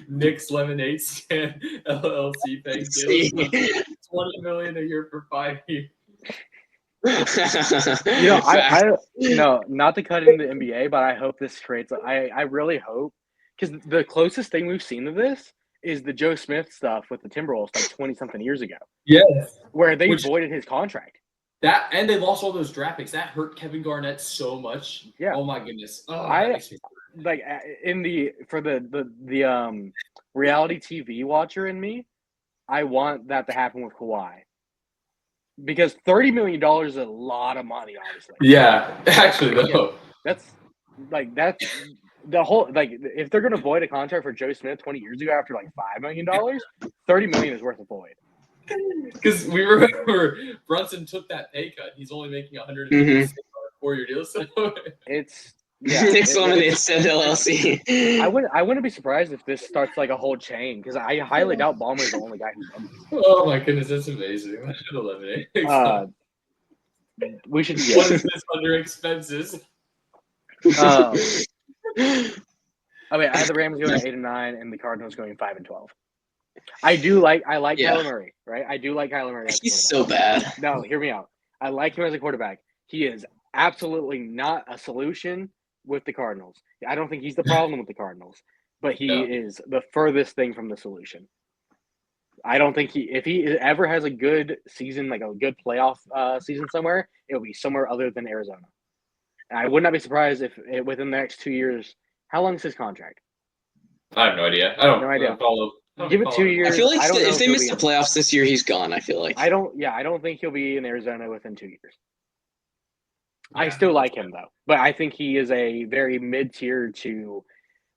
Nick's Lemonade Stand LLC paying Jalen Brunson $20 million a year for 5 years. Not to cut into the NBA, but I hope this creates. I really hope, because the closest thing we've seen to this is the Joe Smith stuff with the Timberwolves like 20-something years ago. Yes. Where they voided his contract. That, and they lost all those draft picks. That hurt Kevin Garnett so much. Yeah. Oh my goodness. Oh, like for the reality TV watcher in me, I want that to happen with Kawhi. Because $30 million is a lot of money, obviously. Yeah, actually though. That's the whole, like, if they're gonna void a contract for Joe Smith 20 years ago after like $5 million, $30 million is worth a void. Because we remember Brunson took that pay cut. He's only making $100 on a 4-year deal. So it's Nick's Lemonade Stand LLC. I wouldn't be surprised if this starts like a whole chain, because I highly doubt Ballmer's the only guy who's done this. Oh my goodness, that's amazing. I should eliminate. We should. What is this under expenses? I have the Rams going 8-9 and the Cardinals going 5-12. I like Kyler Murray, right? I do like Kyler Murray. He's so bad. No, hear me out. I like him as a quarterback. He is absolutely not a solution with the Cardinals. I don't think he's the problem with the Cardinals, but he is the furthest thing from the solution. I don't think if he ever has a good season, like a good playoff season somewhere, it'll be somewhere other than Arizona. And I would not be surprised if within the next 2 years. How long is his contract? I have no idea. I don't follow. Give it 2 years. I feel like if they miss miss the playoffs this year, he's gone. I feel like. I don't think he'll be in Arizona within 2 years. Yeah, I still like him though, but I think he is a very mid-tier to,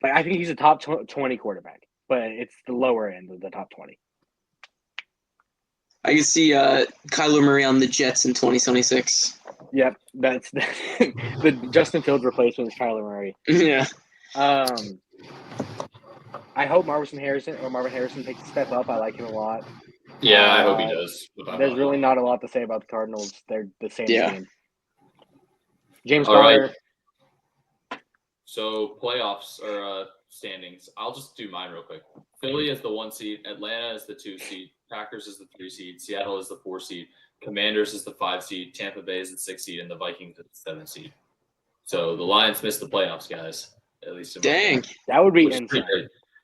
like, I think he's a top 20 quarterback, but it's the lower end of the top 20. I can see Kyler Murray on the Jets in 2026. Yep, that's the Justin Fields replacement is Kyler Murray. Yeah. I hope Marvin Harrison takes a step up. I like him a lot. Yeah, I hope he does. There's really not a lot to say about the Cardinals. They're the same team. James All Conner. Right. So playoffs or standings. I'll just do mine real quick. Philly is the 1 seed. Atlanta is the 2 seed. Packers is the 3 seed. Seattle is the 4 seed. Commanders is the 5 seed. Tampa Bay is the 6 seed, and the Vikings is the 7 seed. So the Lions missed the playoffs, guys. At least. Dang, that would be insane.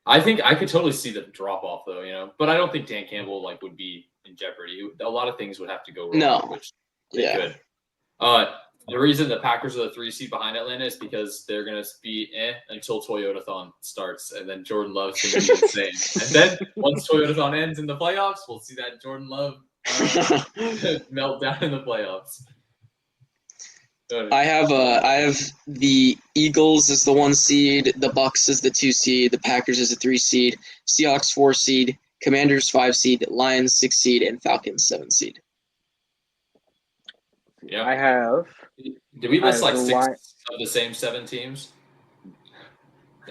I think I could totally see the drop off though, but I don't think Dan Campbell would be in jeopardy. A lot of things would have to go wrong, which they could. The reason the Packers are the 3 seed behind Atlanta is because they're gonna be until Toyotathon starts, and then Jordan Love's gonna be insane. And then once Toyotathon ends in the playoffs, we'll see that Jordan Love melt down in the playoffs. I have the Eagles as the 1 seed, the Bucks as the 2 seed, the Packers as the 3 seed, Seahawks 4 seed, Commanders 5 seed, Lions 6 seed, and Falcons 7 seed. Yeah, I have. Did we list like 6 of the same 7 teams?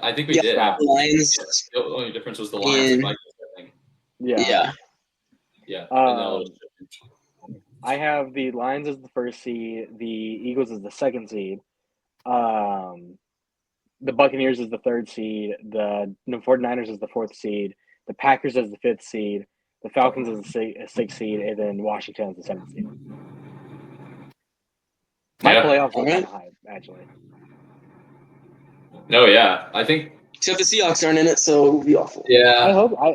I think we did. Lions. The only difference was the Lions and Vikings, I think. Yeah. I have the Lions as the 1st seed, the Eagles as the 2nd seed, the Buccaneers as the 3rd seed, the 49ers as the 4th seed, the Packers as the 5th seed, the Falcons as the 6th seed, and then Washington as the 7th seed. My playoffs are kind of high, actually. No, yeah. I think except the Seahawks aren't in it, so it will be awful. Yeah.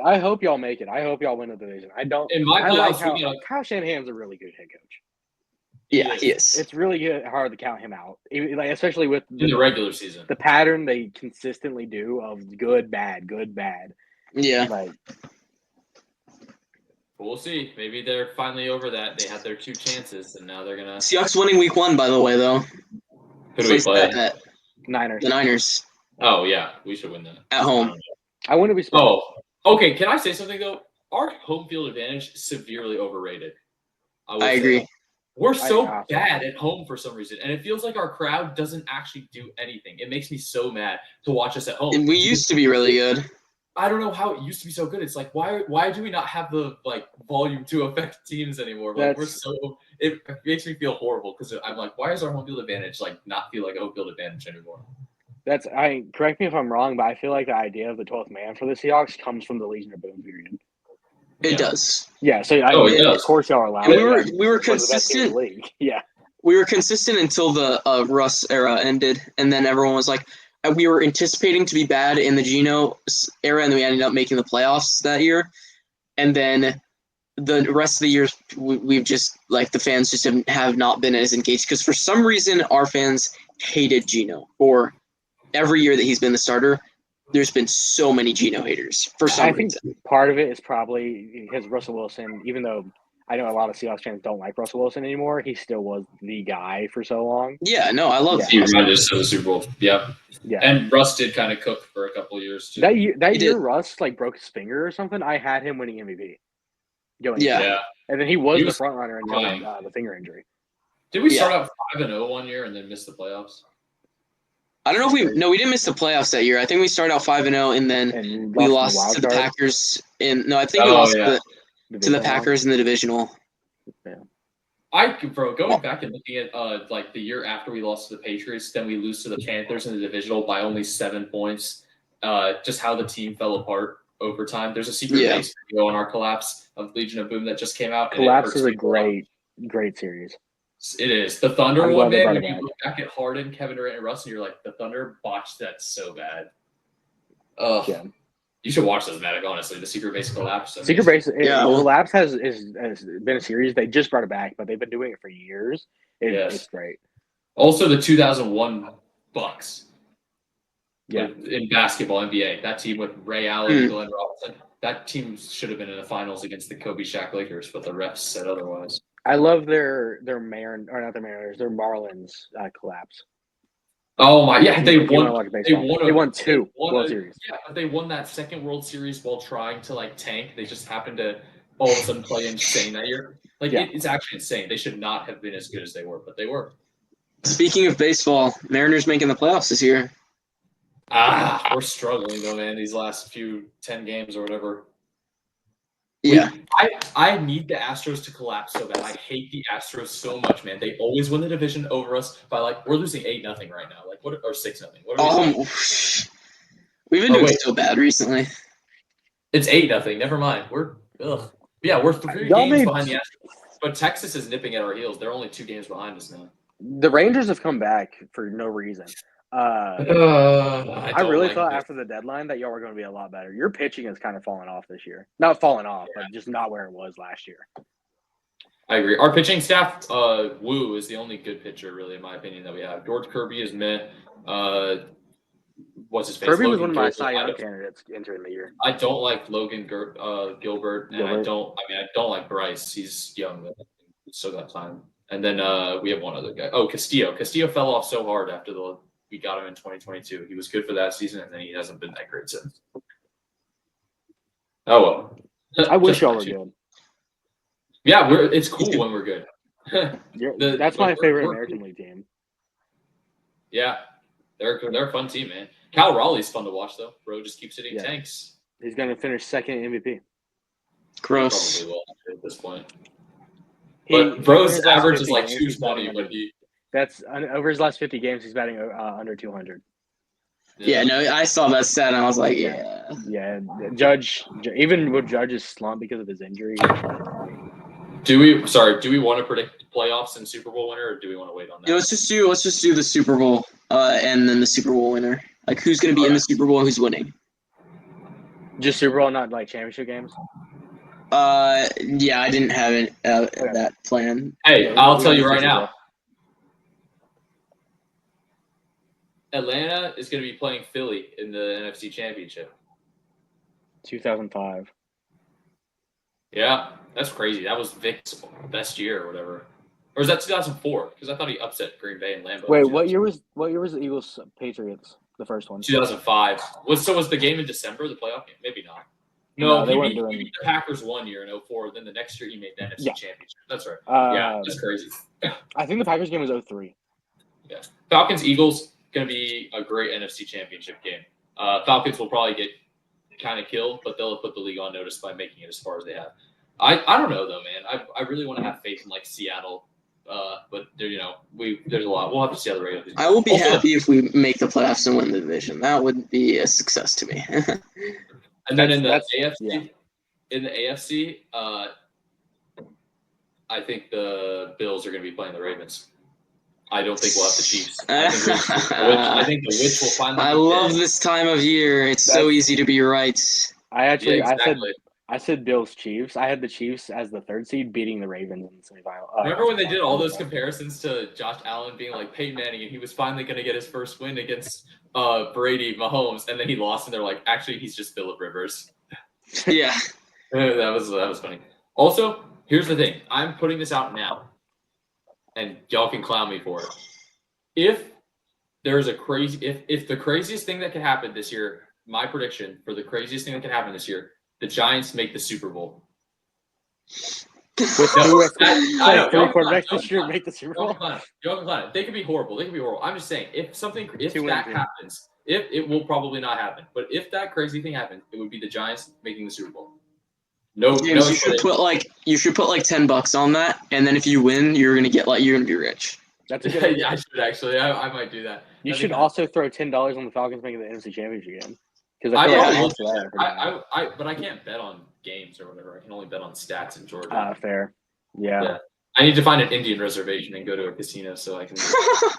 I hope y'all make it. I hope y'all win the division. In my playoffs, Kyle Shanahan's a really good head coach. Yeah, he is. It's really hard to count him out, especially with in the regular season. The pattern they consistently do of good, bad, good, bad. Yeah. We'll see. Maybe they're finally over that. They had their 2 chances, and now they're gonna. Seahawks winning week 1, by the way, though. Who do we play? Niners. The Niners. Oh yeah, we should win that at home. I wouldn't be surprised. Oh, okay. Can I say something though? our home field advantage is severely overrated. I agree. We're so I bad at home for some reason, and it feels like our crowd doesn't actually do anything. It makes me so mad to watch us at home. And we used to be really good. I don't know how it used to be so good. It's like why do we not have the volume to affect teams anymore? Like it makes me feel horrible because I'm like, why is our home field advantage not feel like a home field advantage anymore? Correct me if I'm wrong, but I feel like the idea of the 12th man for the Seahawks comes from the Legion of Boom period. It does. Yeah, so it does. Of course y'all are allowed. We were consistent. Yeah. We were consistent until the Russ era ended, and then everyone was like, we were anticipating to be bad in the Geno era, and then we ended up making the playoffs that year. And then the rest of the years, we've just the fans just have not been as engaged because for some reason our fans hated Geno. Or every year that he's been the starter, there's been so many Geno haters for some reason. I think part of it is probably because Russell Wilson, even though I know a lot of Seahawks fans don't like Russell Wilson anymore, he still was the guy for so long. Yeah, no, I love He reminded us of the Super Bowl. Yeah. And Russ did kind of cook for a couple of years too. That year Russ broke his finger or something. I had him winning MVP. And then he was the front runner until the finger injury. Did we start out 5-0 one year and then miss the playoffs? I don't know if we didn't miss the playoffs that year. I think we started out 5-0 and then we lost to the Packers we lost to the Packers in the divisional. Yeah. Going back and looking at the year after we lost to the Patriots, then we lose to the Panthers in the divisional by only 7 points. Just how the team fell apart over time. There's a secret base video on our collapse of Legion of Boom that just came out. Collapse is a great series. It is. The Thunder one, man, when you look back at Harden, Kevin Durant, and Russ, and you're like, the Thunder botched that so bad. Yeah. You should watch those, Maddoc, honestly. The Secret Base collapse. Secret Base collapse has been a series. They just brought it back, but they've been doing it for years. It's great. Also, the 2001 Bucks. Yeah. In basketball, NBA. That team with Ray Allen and Glenn Robinson. That team should have been in the finals against the Kobe Shaq Lakers, but the refs said otherwise. I love their Marlins collapse. Oh my! Yeah, they won. They won two World Series. Yeah, they won that second World Series while trying to tank. They just happened to all of a sudden play insane that year. It's actually insane. They should not have been as good as they were, but they were. Speaking of baseball, Mariners making the playoffs this year. We're struggling though, man. These last 10 games or whatever. Yeah. I need the Astros to collapse so bad. I hate the Astros so much, man. They always win the division over us by we're losing 8-0 right now. Or 6-0. What are we doing? We've been doing so bad recently. It's 8-0. Never mind. We're 3 games behind the Astros. But Texas is nipping at our heels. They're only 2 games behind us now. The Rangers have come back for no reason. I really thought after the deadline that y'all were going to be a lot better. Your pitching has kind of fallen off this year. Not fallen off, but just not where it was last year. I agree. Our pitching staff, Wu is the only good pitcher, really, in my opinion, that we have. George Kirby is meh. What's his face? Kirby was one of my Cy Young candidates entering the year. I don't like Logan Gilbert, and I don't like Bryce. He's young, but he's still got time. And then we have one other guy. Oh, Castillo. Castillo fell off so hard after we got him in 2022. He was good for that season, and then he hasn't been that great since. Oh well. I wish y'all were good. Yeah, it's cool when we're good. That's my favorite American League team. Yeah, they're a fun team, man. Cal Raleigh's fun to watch though. Bro just keeps hitting tanks. He's gonna finish second MVP. Gross. Probably will at this point. But Bro's average is 220, but that's over his last 50 games. He's batting under 200. Yeah, no, I saw that stat and I was like, yeah. Yeah, Judge, even with Judge's slump because of his injury. Do we want to predict playoffs and Super Bowl winner, or do we want to wait on that? Yeah, let's just do the Super Bowl, and then the Super Bowl winner. Who's going to be in the Super Bowl and who's winning? Just Super Bowl, not championship games. Yeah, I didn't have that plan. Hey, I'll tell you right now. Atlanta is going to be playing Philly in the NFC Championship. 2005. Yeah, that's crazy. That was Vic's best year or whatever. Or is that 2004? Because I thought he upset Green Bay and Lambeau. Wait, what year was the Eagles Patriots? The first one. 2005. Was the game in December, the playoff game? Maybe not. No, they he weren't beat doing. the Packers 1 year in 2004. Then the next year he made the NFC Yeah. Championship. That's right. Yeah, Uh, that's crazy. I think the Packers game was 03. Yeah. Falcons Eagles going to be a great NFC Championship game. Falcons will probably get kind of killed, but they'll put the league on notice by making it as far as they have. I don't know though, man. I really want to have faith in like Seattle, but there there's a lot. We'll have to see how the regular season. I will be Also, happy if we make the playoffs and win the division. That would be a success to me. And then in the That's- AFC, I think the Bills are going to be playing the Ravens. I don't think we'll have the Chiefs. I think the witch will finally. I love this time of year. It's so That's- easy to be right. I exactly. I said Bills Chiefs. I had the Chiefs as the 3rd seed beating the Ravens in the semifinal. Remember when they did all those comparisons to Josh Allen being like Peyton Manning, and he was finally going to get his first win against Brady Mahomes, and then he lost, and they're like, actually, he's just Phillip Rivers. Yeah. That was funny. Also, here's the thing. I'm putting this out now, and y'all can clown me for it. If there's a if the craziest thing that could happen this year, my prediction for the craziest thing that could happen this year, the Giants make the Super Bowl. With No, three quarterbacks this year make the Super Bowl. They could be horrible. I'm just saying, if Two that wins, happens, if it will probably not happen, but if that crazy thing happens, it would be the Giants making the Super Bowl. James, you should put like $10 on that, and then if you win, you're gonna be rich. That's a good idea. Yeah, I should actually. I might do that. You should also throw $10 on the Falcons making the NFC Championship game. Because I I will feel like but I can't bet on games or whatever. I can only bet on stats in Georgia. Fair. Yeah. I need to find an Indian reservation and go to a casino so I can.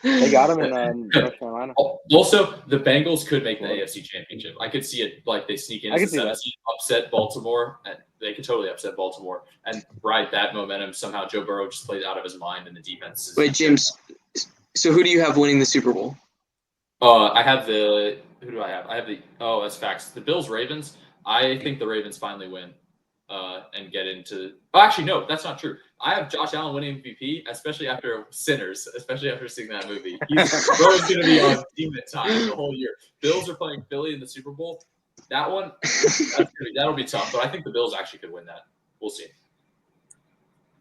They got them in North Carolina. Also, the Bengals could make the AFC Championship. I could see it like they sneak in as the 7th seed, upset Baltimore, and they could totally upset Baltimore and ride that momentum. Somehow, Joe Burrow just played out of his mind, and the defense. Wait, James. So who do you have winning the Super Bowl? I have the. Who do I have? I have the. Oh, that's facts. The Bills Ravens. I think the Ravens finally win, and get into. Oh, actually, no, that's not true. I have Josh Allen winning MVP, especially after Sinners, especially after seeing that movie. He's going to be on demon time the whole year. Bills are playing Philly in the Super Bowl. That one, that'll be tough. But I think the Bills actually could win that. We'll see.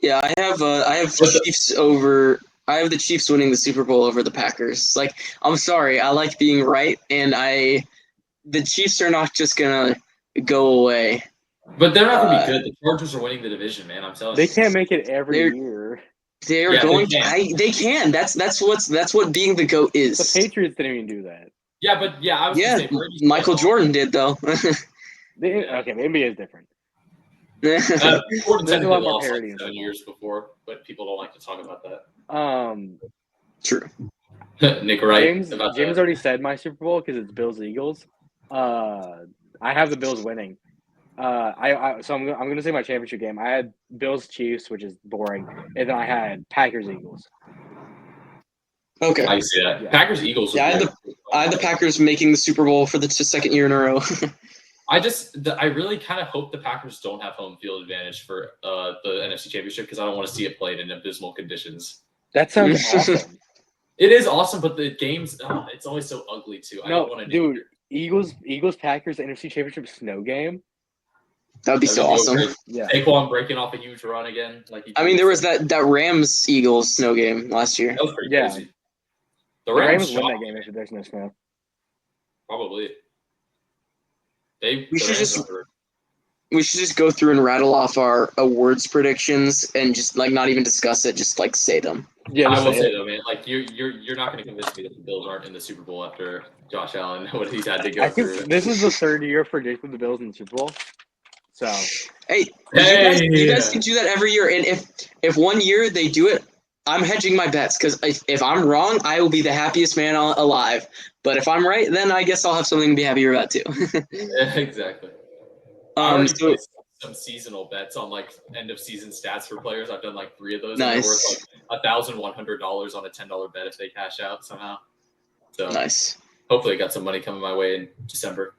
Yeah, I have Chiefs over. I have the Chiefs winning the Super Bowl over the Packers. Like, I'm sorry, I like being right, and the Chiefs are not just gonna go away. But they're not gonna be good. The Chargers are winning the division, man. I'm telling you. They can't make it every year. They are going to. They can. That's what being the GOAT is. The Patriots didn't even do that. Yeah, but I was gonna say Michael Jordan did though. Okay, maybe it's different. There's a lot more parity. 7 years before, but people don't like to talk about that. True. Nick, right? James already said my Super Bowl because it's Bills Eagles. I have the Bills winning. So I'm gonna say my championship game. I had Bills Chiefs, which is boring, and then I had Packers Eagles. Okay. I see that. Yeah. Packers Eagles. Yeah, I had the Packers making the Super Bowl for the second year in a row. I really kind of hope the Packers don't have home field advantage for the NFC Championship because I don't want to see it played in abysmal conditions. That sounds awesome. It is awesome, but the games, it's always so ugly too. I don't want to do it. Eagles Packers NFC Championship snow game. That would be so awesome. Yeah. Saquon breaking off a huge run again. There was that Rams Eagles snow game last year. That was pretty crazy. The Rams win that game if there's no snow. Probably. We should just go through and rattle off our awards predictions and just not even discuss it, just say them. Yeah, I will say though, man, you're not going to convince me that the Bills aren't in the Super Bowl after Josh Allen what he's had to go through. I think this is the third year predicting the Bills in the Super Bowl. So you guys can do that every year, and if 1 year they do it, I'm hedging my bets because if I'm wrong, I will be the happiest man alive. But if I'm right, then I guess I'll have something to be happier about too. Exactly. So some seasonal bets on end of season stats for players. I've done 3 of those. Nice. And they're worth $1,100 on a $10 bet if they cash out somehow. So nice. Hopefully, I got some money coming my way in December.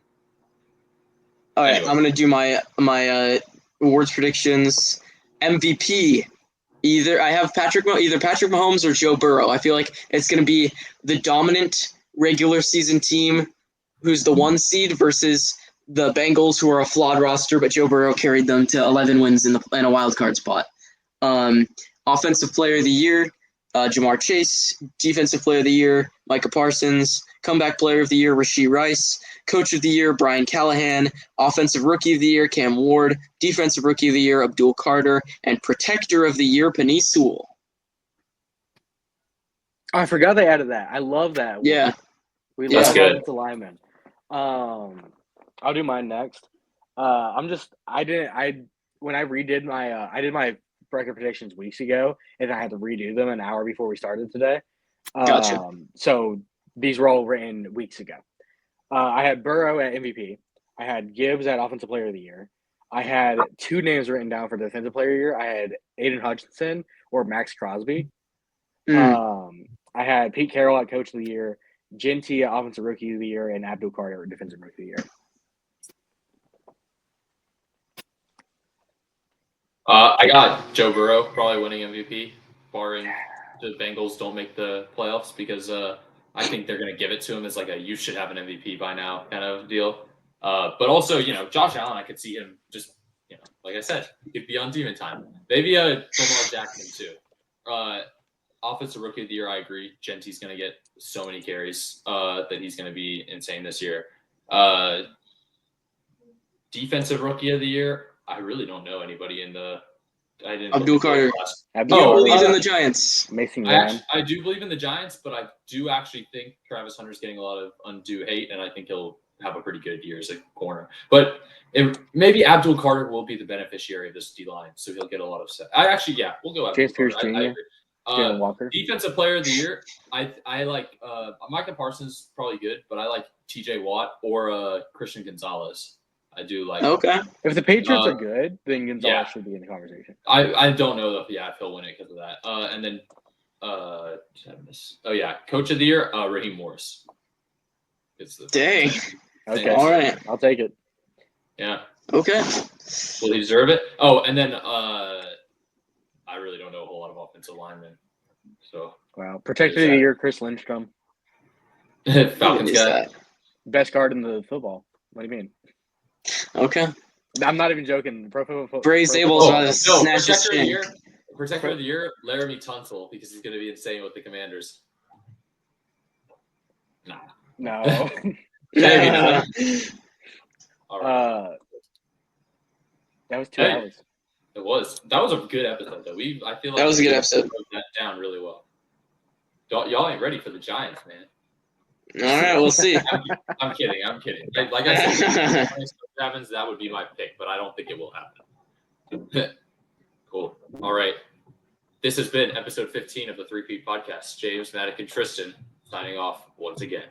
All right, I'm gonna do my awards predictions. MVP. Either Patrick Mahomes or Joe Burrow. I feel like it's gonna be the dominant regular season team who's the 1 seed versus the Bengals, who are a flawed roster, but Joe Burrow carried them to 11 wins in a wild card spot. Offensive Player of the Year, Jamar Chase. Defensive Player of the Year, Micah Parsons. Comeback Player of the Year, Rashee Rice. Coach of the Year, Brian Callahan. Offensive Rookie of the Year, Cam Ward. Defensive Rookie of the Year, Abdul Carter. And Protector of the Year, Penei Sewell. Oh, I forgot they added that. I love that. Yeah. We That's love good. offensive linemen. I'll do mine next. When I redid my I did my record predictions weeks ago, and I had to redo them an hour before we started today. Gotcha. So these were all written weeks ago. I had Burrow at MVP. I had Gibbs at Offensive Player of the Year. I had 2 names written down for Defensive Player of the Year. I had Aiden Hutchinson or Max Crosby. I had Pete Carroll at Coach of the Year, Genty at Offensive Rookie of the Year, and Abdul Carter at Defensive Rookie of the Year. I got Joe Burrow probably winning MVP, barring the Bengals don't make the playoffs, because I think they're going to give it to him as like a you should have an MVP by now kind of deal. But also, Josh Allen, I could see him just, like I said, he could be on demon time. Maybe Lamar Jackson too. Offensive Rookie of the Year, I agree. Genty's going to get so many carries that he's going to be insane this year. Defensive Rookie of the Year, I really don't know anybody in the. I didn't. Abdul Carter. Abdul You Carter, believe in the Giants. Mason Graham. I do believe in the Giants, but I do actually think Travis Hunter's getting a lot of undue hate, and I think he'll have a pretty good year as a corner. But maybe Abdul Carter will be the beneficiary of this D-line, so he'll get a lot of set. We'll go Abdul James Pierce Carter. Jr., I agree. Jalen Walker. Defensive Player of the Year, I like Micah Parsons, probably good, but I like T.J. Watt or Christian Gonzalez. I do like. Okay. If the Patriots are good, then Gonzalez should be in the conversation. I don't know if he'll win it because of that. And then Coach of the Year, Raheem Morris. Dang. Okay. All right. I'll take it. Yeah. Okay. Will he deserve it? Oh, and then I really don't know a whole lot of offensive linemen. So. Wow. Protector of the Year, Chris Lindstrom. Falcons guy. Best guard in the football. What do you mean? Okay. I'm not even joking. Pro Football. Bray Zable's about to snatch his Protector of the chin. Year. Protector of the Year, Laramie Tunsil, because he's going to be insane with the Commanders. Nah. No. Maybe not. All right. That was 2 hours. It was. That was a good episode, though. I feel like That was a good episode. Wrote that down really well. Y'all ain't ready for the Giants, man. All right, we'll see. I'm kidding. Like I said, if it happens, that would be my pick, but I don't think it will happen. Cool. All right. This has been episode 15 of the 3P Podcast. James, Maddoc, and Tristan signing off once again.